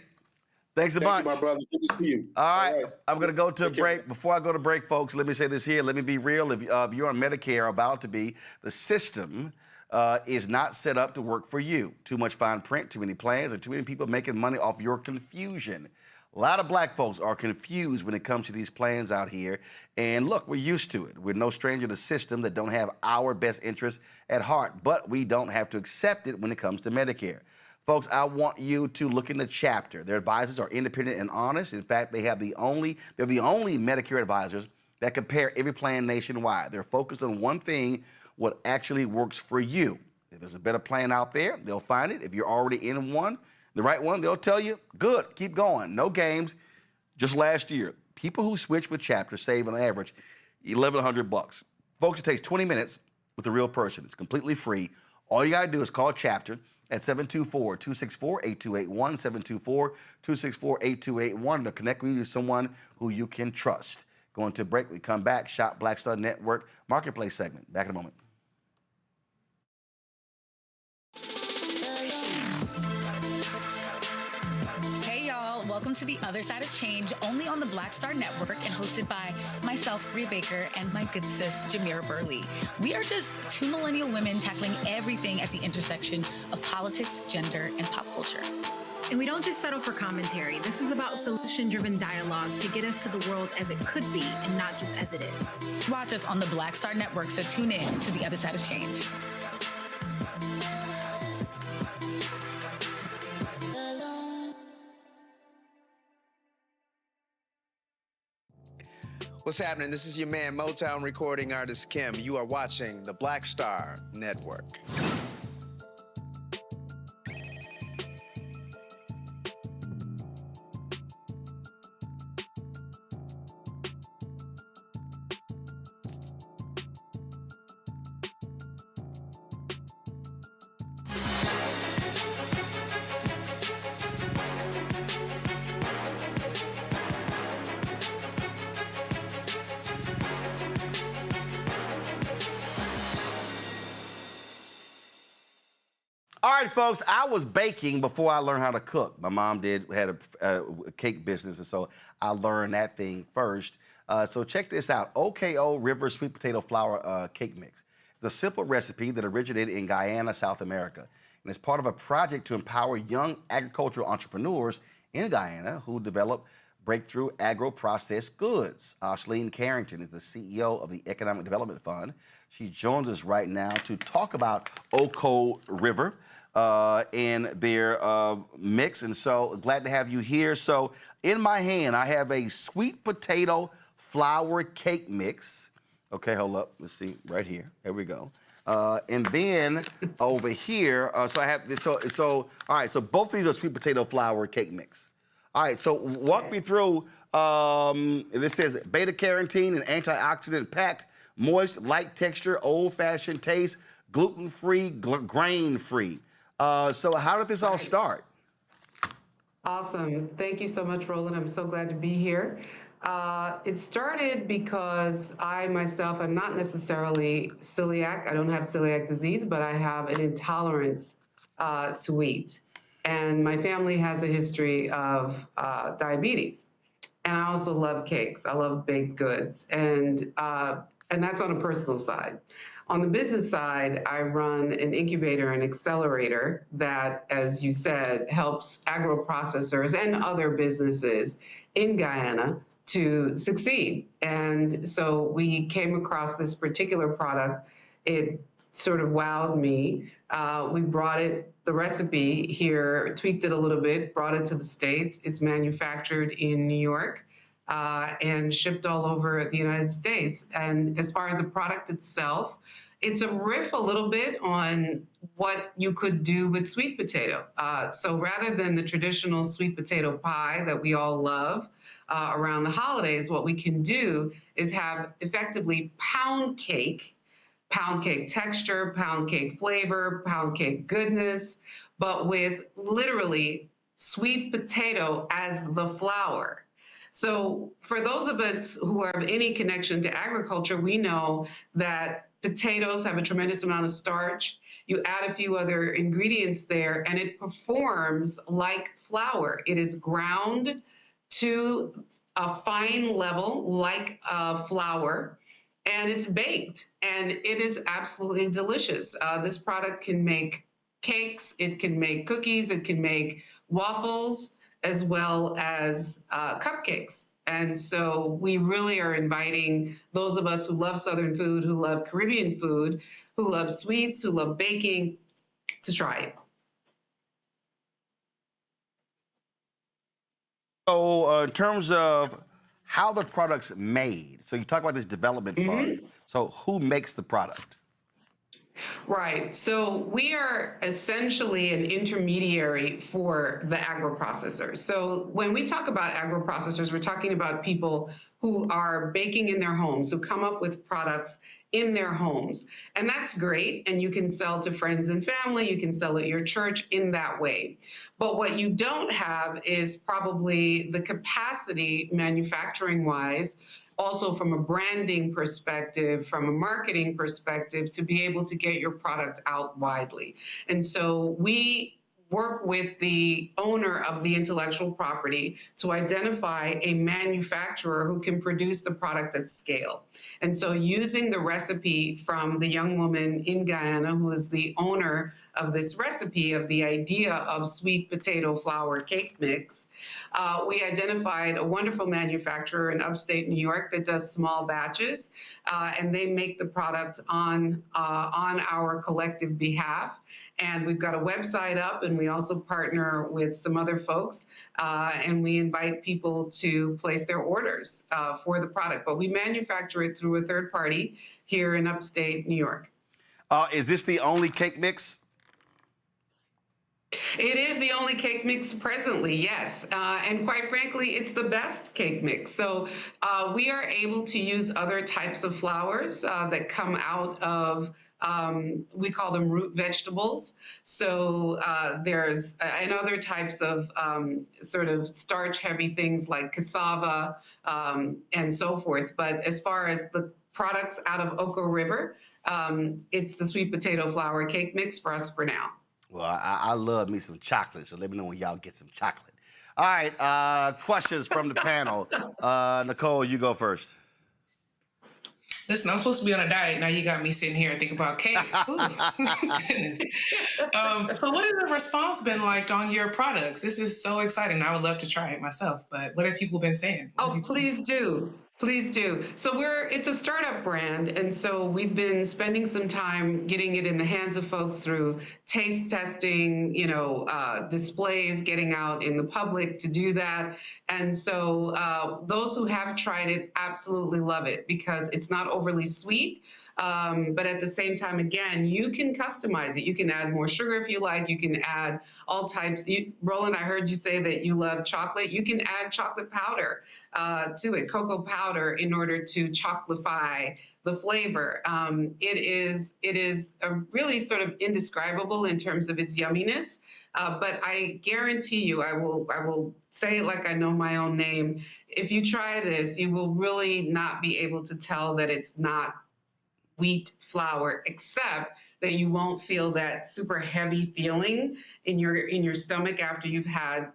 Thanks a bunch. Thank you, my brother. Good to see you. All right. I'm going to go to a break. Before I go to break, folks, let me say this here. Let me be real. If you're on Medicare or about to be, the system is not set up to work for you. Too much fine print, too many plans, or too many people making money off your confusion. A lot of black folks are confused when it comes to these plans out here. And look, we're used to it. We're no stranger to systems that don't have our best interests at heart, but we don't have to accept it when it comes to Medicare. Folks, I want you to look in the chapter. Their advisors are independent and honest. In fact, they're the only Medicare advisors that compare every plan nationwide. They're focused on one thing, what actually works for you. If there's a better plan out there, they'll find it. If you're already in one, the right one, they'll tell you, good, keep going. No games. Just last year, people who switch with Chapter save on average $1,100. Folks, it takes 20 minutes with a real person. It's completely free. All you got to do is call Chapter at 724-264-8281, 724-264-8281 to connect with you to someone who you can trust. Going to break, we come back, Shop Black Star Network Marketplace segment. Back in a moment. Welcome to The Other Side of Change, only on the Black Star Network and hosted by myself, Rhea Baker, and my good sis, Jamira Burley. We are just two millennial women tackling everything at the intersection of politics, gender, and pop culture. And we don't just settle for commentary. This is about solution-driven dialogue to get us to the world as it could be and not just as it is. Watch us on the Black Star Network, so tune in to The Other Side of Change. What's happening? This is your man, Motown recording artist Kim. You are watching the Black Star Network. All right, folks, I was baking before I learned how to cook. My mom had a cake business, and so I learned that thing first. So check this out, OKO River Sweet Potato Flour Cake Mix. It's a simple recipe that originated in Guyana, South America, and it's part of a project to empower young agricultural entrepreneurs in Guyana who develop breakthrough agro-processed goods. Ashley Etienne is the CEO of the Economic Development Fund. She joins us right now to talk about OKO River and their mix, and so glad to have you here. So in my hand, I have a sweet potato flour cake mix. Okay, hold up. Let's see, right here. There we go. And then over here, so I have this. So all right. So both of these are sweet potato flour cake mix. All right. So walk me through. This says beta carotene and antioxidant packed, moist, light texture, old-fashioned taste, gluten-free, grain-free. So how did this all start? Awesome. Thank you so much, Roland. I'm so glad to be here. It started because I myself am not necessarily celiac. I don't have celiac disease, but I have an intolerance to wheat. And my family has a history of diabetes. And I also love cakes. I love baked goods. And that's on a personal side. On the business side, I run an incubator and accelerator that, as you said, helps agro-processors and other businesses in Guyana to succeed. And so we came across this particular product. It sort of wowed me. We brought the recipe here, tweaked it a little bit, brought it to the States. It's manufactured in New York and shipped all over the United States. And as far as the product itself, it's a riff a little bit on what you could do with sweet potato. So rather than the traditional sweet potato pie that we all love around the holidays, what we can do is have effectively pound cake texture, pound cake flavor, pound cake goodness, but with literally sweet potato as the flour. So for those of us who have any connection to agriculture, we know that potatoes have a tremendous amount of starch. You add a few other ingredients there, and it performs like flour. It is ground to a fine level like flour, and it's baked, and it is absolutely delicious. This product can make cakes, it can make cookies, it can make waffles, as well as cupcakes. And so we really are inviting those of us who love Southern food, who love Caribbean food, who love sweets, who love baking, to try it. So in terms of how the product's made, so you talk about this development fund. So who makes the product? Right. So we are essentially an intermediary for the agro-processors. So when we talk about agro-processors, we're talking about people who are baking in their homes, who come up with products in their homes. And that's great. And you can sell to friends and family. You can sell at your church in that way. But what you don't have is probably the capacity, manufacturing-wise, also from a branding perspective, from a marketing perspective, to be able to get your product out widely. And so we work with the owner of the intellectual property to identify a manufacturer who can produce the product at scale. And so using the recipe from the young woman in Guyana, who is the owner of this recipe, of the idea of sweet potato flour cake mix, we identified a wonderful manufacturer in upstate New York that does small batches, and they make the product on our collective behalf. And we've got a website up, and we also partner with some other folks, and we invite people to place their orders for the product. But we manufacture it through a third party here in upstate New York. Is this the only cake mix? It is the only cake mix presently, yes. And quite frankly, it's the best cake mix. So we are able to use other types of flours that come out of we call them root vegetables. So there's and other types of sort of starch heavy things like cassava and so forth. But as far as the products out of Oko River, it's the sweet potato flour cake mix for us for now. Well, I love me some chocolate, so let me know when y'all get some chocolate. All right, questions from the panel. Nicole, you go first. Listen, I'm supposed to be on a diet. Now you got me sitting here thinking about cake. Ooh, goodness. So what has the response been like on your products? This is so exciting. I would love to try it myself, but what have people been saying? Oh, please do. Please do. So it's a startup brand, and so we've been spending some time getting it in the hands of folks through taste testing, displays, getting out in the public to do that. And so those who have tried it absolutely love it because it's not overly sweet. But at the same time, again, you can customize it. You can add more sugar if you like. You can add all types. Roland, I heard you say that you love chocolate. You can add chocolate powder to it, cocoa powder, in order to chocolify the flavor. It is a really sort of indescribable in terms of its yumminess. But I guarantee you, I will say it like I know my own name. If you try this, you will really not be able to tell that it's not wheat flour, except that you won't feel that super heavy feeling in your stomach after you've had,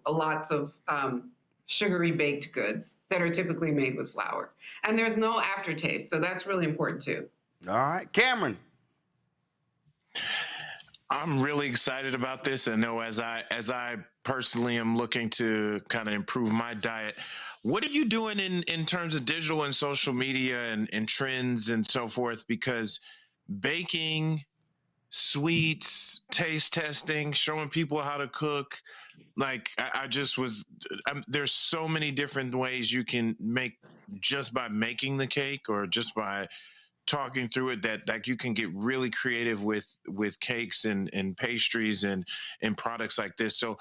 lots of sugary baked goods that are typically made with flour. And there's no aftertaste, so that's really important too. All right, Cameron. I'm really excited about this. I know as I personally am looking to kind of improve my diet, what are you doing in terms of digital and social media and trends and so forth? Because baking, sweets, taste testing, showing people how to cook, like there's so many different ways you can make just by making the cake or just by talking through it, that like you can get really creative with cakes and pastries and products like this. So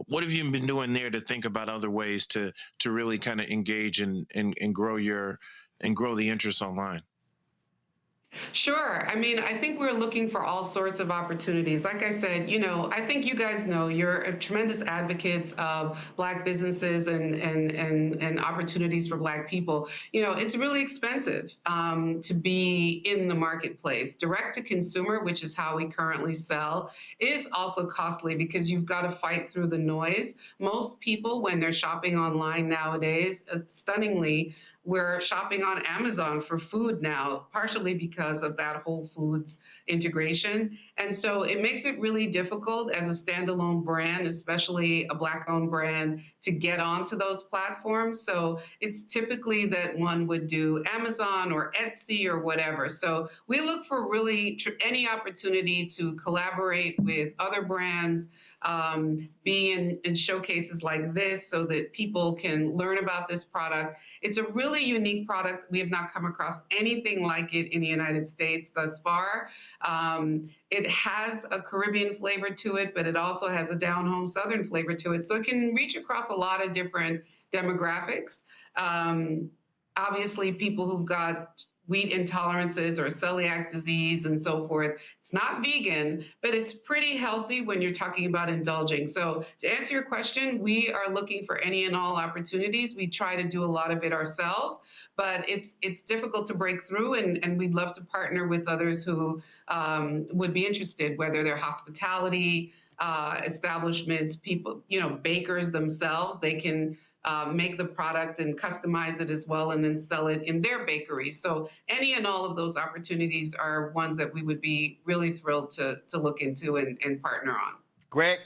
what have you been doing there to think about other ways to really kind of engage and grow the interest online? Sure. I mean, I think we're looking for all sorts of opportunities. Like I said, I think you guys know you're tremendous advocates of Black businesses and opportunities for Black people. It's really expensive to be in the marketplace. Direct to consumer, which is how we currently sell, is also costly because you've got to fight through the noise. Most people, when they're shopping online nowadays, stunningly, we're shopping on Amazon for food now, partially because of that Whole Foods integration. And so it makes it really difficult as a standalone brand, especially a Black-owned brand, to get onto those platforms. So it's typically that one would do Amazon or Etsy or whatever. So we look for really any opportunity to collaborate with other brands, be in showcases like this so that people can learn about this product. It's a really unique product. We have not come across anything like it in the United States thus far. It has a Caribbean flavor to it, but it also has a down-home Southern flavor to it. So it can reach across a lot of different demographics. Obviously, people who've got wheat intolerances or celiac disease and so forth. It's not vegan, but it's pretty healthy when you're talking about indulging. So to answer your question, we are looking for any and all opportunities. We try to do a lot of it ourselves, but it's difficult to break through, and we'd love to partner with others who would be interested, whether they're hospitality establishments, people, bakers themselves. They can make the product and customize it as well and then sell it in their bakeries. So any and all of those opportunities are ones that we would be really thrilled to look into and partner on. Greg?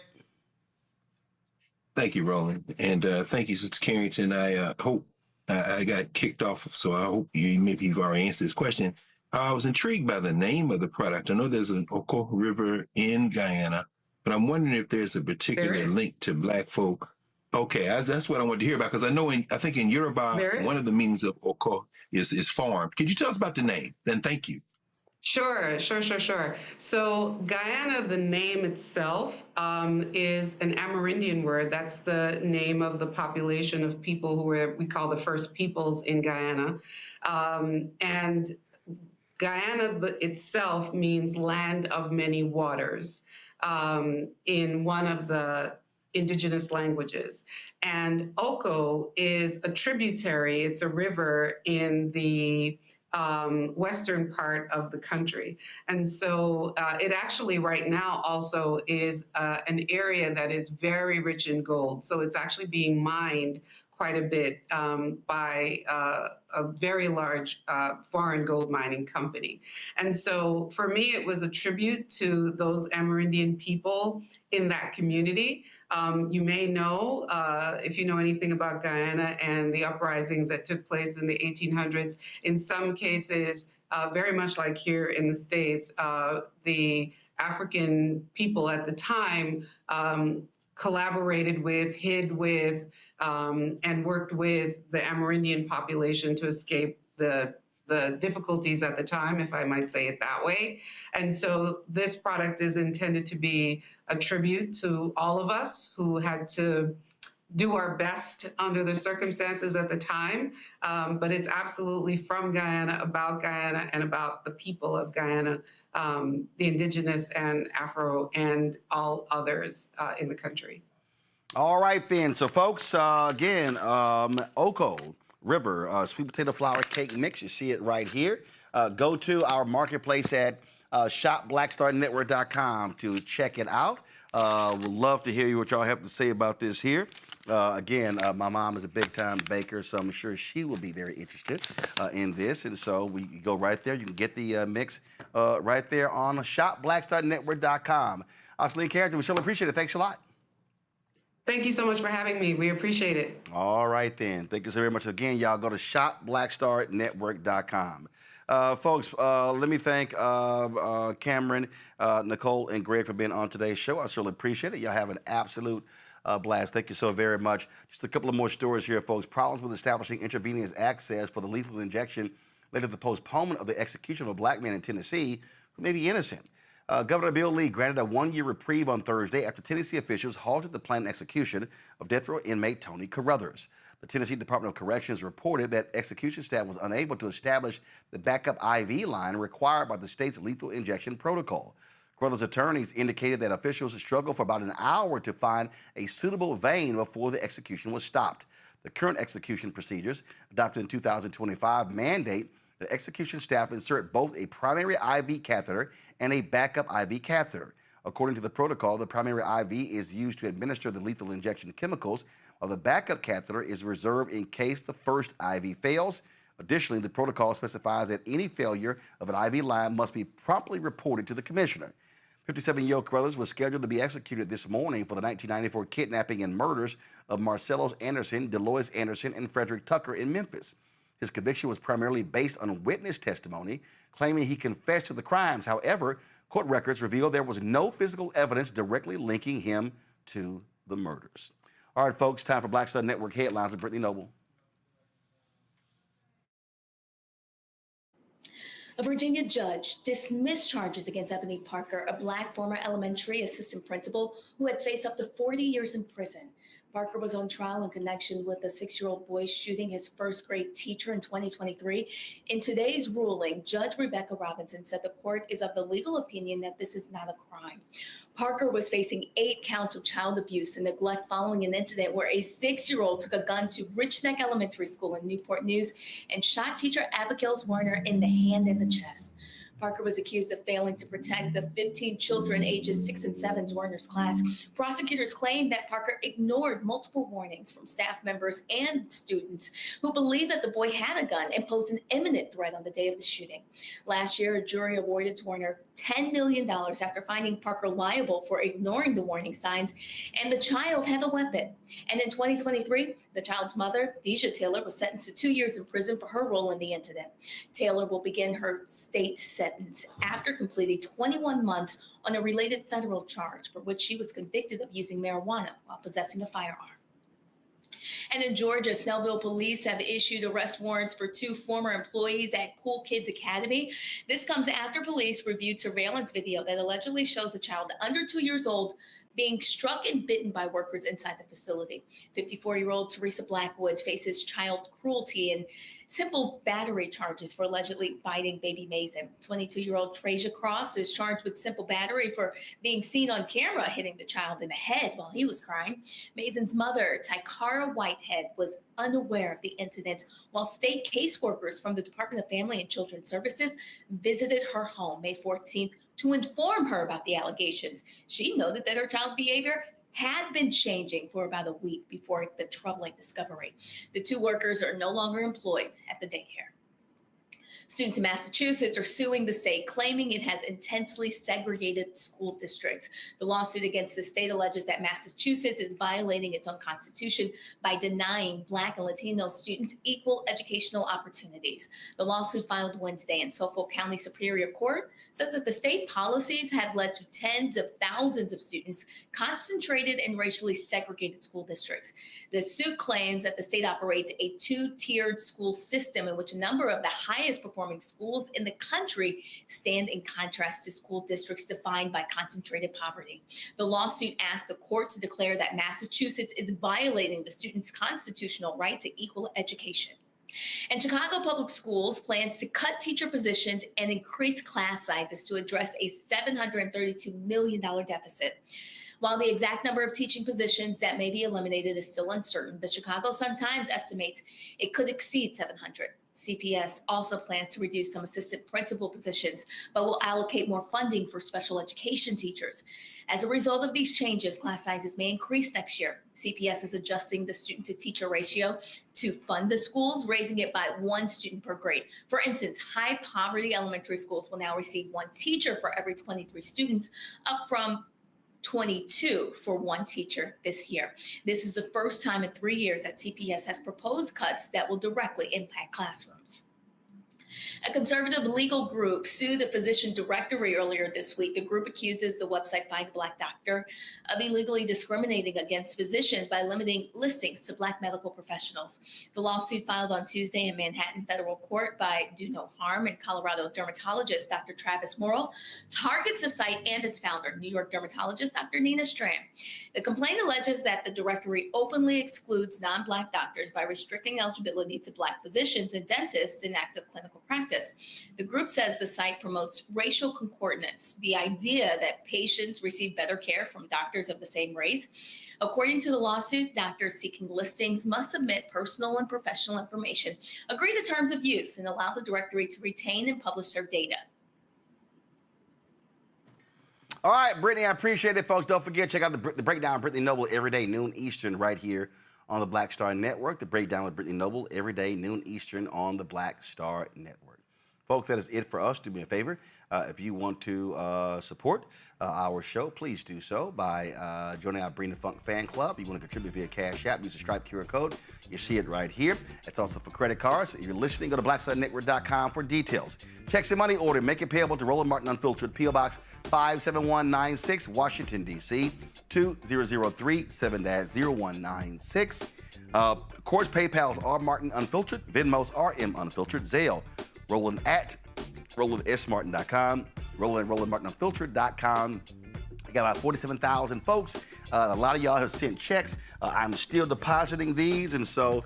Thank you, Roland. And thank you, Sister Carrington. I hope I got kicked off, so I hope maybe you've already answered this question. I was intrigued by the name of the product. I know there's an Oko River in Guyana, but I'm wondering if there's a particular link to Black folk. Okay, that's what I wanted to hear about, because I know I think in Yoruba, one of the meanings of Oko is farm. Could you tell us about the name? Then thank you. Sure. So Guyana, the name itself, is an Amerindian word. That's the name of the population of people who we call the first peoples in Guyana. And Guyana itself means land of many waters in one of the indigenous languages. And Oko is a tributary, it's a river in the western part of the country. And so it actually right now also is an area that is very rich in gold. So it's actually being mined quite a bit by a very large foreign gold mining company. And so for me, it was a tribute to those Amerindian people in that community. You may know, if you know anything about Guyana and the uprisings that took place in the 1800s, in some cases, very much like here in the States, the African people at the time collaborated with, hid with, and worked with the Amerindian population to escape the difficulties at the time, if I might say it that way. And so this product is intended to be a tribute to all of us who had to do our best under the circumstances at the time. But it's absolutely from Guyana, about Guyana, and about the people of Guyana, the indigenous and Afro and all others in the country. All right, then. So, folks, again, Oko River sweet potato flour cake mix. You see it right here. Go to our marketplace at shopblackstarnetwork.com to check it out. We'd love to hear what y'all have to say about this here. Again, my mom is a big-time baker, so I'm sure she will be very interested in this. And so we go right there. You can get the mix right there on shopblackstarnetwork.com. Ashley Etienne, we surely appreciate it. Thanks a lot. Thank you so much for having me. We appreciate it. All right, then. Thank you so very much. Again, y'all go to shopblackstarnetwork.com. Folks, let me thank Cameron, Nicole, and Greg for being on today's show. I certainly appreciate it. Y'all have an absolute blast. Thank you so very much. Just a couple of more stories here, folks. Problems with establishing intravenous access for the lethal injection led to the postponement of the execution of a black man in Tennessee who may be innocent. Governor Bill Lee granted a one-year reprieve on Thursday after Tennessee officials halted the planned execution of death row inmate Tony Carruthers. The Tennessee Department of Corrections reported that execution staff was unable to establish the backup IV line required by the state's lethal injection protocol. Carruthers' attorneys indicated that officials struggled for about an hour to find a suitable vein before the execution was stopped. The current execution procedures, adopted in 2025, mandate that execution staff insert both a primary IV catheter and a backup IV catheter. According to the protocol, the primary IV is used to administer the lethal injection chemicals, while the backup catheter is reserved in case the first IV fails. Additionally, the protocol specifies that any failure of an IV line must be promptly reported to the commissioner. 57-year-old Carruthers was scheduled to be executed this morning for the 1994 kidnapping and murders of Marcellus Anderson, Delois Anderson, and Frederick Tucker in Memphis. His conviction was primarily based on witness testimony, claiming he confessed to the crimes. However, court records reveal there was no physical evidence directly linking him to the murders. All right, folks, time for Black Star Network headlines with Brittany Noble. A Virginia judge dismissed charges against Ebony Parker, a black former elementary assistant principal who had faced up to 40 years in prison. Parker was on trial in connection with a 6-year-old boy shooting his first grade teacher in 2023. In today's ruling, Judge Rebecca Robinson said the court is of the legal opinion that this is not a crime. Parker was facing 8 counts of child abuse and neglect following an incident where a 6-year-old took a gun to Rich Neck Elementary School in Newport News and shot teacher Abigail Werner in the hand and the chest. Parker was accused of failing to protect the 15 children ages 6 and 7's Werner's class. Prosecutors claimed that Parker ignored multiple warnings from staff members and students who believed that the boy had a gun and posed an imminent threat on the day of the shooting. Last year, a jury awarded Werner $10 million after finding Parker liable for ignoring the warning signs, and the child had a weapon. And in 2023, the child's mother, Deja Taylor, was sentenced to 2 years in prison for her role in the incident. Taylor will begin her state sentence after completing 21 months on a related federal charge for which she was convicted of using marijuana while possessing a firearm. And in Georgia, Snellville police have issued arrest warrants for 2 former employees at Cool Kids Academy. This comes after police reviewed surveillance video that allegedly shows a child under 2 years old being struck and bitten by workers inside the facility. 54-year-old Teresa Blackwood faces child cruelty and simple battery charges for allegedly biting baby Mason. 22-year-old Trasia Cross is charged with simple battery for being seen on camera hitting the child in the head while he was crying. Mason's mother, Tykara Whitehead, was unaware of the incident while state caseworkers from the Department of Family and Children's Services visited her home May 14th to inform her about the allegations. She noted that her child's behavior had been changing for about a week before the troubling discovery. The 2 workers are no longer employed at the daycare. Students in Massachusetts are suing the state, claiming it has intensely segregated school districts. The lawsuit against the state alleges that Massachusetts is violating its own constitution by denying Black and Latino students equal educational opportunities. The lawsuit filed Wednesday in Suffolk County Superior Court says that the state policies have led to tens of thousands of students concentrated in racially segregated school districts. The suit claims that the state operates a 2-tiered school system in which a number of the highest performing schools in the country stand in contrast to school districts defined by concentrated poverty. The lawsuit asked the court to declare that Massachusetts is violating the students' constitutional right to equal education. And Chicago Public Schools plans to cut teacher positions and increase class sizes to address a $732 million deficit. While the exact number of teaching positions that may be eliminated is still uncertain, the Chicago Sun-Times estimates it could exceed 700. CPS also plans to reduce some assistant principal positions, but will allocate more funding for special education teachers. As a result of these changes, class sizes may increase next year. CPS is adjusting the student-to-teacher ratio to fund the schools, raising it by 1 student per grade. For instance, high-poverty elementary schools will now receive 1 teacher for every 23 students, up from 22 for 1 teacher this year. This is the first time in 3 years that CPS has proposed cuts that will directly impact classrooms. A conservative legal group sued the physician directory earlier this week. The group accuses the website Find a Black Doctor of illegally discriminating against physicians by limiting listings to Black medical professionals. The lawsuit filed on Tuesday in Manhattan federal court by Do No Harm and Colorado dermatologist Dr. Travis Morrill targets the site and its founder, New York dermatologist Dr. Nina Strand. The complaint alleges that the directory openly excludes non-Black doctors by restricting eligibility to Black physicians and dentists in active clinical practice. The group says the site promotes racial concordance, the idea that patients receive better care from doctors of the same race. According to the lawsuit, doctors seeking listings must submit personal and professional information, agree to terms of use, and allow the directory to retain and publish their data. All right, Brittany, I appreciate it, folks. Don't forget, check out the Breakdown with Brittany Noble every day, noon Eastern, right here on the Black Star Network. The Breakdown with Brittany Noble every day, noon Eastern on the Black Star Network. Folks, that is it for us. Do me a favor. If you want to support our show, please do so by joining our Bring the Funk fan club. You want to contribute via Cash App, use the Stripe QR code. You see it right here. It's also for credit cards. If you're listening, go to blackstarnetwork.com for details. Checks and money order. Make it payable to Roland Martin Unfiltered, P.O. Box 57196, Washington, D.C. 2003 7-0196. Of course, PayPal's R Martin Unfiltered, Venmo's RM Unfiltered, Zelle, Roland at RolandSMartin.com, Roland@RolandMartinUnfiltered.com. We got about 47,000 folks. A lot of y'all have sent checks. I'm still depositing these, and so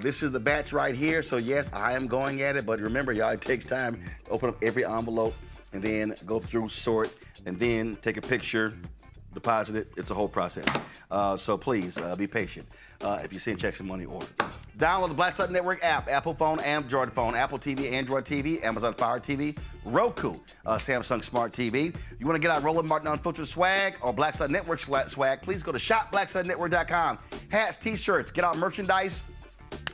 this is the batch right here. So yes, I am going at it, but remember, y'all, it takes time to open up every envelope and then go through, sort, and then take a picture, deposit it. It's a whole process. So please be patient if you send checks and money order. Download the Black Star Network app, Apple phone, Android phone, Apple TV, Android TV, Amazon Fire TV, Roku, Samsung Smart TV. You want to get our Roland Martin Unfiltered swag or Black Star Network swag, please go to shopblackstarnetwork.com. Hats, t-shirts, get our merchandise.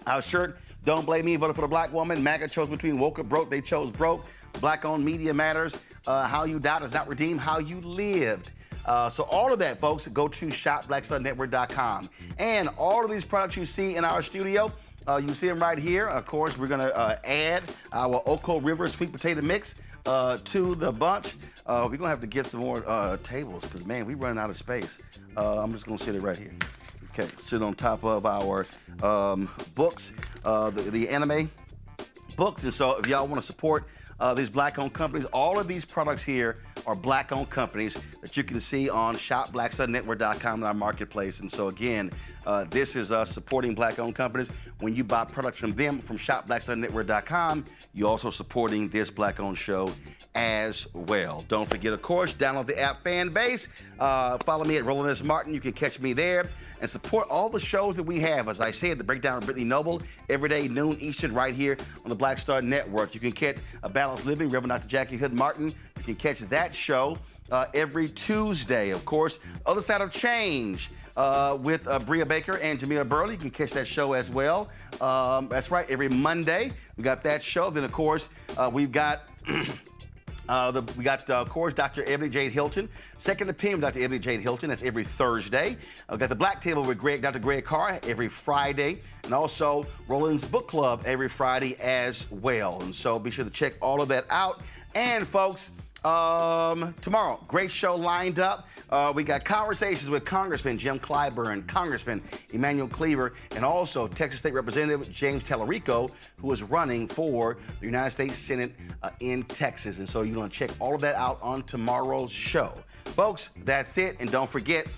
Our shirt, Don't Blame Me, voted for the black woman. MAGA chose between woke or broke. They chose broke. Black-owned media matters. How you died does not redeem how you lived. So all of that, folks, go to shopblackstarnetwork.com. And all of these products you see in our studio, you see them right here. Of course, we're going to add our Oko River sweet potato mix to the bunch. We're going to have to get some more tables because, man, we're running out of space. I'm just going to sit it right here. Okay, sit on top of our books, the anime books. And so if y'all want to support these black-owned companies, all of these products here are black-owned companies that you can see on shopblackstarnetwork.com in our marketplace. And so again, this is us supporting black-owned companies. When you buy products from them from shopblackstarnetwork.com, you're also supporting this black-owned show as well. Don't forget, of course, download the app Fan Base. Follow me at Roland S. Martin. You can catch me there and support all the shows that we have. As I said, the Breakdown of Brittany Noble, every day, noon Eastern, right here on the Black Star Network. You can catch A Balanced Living, Reverend Dr. Jackie Hood Martin. You can catch that show every Tuesday. Of course, Other Side of Change with Bria Baker and Jamila Burley. You can catch that show as well. That's right, every Monday. We got that show. Then, of course, we've got... of course, Dr. Ebony Jade Hilton. Second Opinion with Dr. Ebony Jade Hilton. That's every Thursday. We've got the Black Table with Dr. Greg Carr every Friday. And also Roland's Book Club every Friday as well. And so be sure to check all of that out. And, folks, tomorrow, great show lined up. We got conversations with Congressman Jim Clyburn, Congressman Emmanuel Cleaver, and also Texas State Representative James Tallarico, who is running for the United States Senate in Texas. And so you're going to check all of that out on tomorrow's show. Folks, that's it. And don't forget,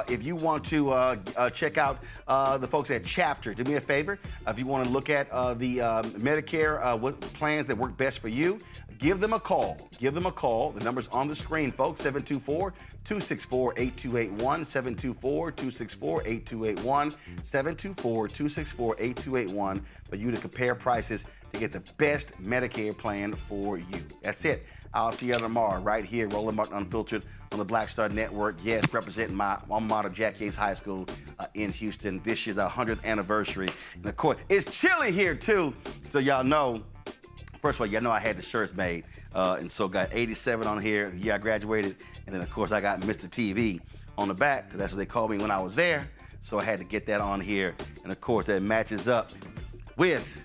if you want to check out the folks at Chapter, do me a favor. If you want to look at the Medicare what plans that work best for you, give them a call. Give them a call. The number's on the screen, folks. 724-264-8281. 724-264-8281. 724-264-8281 for you to compare prices to get the best Medicare plan for you. That's it. I'll see you tomorrow right here, Roland Martin Unfiltered on the Black Star Network. Yes, representing my alma mater, Jack Yates High School in Houston. This is our 100th anniversary. And of course, it's chilly here too, so y'all know. First of all, y'all know I had the shirts made, and so got 87 on here the year I graduated, and then of course I got Mr. TV on the back, because that's what they called me when I was there, so I had to get that on here, and of course that matches up with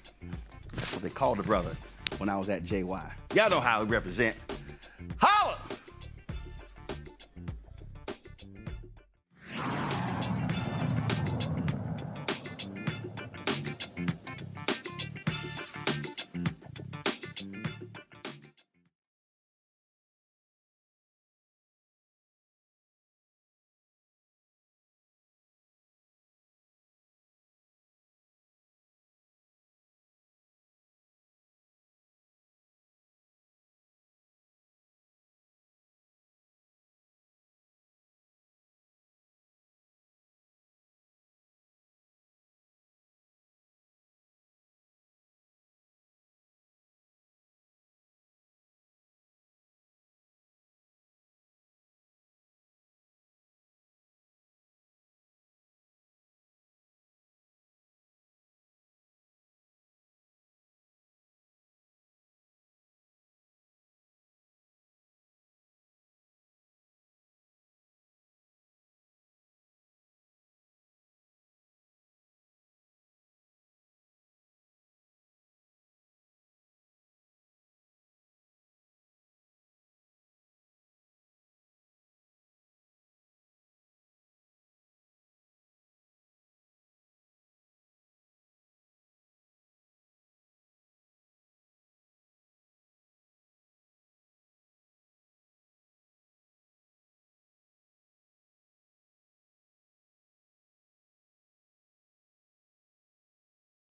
what they called the brother when I was at JY. Y'all know how we represent.